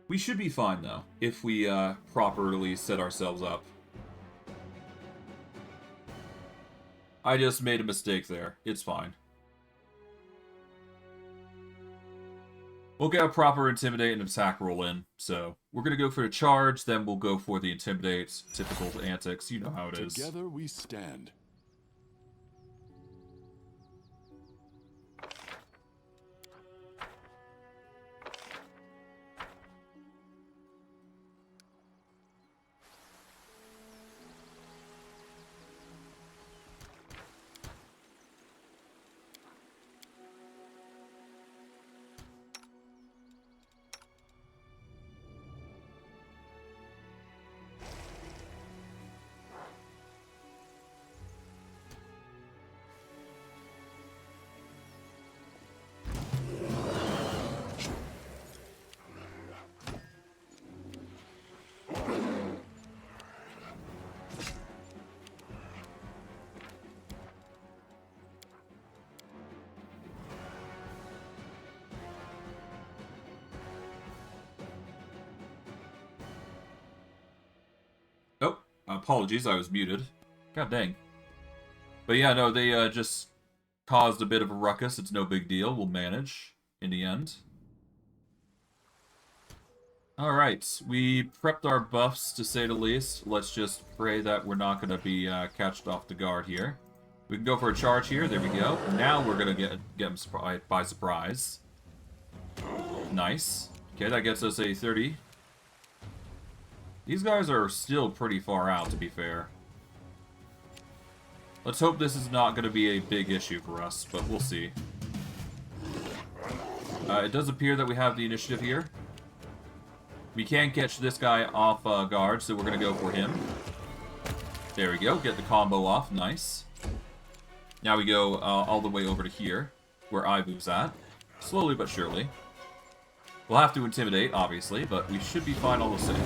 We should be fine, though, if we properly set ourselves up. I just made a mistake there. It's fine. We'll get a proper Intimidate and attack roll in. So, we're going to go for the charge, then we'll go for the Intimidate. Typical antics. You know how it is. Together we stand. Apologies, I was muted. God dang. But yeah, no, they just caused a bit of a ruckus. It's no big deal. We'll manage in the end. Alright, we prepped our buffs, to say the least. Let's just pray that we're not going to be catched off the guard here. We can go for a charge here. There we go. Now we're going to get him by surprise. Nice. Okay, that gets us a 30. These guys are still pretty far out, to be fair. Let's hope this is not going to be a big issue for us, but we'll see. It does appear that we have the initiative here. We can't catch this guy off guard, so we're going to go for him. There we go. Get the combo off. Nice. Now we go all the way over to here, where Ivu's at. Slowly but surely. We'll have to intimidate, obviously, but we should be fine all the same.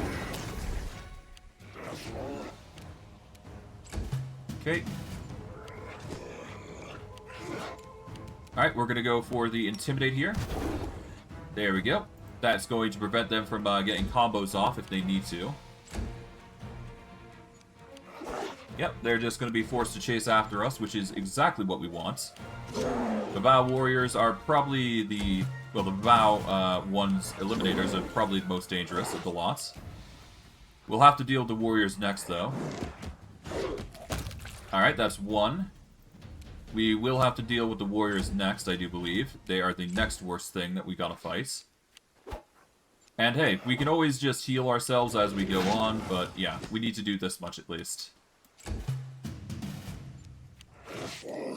Okay. Alright, we're going to go for the intimidate here. There we go. That's going to prevent them from getting combos off if they need to. Yep, they're just going to be forced to chase after us, which is exactly what we want. The Vow Warriors are probably the... Well, the Vow one's Eliminators are probably the most dangerous of the lots. We'll have to deal with the Warriors next, though. Alright, that's one. We will have to deal with the Warriors next, I do believe. They are the next worst thing that we gotta fight. And hey, we can always just heal ourselves as we go on, but yeah, we need to do this much at least.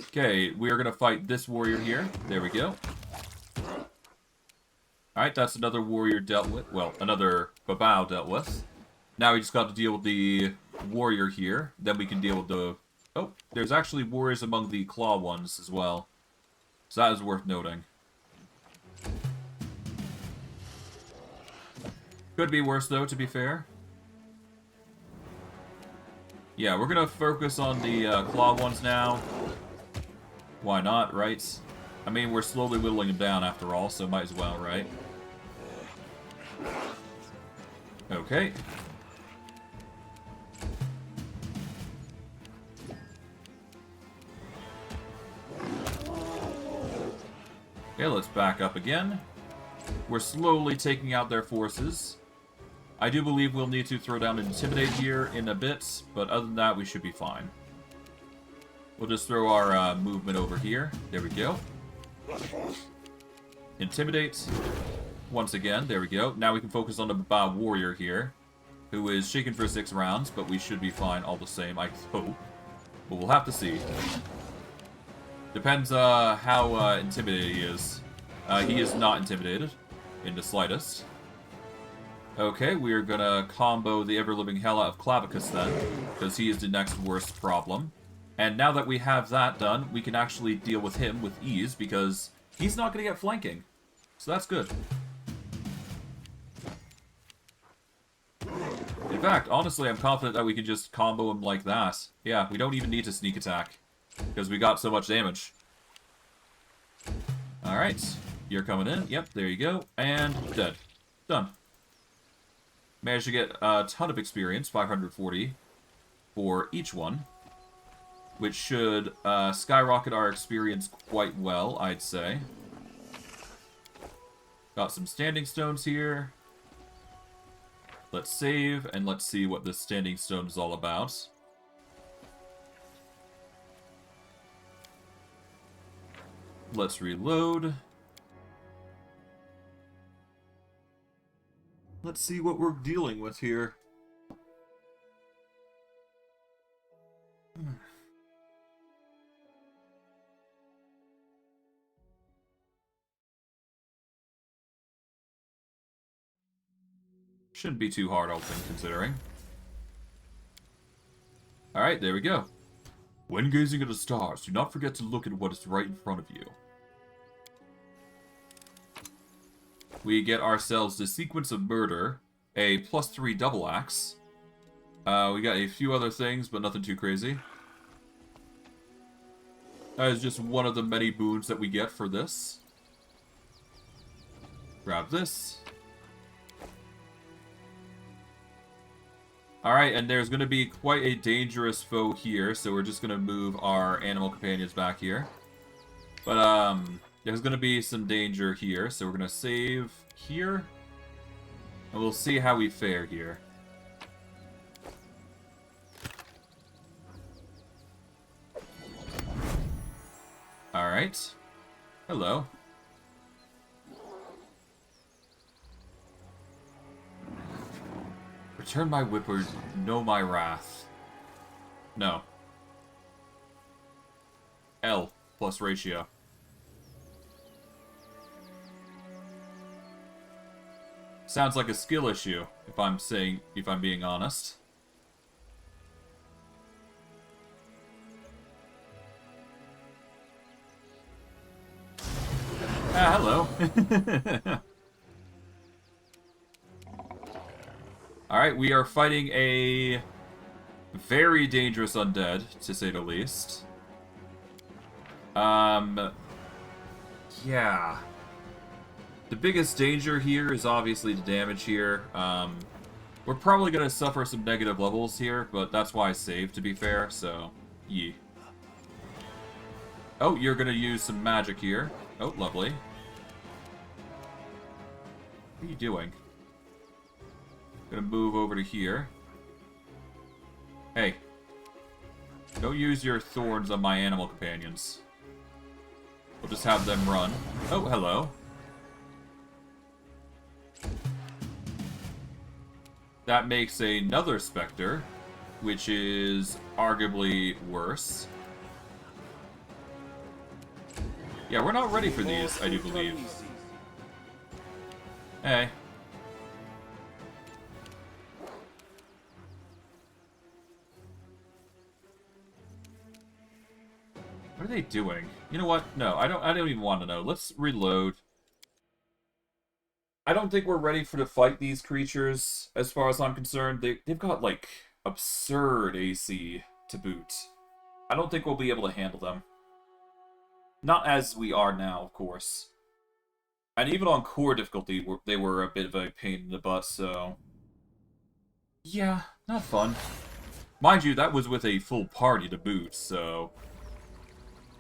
Okay, we are gonna fight this warrior here. There we go. Alright, that's another warrior dealt with. Well, another Babao dealt with. Now we just got to deal with the warrior here. Then we can deal with the... Oh, there's actually warriors among the claw ones as well. So that is worth noting. Could be worse, though, to be fair. Yeah, we're gonna focus on the claw ones now. Why not, right? I mean, we're slowly whittling them down after all, so might as well, right? Okay. Okay, let's back up again. We're slowly taking out their forces. I do believe we'll need to throw down an Intimidate here in a bit, but other than that, we should be fine. We'll just throw our movement over here. There we go. Intimidate. Once again, there we go. Now we can focus on the Babao Warrior here, who is shaken for 6 rounds, but we should be fine all the same, I hope. But we'll have to see. Depends how intimidated he is. He is not intimidated in the slightest. Okay, we are gonna combo the ever-living hell out of Clavicus then, because he is the next worst problem. And now that we have that done, we can actually deal with him with ease, because he's not gonna get flanking. So that's good. In fact, honestly, I'm confident that we can just combo him like that. Yeah, we don't even need to sneak attack, because we got so much damage. Alright, you're coming in. Yep, there you go. And dead. Done. Managed to get a ton of experience, 540 for each one, which should skyrocket our experience quite well, I'd say. Got some standing stones here. Let's save, and let's see what this standing stone is all about. Let's reload. Let's see what we're dealing with here. Shouldn't be too hard, all things considering. Alright, there we go. When gazing at the stars, do not forget to look at what is right in front of you. We get ourselves the Sequence of Murder, a +3 double axe. We got a few other things, but nothing too crazy. That is just one of the many boons that we get for this. Grab this. Alright, and there's going to be quite a dangerous foe here, so we're just going to move our animal companions back here. But, there's going to be some danger here, so we're going to save here. And we'll see how we fare here. Alright. Hello. Return my whippers, know my wrath. No. L plus ratio. Sounds like a skill issue, if I'm being honest. Ah, hello. Alright, we are fighting a very dangerous undead, to say the least. Yeah. The biggest danger here is obviously the damage here. We're probably going to suffer some negative levels here, but that's why I saved, to be fair, so, yeah. Oh, you're going to use some magic here. Oh, lovely. What are you doing? Gonna move over to here. Hey. Don't use your thorns on my animal companions. We'll just have them run. Oh, hello. That makes another Spectre, which is arguably worse. Yeah, we're not ready for these, I do believe. Hey. What are they doing? You know what? No, I don't even want to know. Let's reload. I don't think we're ready to fight these creatures, as far as I'm concerned. They've got, like, absurd AC to boot. I don't think we'll be able to handle them. Not as we are now, of course. And even on core difficulty, they were a bit of a pain in the butt, so... yeah, not fun. Mind you, that was with a full party to boot, so...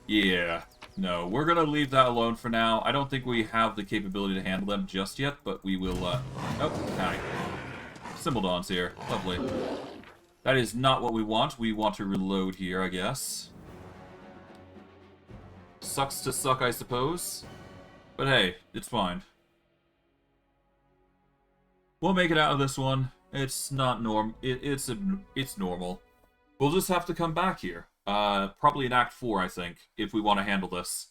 yeah. No, we're gonna leave that alone for now. I don't think we have the capability to handle them just yet, but we will, oh, hi. Symboldon's here. Lovely. That is not what we want. We want to reload here, I guess. Sucks to suck, I suppose. But hey, it's fine. We'll make it out of this one. It's not it's normal. We'll just have to come back here. Probably in Act 4, I think, if we want to handle this.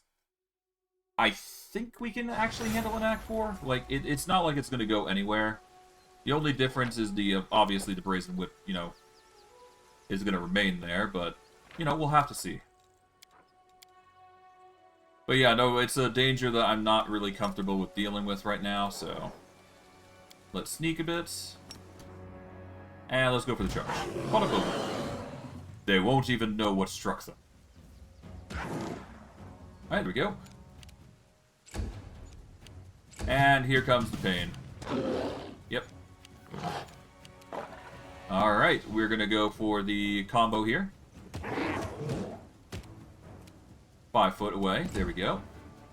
I think we can actually handle an Act 4. Like, it's not like it's going to go anywhere. The only difference is obviously the Brazen Whip, you know, is going to remain there, but, you know, we'll have to see. But yeah, no, it's a danger that I'm not really comfortable with dealing with right now, so... let's sneak a bit. And let's go for the charge. Bada boom. They won't even know what struck them. Alright, there we go. And here comes the pain. Yep. Alright, we're gonna go for the combo here. 5 foot away. There we go.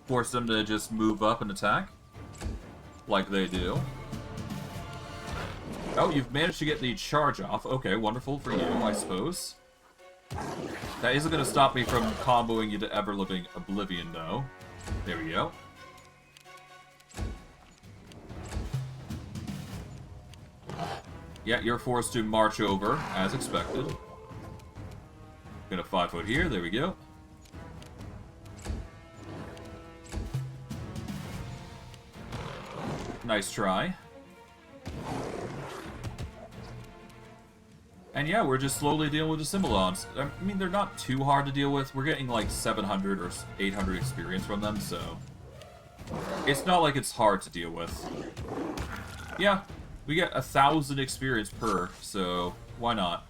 Force them to just move up and attack. Like they do. Oh, you've managed to get the charge off. Okay, wonderful for you, I suppose. That isn't going to stop me from comboing you to ever-living oblivion, though. There we go. Yeah, you're forced to march over, as expected. Gonna 5 foot here. There we go. Nice try. And yeah, we're just slowly dealing with the Symbolons. I mean, they're not too hard to deal with. We're getting like 700 or 800 experience from them, so... it's not like it's hard to deal with. Yeah, we get 1,000 experience per, so why not?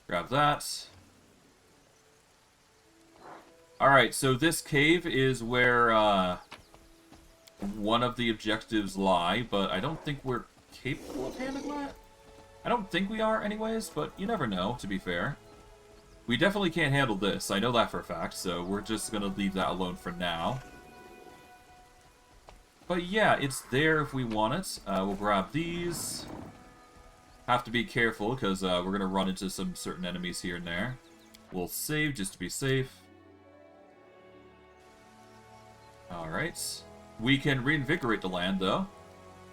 Grab that. Alright, so this cave is where one of the objectives lie, but I don't think we're capable of handling that? I don't think we are anyways, but you never know, to be fair. We definitely can't handle this, I know that for a fact, so we're just gonna leave that alone for now. But yeah, it's there if we want it. We'll grab these. Have to be careful, because we're going to run into some certain enemies here and there. We'll save just to be safe. Alright. We can reinvigorate the land, though,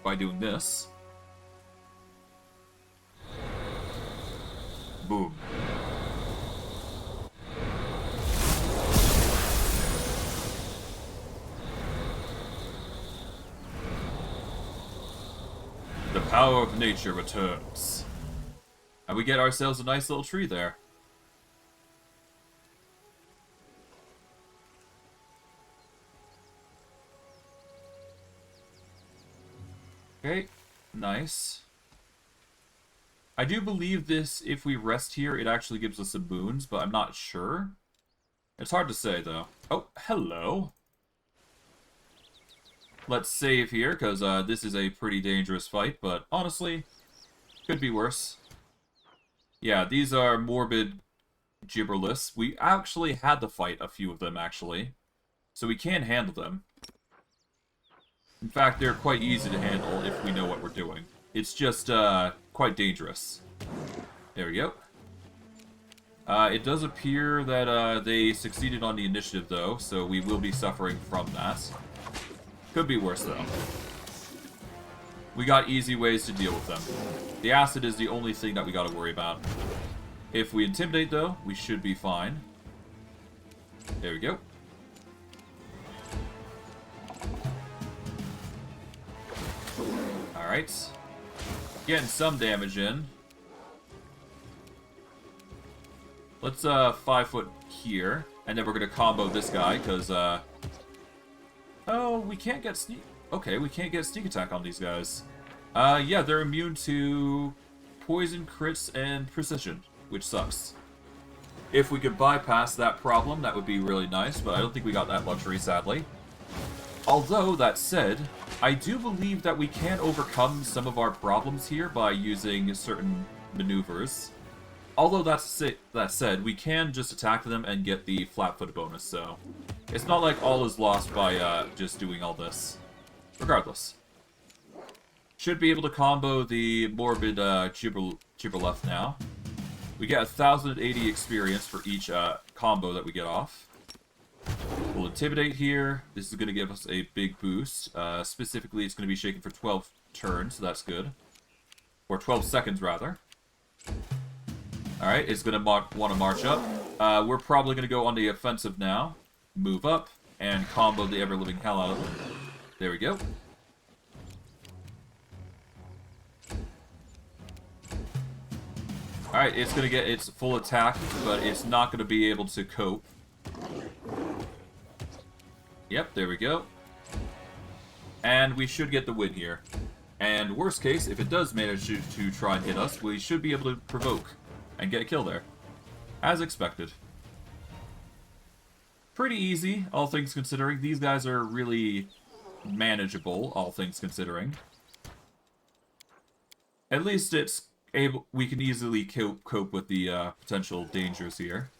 by doing this. Boom. The power of nature returns. And we get ourselves a nice little tree there. Okay, nice. I do believe this, if we rest here, it actually gives us some boons, but I'm not sure. It's hard to say, though. Oh, hello. Let's save here, because this is a pretty dangerous fight, but honestly, could be worse. Yeah, these are morbid gibberless. We actually had to fight a few of them, actually. So we can handle them. In fact, they're quite easy to handle if we know what we're doing. It's just quite dangerous. There we go. It does appear that they succeeded on the initiative, though, so we will be suffering from that. Could be worse, though. We got easy ways to deal with them. The acid is the only thing that we gotta worry about. If we intimidate, though, we should be fine. There we go. Alright. Getting some damage in. Let's 5 foot here, and then we're gonna combo this guy, because oh, we can't get sneak... Okay, we can't get sneak attack on these guys. Yeah, they're immune to poison, crits, and precision, which sucks. If we could bypass that problem, that would be really nice, but I don't think we got that luxury, sadly. Although, that said, I do believe that we can overcome some of our problems here by using certain maneuvers. Although that said, we can just attack them and get the flat-foot bonus, so... It's not like all is lost by just doing all this. Regardless. Should be able to combo the morbid Gibberleth now. We get 1,080 experience for each combo that we get off. We'll intimidate here. This is going to give us a big boost. Specifically, it's going to be shaken for 12 turns, so that's good. Or 12 seconds, rather. Alright, it's going to want to march up. We're probably going to go on the offensive now. Move up, and combo the ever-living hell out of them. There we go. Alright, it's going to get its full attack, but it's not going to be able to cope. Yep, there we go. And we should get the win here. And worst case, if it does manage to try and hit us, we should be able to provoke and get a kill there. As expected. Pretty easy, all things considering. These guys are really manageable, all things considering. At least we can easily cope with the potential dangers here.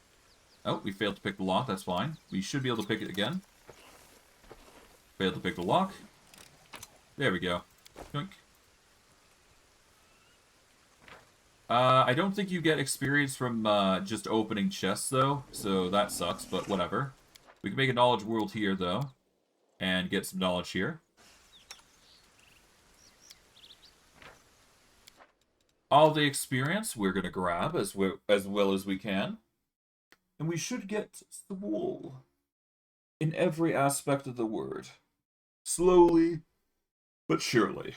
Oh, we failed to pick the lock, that's fine. We should be able to pick it again. Failed to pick the lock. There we go. Yoink. I don't think you get experience from just opening chests, though, so that sucks, but whatever. We can make a knowledge world here, though, and get some knowledge here. All the experience we're going to grab as well as we can. And we should get the wool in every aspect of the word. Slowly, but surely.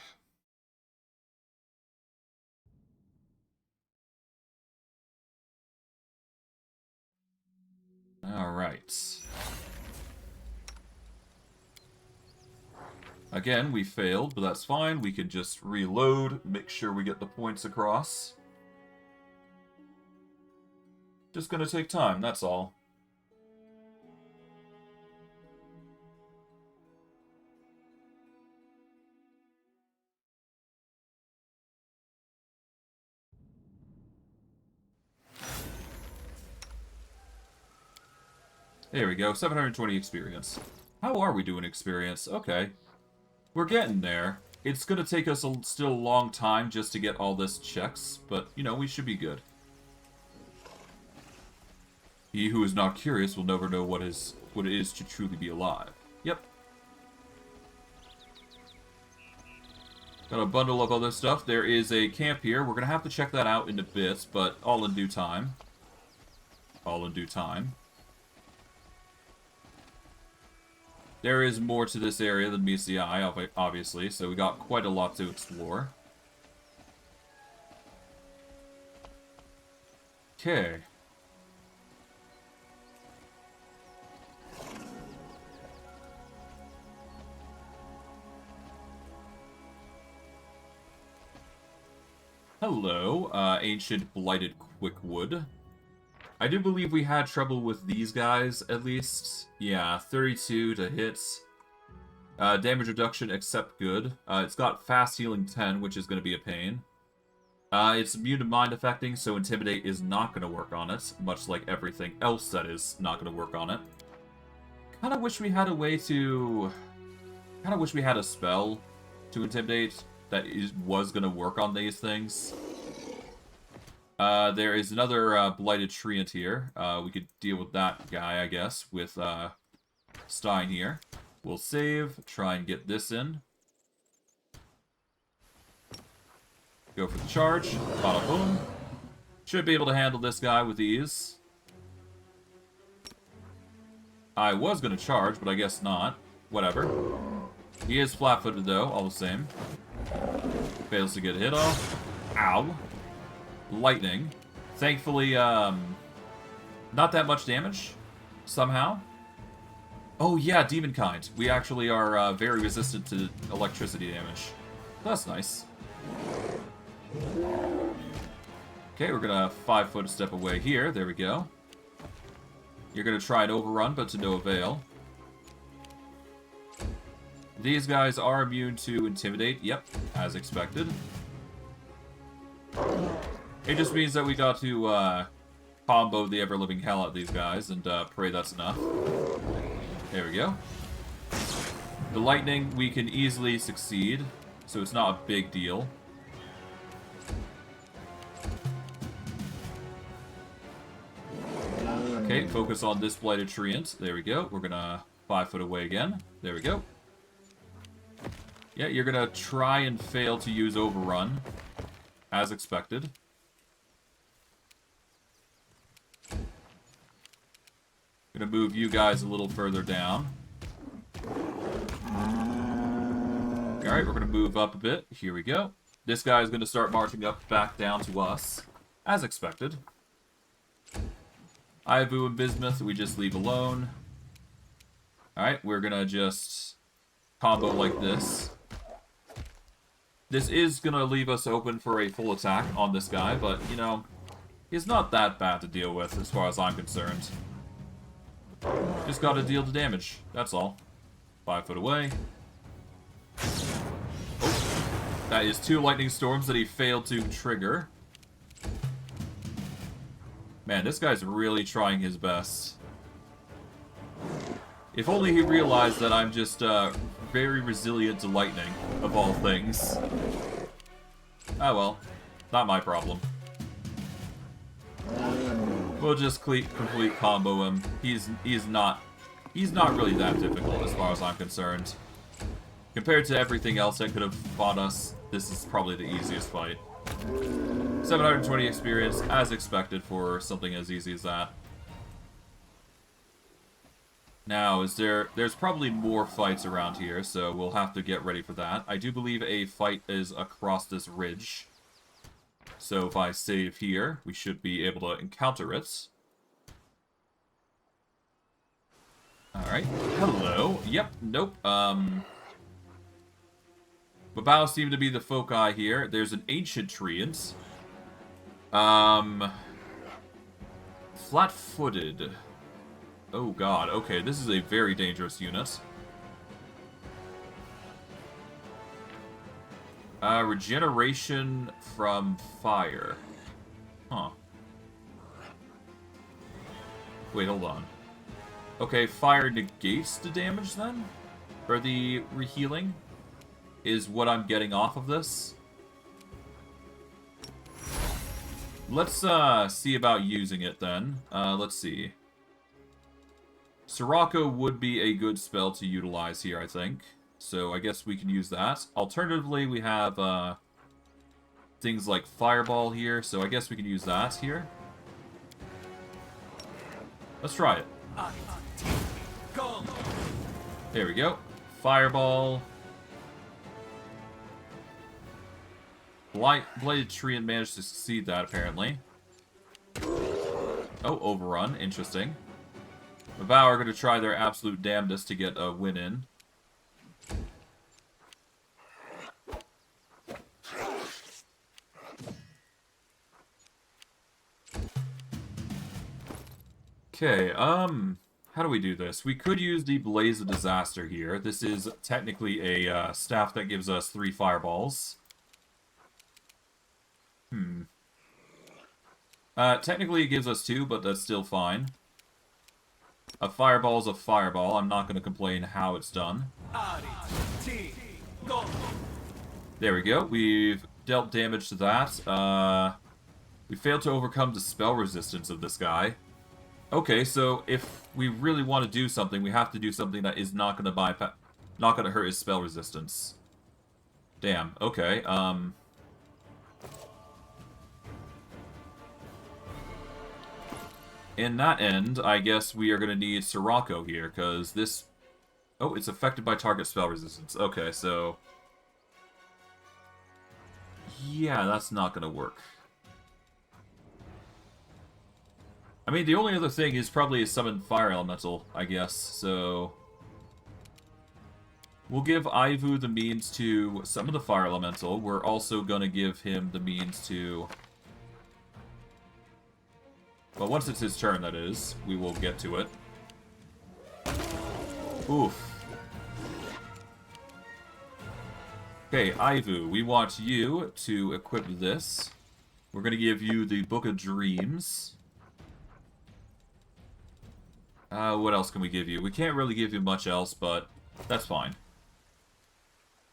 Alright. Again, we failed, but that's fine. We can just reload, make sure we get the points across. Just gonna take time, that's all. There we go, 720 experience. How are we doing experience? Okay. We're getting there. It's gonna take us still a long time just to get all this checks, but, you know, we should be good. He who is not curious will never know what it is to truly be alive. Yep. Got a bundle of other stuff. There is a camp here. We're gonna have to check that out in a bit, but all in due time. All in due time. There is more to this area than meets the eye, obviously, so we got quite a lot to explore. Okay. Hello, ancient blighted quickwood. I do believe we had trouble with these guys, at least. Yeah, 32 to hit. Damage reduction, except good. It's got fast healing 10, which is going to be a pain. It's immune to mind affecting, so Intimidate is not going to work on it, much like everything else that is not going to work on it. Kind of wish we had a way to... Kind of wish we had a spell to Intimidate that was going to work on these things. There is another blighted treant here. We could deal with that guy, I guess, with Stein here. We'll save, try and get this in. Go for the charge. Bada boom. Should be able to handle this guy with ease. I was going to charge, but I guess not. Whatever. He is flat-footed, though, all the same. Fails to get a hit off. Ow. Lightning. Thankfully, not that much damage, somehow. Oh yeah, Demonkind. We actually are very resistant to electricity damage. That's nice. Okay, we're gonna 5-foot step away here. There we go. You're gonna try and overrun, but to no avail. These guys are immune to Intimidate. Yep, as expected. It just means that we got to combo the ever-living hell out of these guys and pray that's enough. There we go. The lightning we can easily succeed, so it's not a big deal. Okay, focus on this blighted treant. There we go. We're gonna 5-foot away again. There we go. Yeah, you're gonna try and fail to use overrun, as expected. Gonna move you guys a little further down. Alright, we're gonna move up a bit. Here we go. This guy is gonna start marching up back down to us, as expected. Ivu and Bismuth, we just leave alone. Alright, we're gonna just combo like this. This is gonna leave us open for a full attack on this guy, but, you know, he's not that bad to deal with as far as I'm concerned. Just gotta deal the damage, that's all. 5-foot away. Oh, that is 2 lightning storms that he failed to trigger. Man, this guy's really trying his best. If only he realized that I'm just very resilient to lightning, of all things. Ah well, not my problem. We'll just complete combo him. He's not really that difficult as far as I'm concerned. Compared to everything else that could have fought us, this is probably the easiest fight. 720 experience, as expected for something as easy as that. Now, there's probably more fights around here, so we'll have to get ready for that. I do believe a fight is across this ridge. So if I save here, we should be able to encounter it. Alright. Hello. Yep. Nope. Babao seem to be the foci here. There's an ancient treant. Flat-footed. Oh god, okay, this is a very dangerous unit. Regeneration from fire. Huh. Wait, hold on. Okay, fire negates the damage then? Or the rehealing? Is what I'm getting off of this. Let's see about using it then. Let's see. Sirocco would be a good spell to utilize here, I think. So I guess we can use that. Alternatively, we have things like Fireball here, so I guess we can use that here. Let's try it. There we go. Fireball. Bladed Treant managed to succeed that, apparently. Oh, overrun. Interesting. Mabao are going to try their absolute damnedest to get a win in. Okay, how do we do this? We could use the Blaze of Disaster here. This is technically a staff that gives us 3 fireballs. Technically it gives us 2, but that's still fine. A fireball's a fireball. I'm not going to complain how it's done. There we go. We've dealt damage to that. We failed to overcome the spell resistance of this guy. Okay, so if we really want to do something, we have to do something that is not going to hurt his spell resistance. Damn. Okay. In that end, I guess we are going to need Sirocco here, because this... Oh, it's affected by target spell resistance. Okay, so... Yeah, that's not going to work. I mean, the only other thing is probably a summoned fire elemental, I guess, so... We'll give Aivu the means to summon the fire elemental. We're also going to give him the means to... Well, once it's his turn, that is, we will get to it. Oof. Okay, Aivu, we want you to equip this. We're going to give you the Book of Dreams. What else can we give you? We can't really give you much else, but that's fine.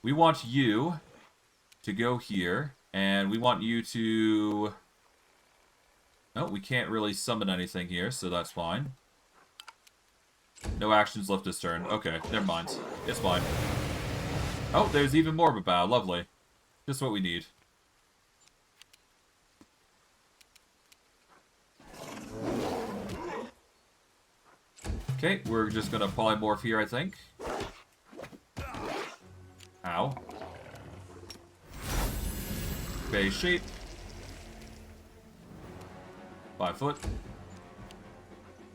We want you to go here, and we want you to... No, we can't really summon anything here, so that's fine. No actions left this turn. Okay, never mind. It's fine. Oh, there's even more of a bow. Lovely. Just what we need. Okay, we're just gonna polymorph here, I think. Ow. Base shape. 5 foot.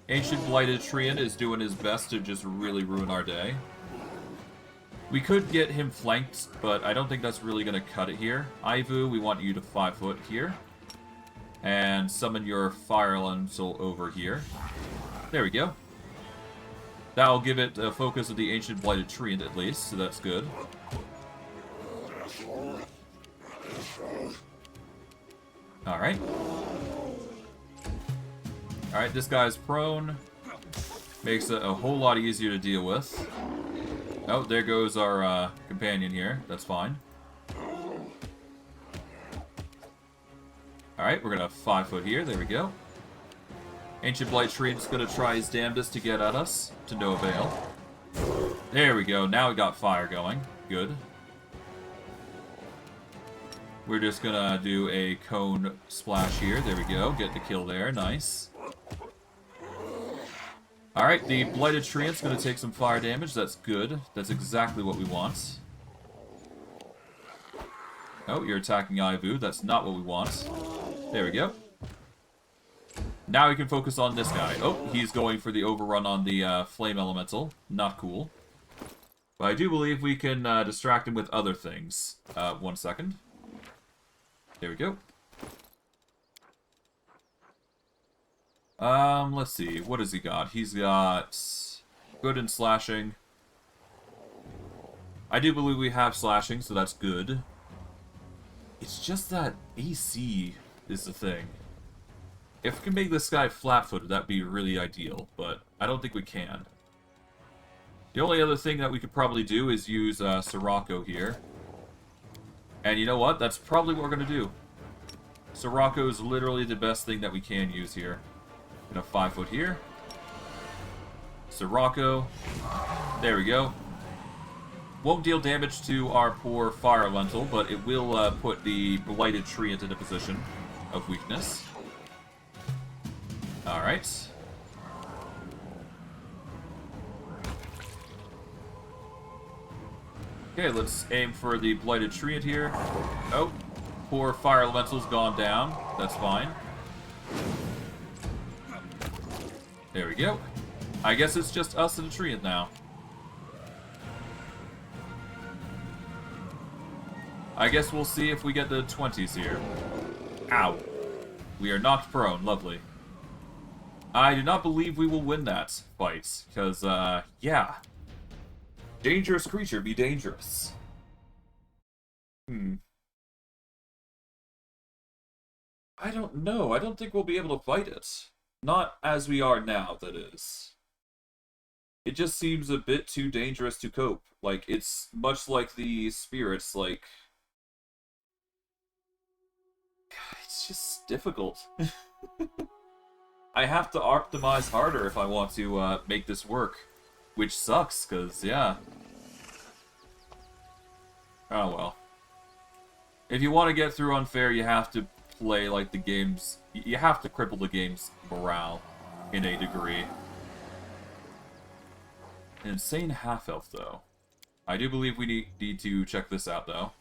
Ancient Blighted Treant is doing his best to just really ruin our day. We could get him flanked, but I don't think that's really going to cut it here. Aivu, we want you to 5 foot here. And summon your fire elemental over here. There we go. That'll give it a focus of the Ancient Blighted Treant at least, so that's good. Alright. Alright, this guy's prone. Makes it a whole lot easier to deal with. Oh, there goes our companion here. That's fine. Alright, we're gonna 5 foot here. There we go. Ancient Blight Treant's gonna try his damnedest to get at us. To no avail. There we go. Now we got fire going. Good. We're just gonna do a cone splash here. There we go. Get the kill there. Nice. Alright, the Blighted Treant's gonna take some fire damage. That's good. That's exactly what we want. Oh, you're attacking Aivu. That's not what we want. There we go. Now we can focus on this guy. Oh, he's going for the overrun on the Flame Elemental. Not cool. But I do believe we can distract him with other things. 1 second. There we go. Let's see. What has he got? He's got good in slashing. I do believe we have slashing, so that's good. It's just that AC is the thing. If we can make this guy flat-footed, that'd be really ideal, but I don't think we can. The only other thing that we could probably do is use Sirocco here. And you know what? That's probably what we're going to do. Sirocco is literally the best thing that we can use here. Gonna 5 foot here. Sirocco. There we go. Won't deal damage to our poor fire elemental, but it will put the blighted tree into the position of weakness. Alright. Okay, let's aim for the blighted tree in here. Oh, poor fire elemental's gone down. That's fine. There we go. I guess it's just us and the tree now. I guess we'll see if we get the 20s here. Ow. We are knocked prone. Lovely. I do not believe we will win that fight. Because, yeah. Dangerous creature be dangerous. I don't know. I don't think we'll be able to fight it. Not as we are now, that is. It just seems a bit too dangerous to cope. Like, it's much like the spirits, like... It's just difficult. I have to optimize harder if I want to make this work. Which sucks, because, yeah. Oh well. If you want to get through unfair, you have to play like the game's... You have to cripple the game's morale in a degree. An insane half-elf, though. I do believe we need to check this out, though.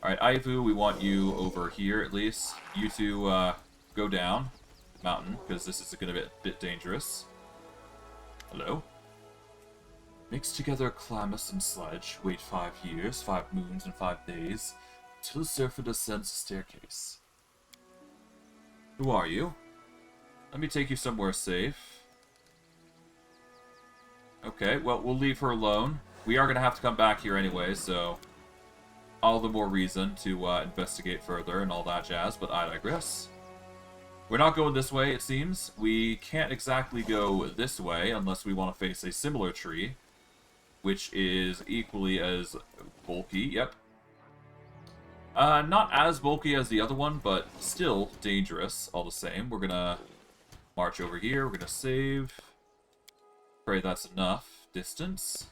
Alright, Aivu, we want you over here, at least. You two, go down mountain, because this is going to be a bit dangerous. Hello? Mix together Calamus and Sledge, wait 5 years, 5 moons, and 5 days, till the surfer descends the staircase. Who are you? Let me take you somewhere safe. Okay, well, we'll leave her alone. We are going to have to come back here anyway, so... all the more reason to investigate further and all that jazz, but I digress. We're not going this way, it seems. We can't exactly go this way unless we want to face a similar tree, which is equally as bulky, yep. Not as bulky as the other one, but still dangerous all the same. We're gonna march over here, we're gonna save. Pray that's enough distance.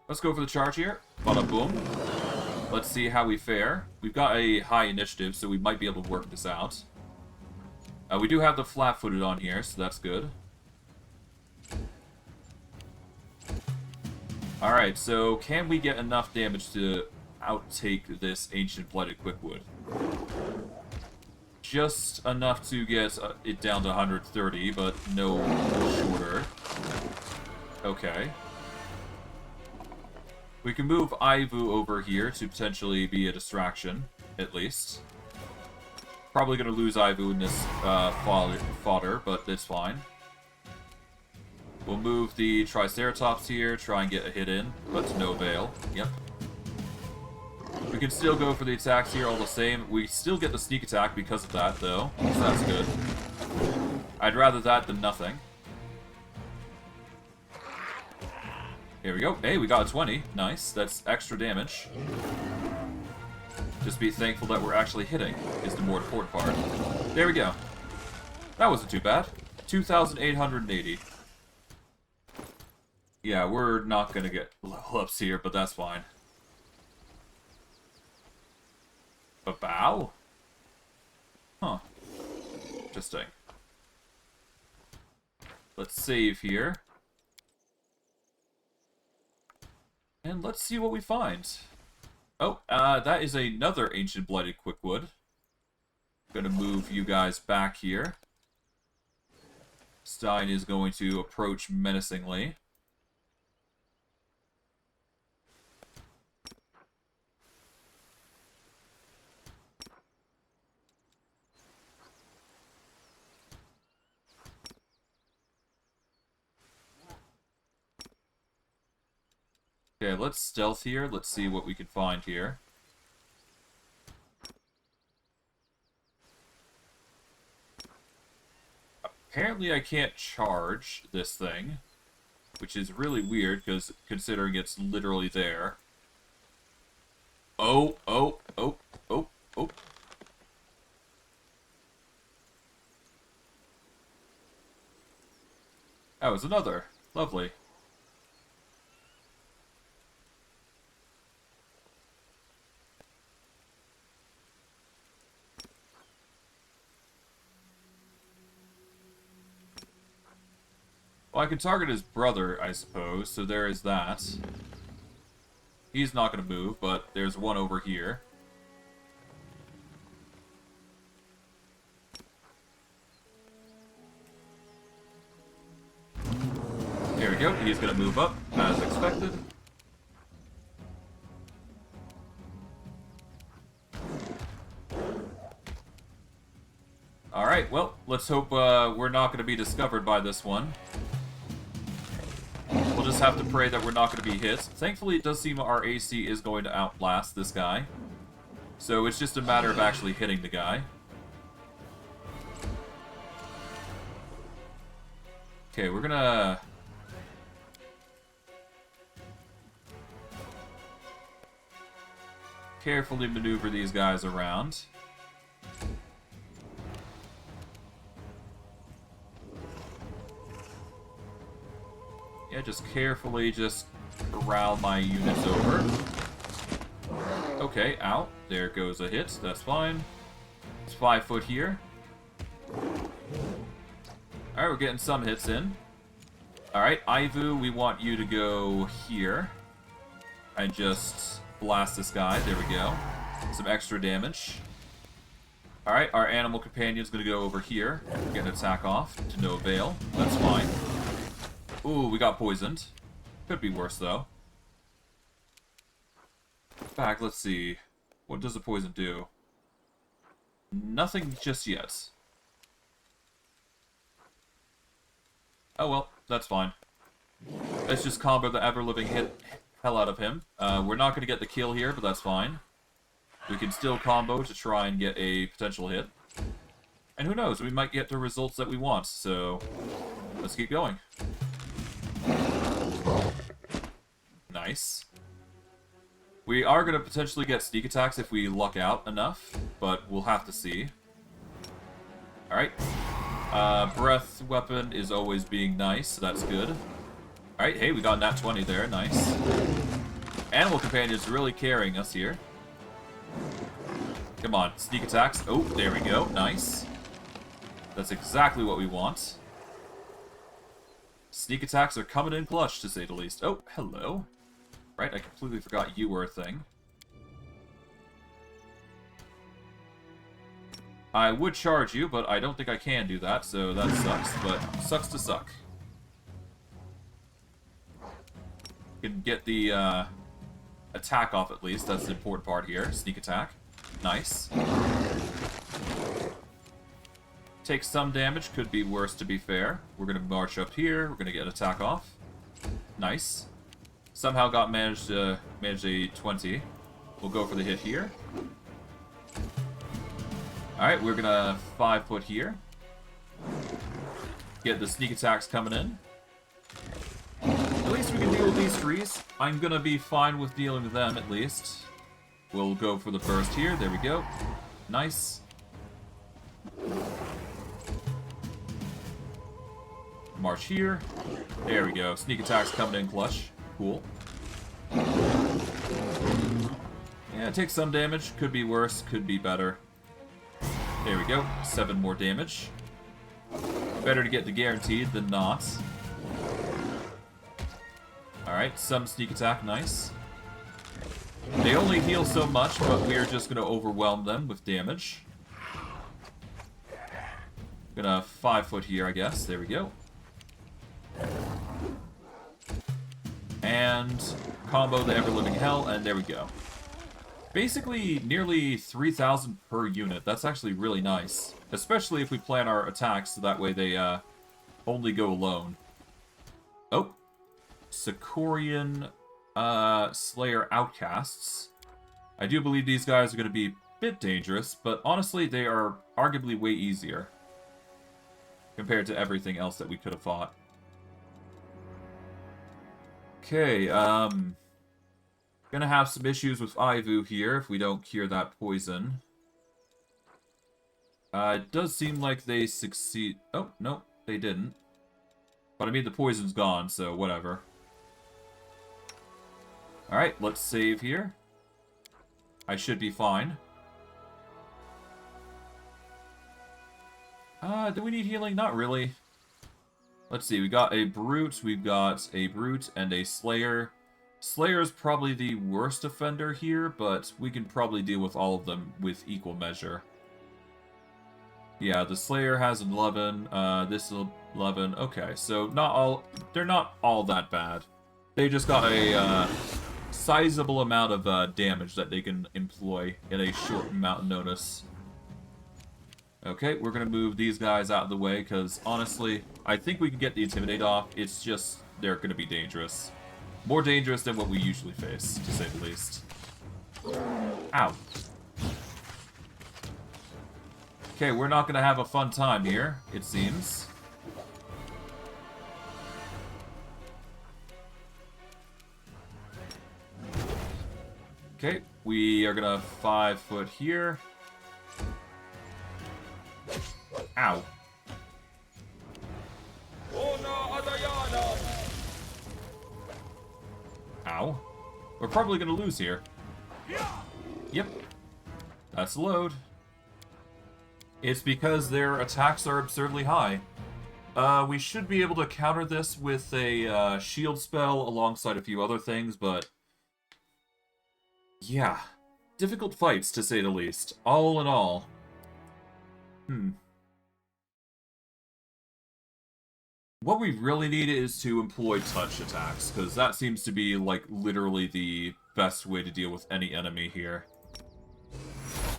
Let's go for the charge here. Bada boom. Let's see how we fare. We've got a high initiative, so we might be able to work this out. We do have the flat-footed on here, so that's good. Alright, so can we get enough damage to outtake this Ancient Blighted Quickwood? Just enough to get it down to 130, but no shorter. Okay. We can move Aivu over here to potentially be a distraction, at least. Probably going to lose Aivu in this fodder, but it's fine. We'll move the Triceratops here, try and get a hit in, but to no avail. Yep. We can still go for the attacks here all the same. We still get the sneak attack because of that, though, so that's good. I'd rather that than nothing. Here we go. Hey, we got a 20. Nice. That's extra damage. Just be thankful that we're actually hitting is the more important part. There we go. That wasn't too bad. 2,880. Yeah, we're not going to get level ups here, but that's fine. A bow? Huh. Interesting. Let's save here. And let's see what we find. Oh, that is another Ancient Blighted Quickwood. Gonna move you guys back here. Stein is going to approach menacingly. Okay, let's stealth here. Let's see what we can find here. Apparently I can't charge this thing, which is really weird, because considering it's literally there. Oh, oh, oh, oh, oh. That was another. Lovely. Well, I could target his brother, I suppose, so there is that. He's not going to move, but there's one over here. There we go, he's going to move up, as expected. Alright, well, let's hope we're not going to be discovered by this one. We'll just have to pray that we're not going to be hit. Thankfully, it does seem our AC is going to outlast this guy. So it's just a matter of actually hitting the guy. Okay, we're gonna... carefully maneuver these guys around. Yeah, just carefully just corral my units over. Okay, out. There goes a hit. That's fine. It's 5 foot here. Alright, we're getting some hits in. Alright, Ivu, we want you to go here. And just blast this guy. There we go. Some extra damage. Alright, our animal companion's gonna go over here. Get an attack off to no avail. That's fine. Ooh, we got poisoned. Could be worse, though. In fact, let's see. What does the poison do? Nothing just yet. Oh well, that's fine. Let's just combo the ever-living hell out of him. We're not going to get the kill here, but that's fine. We can still combo to try and get a potential hit. And who knows, we might get the results that we want, so let's keep going. Nice. We are going to potentially get sneak attacks if we luck out enough, but we'll have to see. Alright. Breath weapon is always being nice, so that's good. Alright, hey, we got nat 20 there, nice. Animal companion's really carrying us here. Come on, sneak attacks. Oh, there we go, nice. That's exactly what we want. Sneak attacks are coming in clutch, to say the least. Oh, hello. Right, I completely forgot you were a thing. I would charge you, but I don't think I can do that, so that sucks, but sucks to suck. Can get the attack off at least, that's the important part here. Sneak attack. Nice. Take some damage, could be worse to be fair. We're going to march up here, we're going to get an attack off. Nice. Somehow got managed a 20. We'll go for the hit here. Alright, we're gonna 5 foot here. Get the sneak attacks coming in. At least we can deal with these trees. I'm gonna be fine with dealing with them, at least. We'll go for the burst here. There we go. Nice. March here. There we go. Sneak attacks coming in clutch. Cool. Yeah, take some damage. Could be worse. Could be better. There we go. 7 more damage. Better to get the guaranteed than not. Alright, some sneak attack. Nice. They only heal so much, but we are just going to overwhelm them with damage. Gonna 5 foot here, I guess. There we go. And combo the ever-living hell, and there we go. Basically, nearly 3,000 per unit. That's actually really nice. Especially if we plan our attacks so that way they only go alone. Oh. Sakorian Slayer Outcasts. I do believe these guys are going to be a bit dangerous, but honestly, they are arguably way easier. compared to everything else that we could have fought. Okay, gonna have some issues with Ivu here if we don't cure that poison. It does seem like they succeed. Oh, no, they didn't. But I mean, the poison's gone, so whatever. Alright, let's save here. I should be fine. Do we need healing? Not really. Let's see, we got a Brute, we've got a Brute and a Slayer. Slayer's probably the worst offender here, but we can probably deal with all of them with equal measure. Yeah, the Slayer has 11, this 11. Okay, so they're not all that bad. They just got a sizable amount of damage that they can employ in a short amount of notice. Okay, we're gonna move these guys out of the way, because honestly, I think we can get the Intimidate off. It's just, they're gonna be dangerous. More dangerous than what we usually face, to say the least. Ow. Okay, we're not gonna have a fun time here, it seems. Okay, we are gonna 5 foot here. Ow. Ow. We're probably gonna lose here. Yep. That's the load. It's because their attacks are absurdly high. We should be able to counter this with a shield spell alongside a few other things, but... yeah. Difficult fights, to say the least. All in all. What we really need is to employ touch attacks, because that seems to be, like, literally the best way to deal with any enemy here.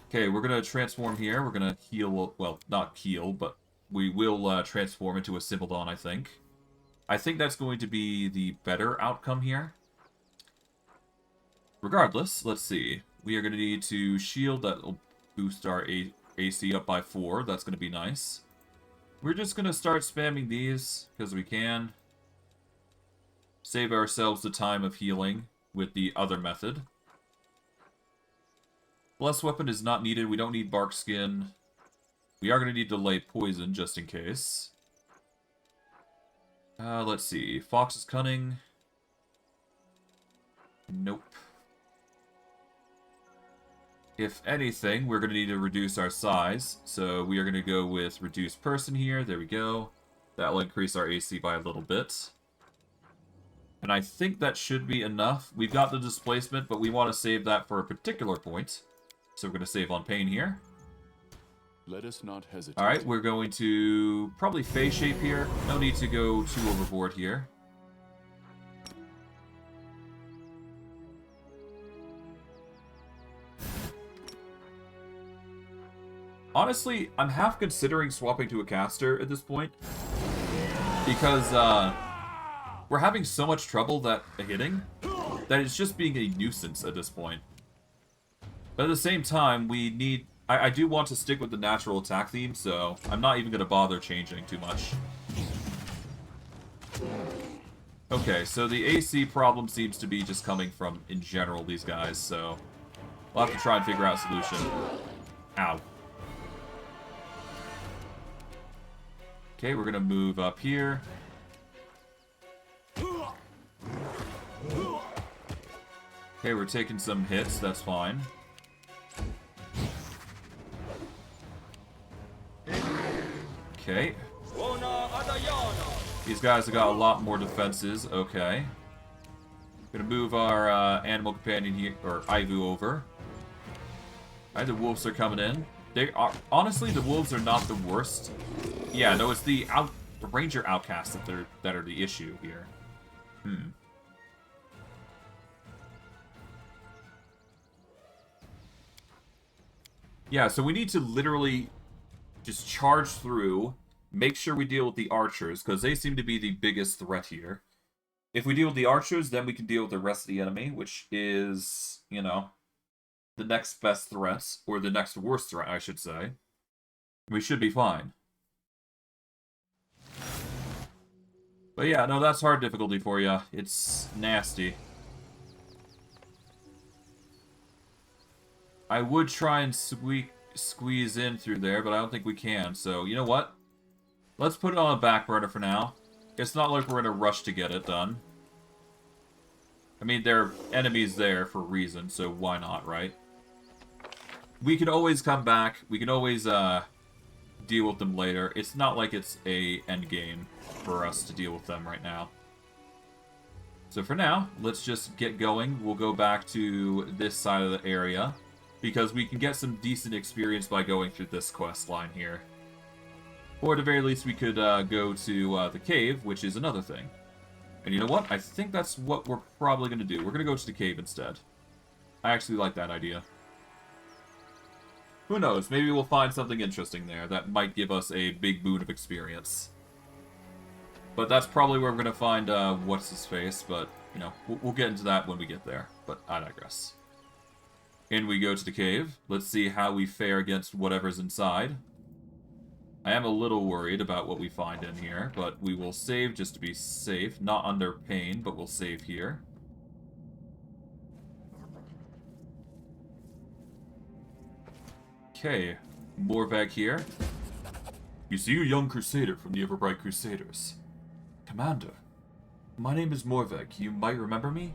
Okay, we're gonna transform here. We're gonna heal, well, not heal, but we will transform into a Symboldon, I think. I think that's going to be the better outcome here. Regardless, let's see. We are gonna need to shield. That will boost our AC up by 4. That's gonna be nice. We're just gonna start spamming these, because we can. Save ourselves the time of healing with the other method. Bless Weapon is not needed. We don't need Bark Skin. We are gonna need to lay poison, just in case. Let's see. Fox's Cunning. Nope. If anything, we're going to need to reduce our size, so we are going to go with Reduced Person here. There we go. That will increase our AC by a little bit. And I think that should be enough. We've got the displacement, but we want to save that for a particular point. So we're going to save on pain here. Let us not hesitate. Alright, we're going to probably phase shape here. No need to go too overboard here. Honestly, I'm half considering swapping to a caster at this point. Because, we're having so much trouble hitting that it's just being a nuisance at this point. But at the same time, we need... I do want to stick with the natural attack theme, so I'm not even going to bother changing too much. Okay, so the AC problem seems to be just coming from, in general, these guys, so... we'll have to try and figure out a solution. Ow. Okay, we're gonna move up here. Okay, we're taking some hits, that's fine. Okay. These guys have got a lot more defenses, okay. Gonna move our animal companion here, or Ivu, over. Alright, the wolves are coming in. They are, honestly, the wolves are not the worst. Yeah, no, it's the ranger outcasts that are the issue here. Yeah, so we need to literally just charge through, make sure we deal with the archers, because they seem to be the biggest threat here. If we deal with the archers, then we can deal with the rest of the enemy, which is, you know, the next best threat, or the next worst threat, I should say. We should be fine. But yeah, no, that's hard difficulty for you. It's nasty. I would try and squeeze in through there, but I don't think we can. So, you know what? Let's put it on a back burner for now. It's not like we're in a rush to get it done. I mean, there are enemies there for a reason, so why not, right? We can always come back. We can always deal with them later. It's not like it's a endgame for us to deal with them right now. So for now, let's just get going. We'll go back to this side of the area, because we can get some decent experience by going through this quest line here. Or at the very least, we could go to the cave, which is another thing. And you know what? I think that's what we're probably going to do. We're going to go to the cave instead. I actually like that idea. Who knows? Maybe we'll find something interesting there that might give us a big boon of experience. But that's probably where we're going to find what's-his-face, but, you know, we'll get into that when we get there. But I digress. In we go to the cave. Let's see how we fare against whatever's inside. I am a little worried about what we find in here, but we will save just to be safe. Not under pain, but we'll save here. Okay, Morveg here. You see a young crusader from the Everbright Crusaders. Commander, my name is Morveg. You might remember me?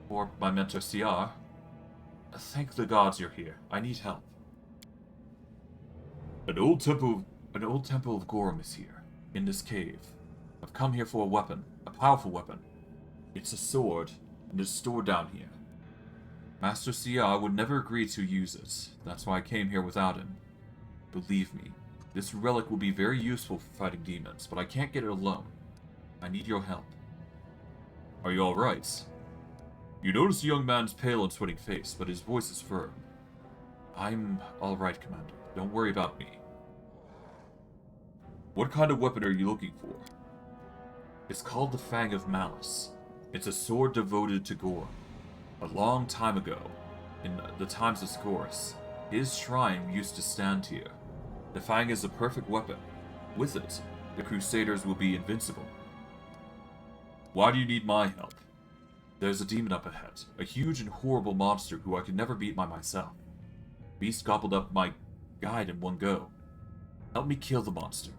Or my mentor CR. Thank the gods you're here. I need help. An old temple of Gorum is here, in this cave. I've come here for a weapon, a powerful weapon. It's a sword, and it's stored down here. Master CR would never agree to use it. That's why I came here without him. Believe me, this relic will be very useful for fighting demons, but I can't get it alone. I need your help. Are you alright? You notice the young man's pale and sweating face, but his voice is firm. I'm alright, Commander. Don't worry about me. What kind of weapon are you looking for? It's called the Fang of Malice. It's a sword devoted to Gorum. A long time ago, in the times of Scourus, his shrine used to stand here. The Fang is a perfect weapon. With it, the Crusaders will be invincible. Why do you need my help? There's a demon up ahead, a huge and horrible monster who I could never beat by myself. Beast gobbled up my guide in one go. Help me kill the monster.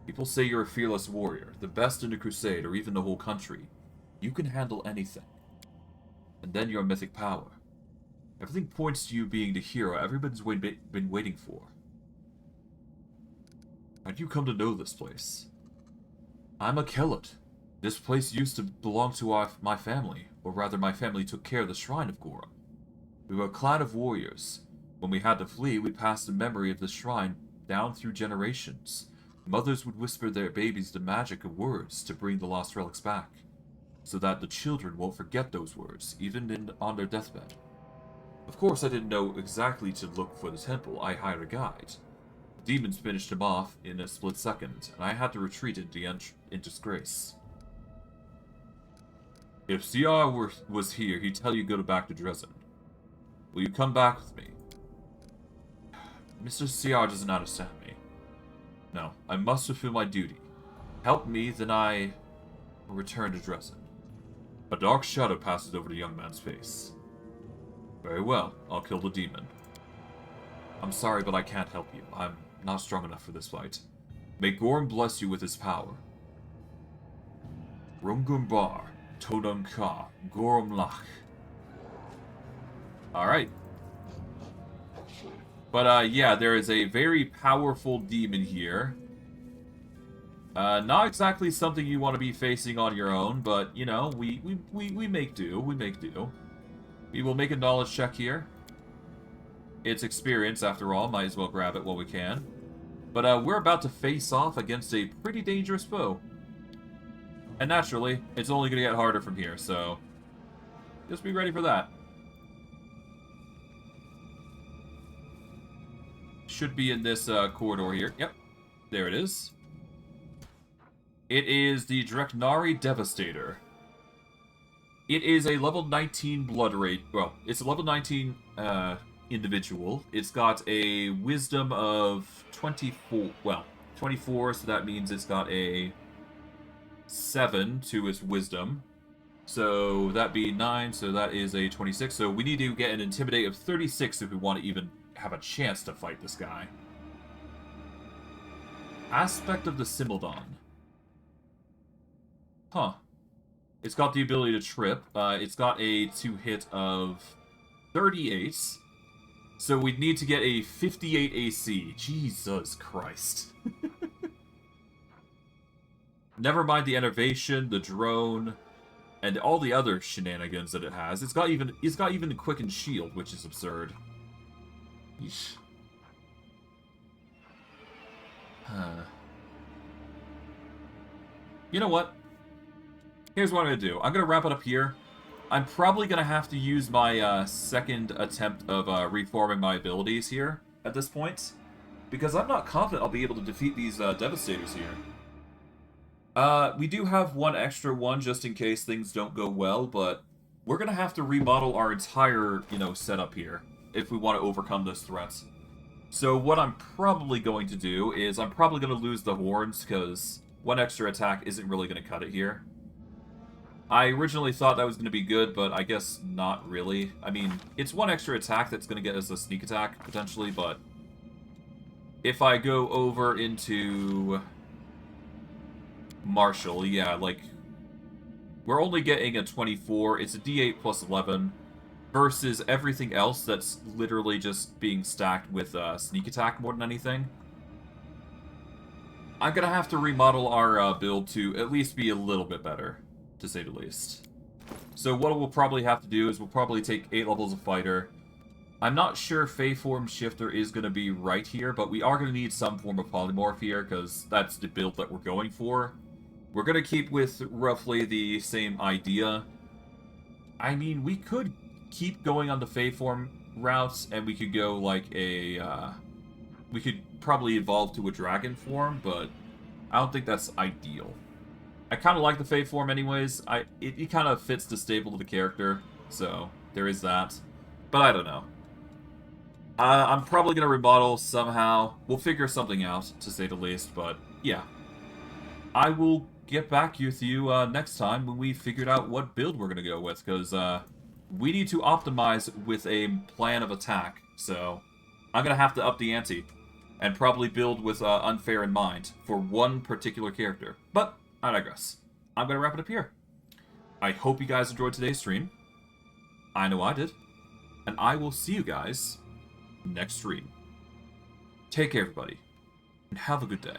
People say you're a fearless warrior, the best in the crusade or even the whole country. You can handle anything. And then your mythic power. Everything points to you being the hero everyone's been waiting for. How do you come to know this place? I'm a Kellett. This place used to belong to my family, or rather my family took care of the Shrine of Gorum. We were a clan of warriors. When we had to flee, we passed the memory of the shrine down through generations. Mothers would whisper their babies the magic of words to bring the lost relics back, so that the children won't forget those words, even on their deathbed. Of course, I didn't know exactly to look for the temple. I hired a guide. The demons finished him off in a split second, and I had to retreat in disgrace. If CR was here, he'd tell you to go back to Drezen. Will you come back with me? Mr. CR doesn't understand me. No, I must fulfill my duty. Help me, then I will return to Drezen. A dark shadow passes over the young man's face. Very well, I'll kill the demon. I'm sorry, but I can't help you. I'm not strong enough for this fight. May Gorum bless you with his power. Rungumbar, Todun Ka, Gorum Lach. Alright. But, yeah, there is a very powerful demon here. Not exactly something you want to be facing on your own, but, you know, we make do. We make do. We will make a knowledge check here. It's experience, after all. Might as well grab it while we can. But, we're about to face off against a pretty dangerous foe. And naturally, it's only going to get harder from here, so just be ready for that. Should be in this corridor here. Yep, there it is. It is the Dreknari Devastator. It is a level 19 blood rate. Well, it's a level 19 individual. It's got a wisdom of 24. Well, 24, so that means it's got a 7 to its wisdom. So that'd be 9, so that is a 26. So we need to get an intimidate of 36 if we want to even have a chance to fight this guy. Aspect of the Simildon. Huh. It's got the ability to trip. It's got a 2-hit of 38. So we'd need to get a 58 AC. Jesus Christ. Never mind the enervation, the drone, and all the other shenanigans that it has. It's got even the quicken shield, which is absurd. Yeesh. You know what? Here's what I'm going to do. I'm going to wrap it up here. I'm probably going to have to use my second attempt of reforming my abilities here at this point. Because I'm not confident I'll be able to defeat these Devastators here. We do have one extra one just in case things don't go well, but we're going to have to remodel our entire, setup here if we want to overcome this threat. So what I'm probably going to do is I'm probably going to lose the horns because one extra attack isn't really going to cut it here. I originally thought that was going to be good, but I guess not really. I mean, it's one extra attack that's going to get us a sneak attack, potentially, but if I go over into Martial, yeah, like, we're only getting a 24. It's a D8 plus 11 versus everything else that's literally just being stacked with sneak attack more than anything. I'm going to have to remodel our build to at least be a little bit better, to say the least. So what we'll probably have to do is we'll probably take 8 levels of fighter. I'm not sure Fey Form Shifter is going to be right here, but we are going to need some form of polymorph here, because that's the build that we're going for. We're going to keep with roughly the same idea. I mean, we could keep going on the Fey Form routes, and we could go like a... we could probably evolve to a dragon form, but I don't think that's ideal. I kind of like the Fey form anyways. It kind of fits the stable of the character, so there is that. But I don't know. I'm probably going to remodel somehow. We'll figure something out, to say the least, but yeah. I will get back with you next time when we figured out what build we're going to go with, because we need to optimize with a plan of attack, so I'm going to have to up the ante. And probably build with Unfair in mind for one particular character. But I digress. I'm going to wrap it up here. I hope you guys enjoyed today's stream. I know I did. And I will see you guys next stream. Take care, everybody. And have a good day.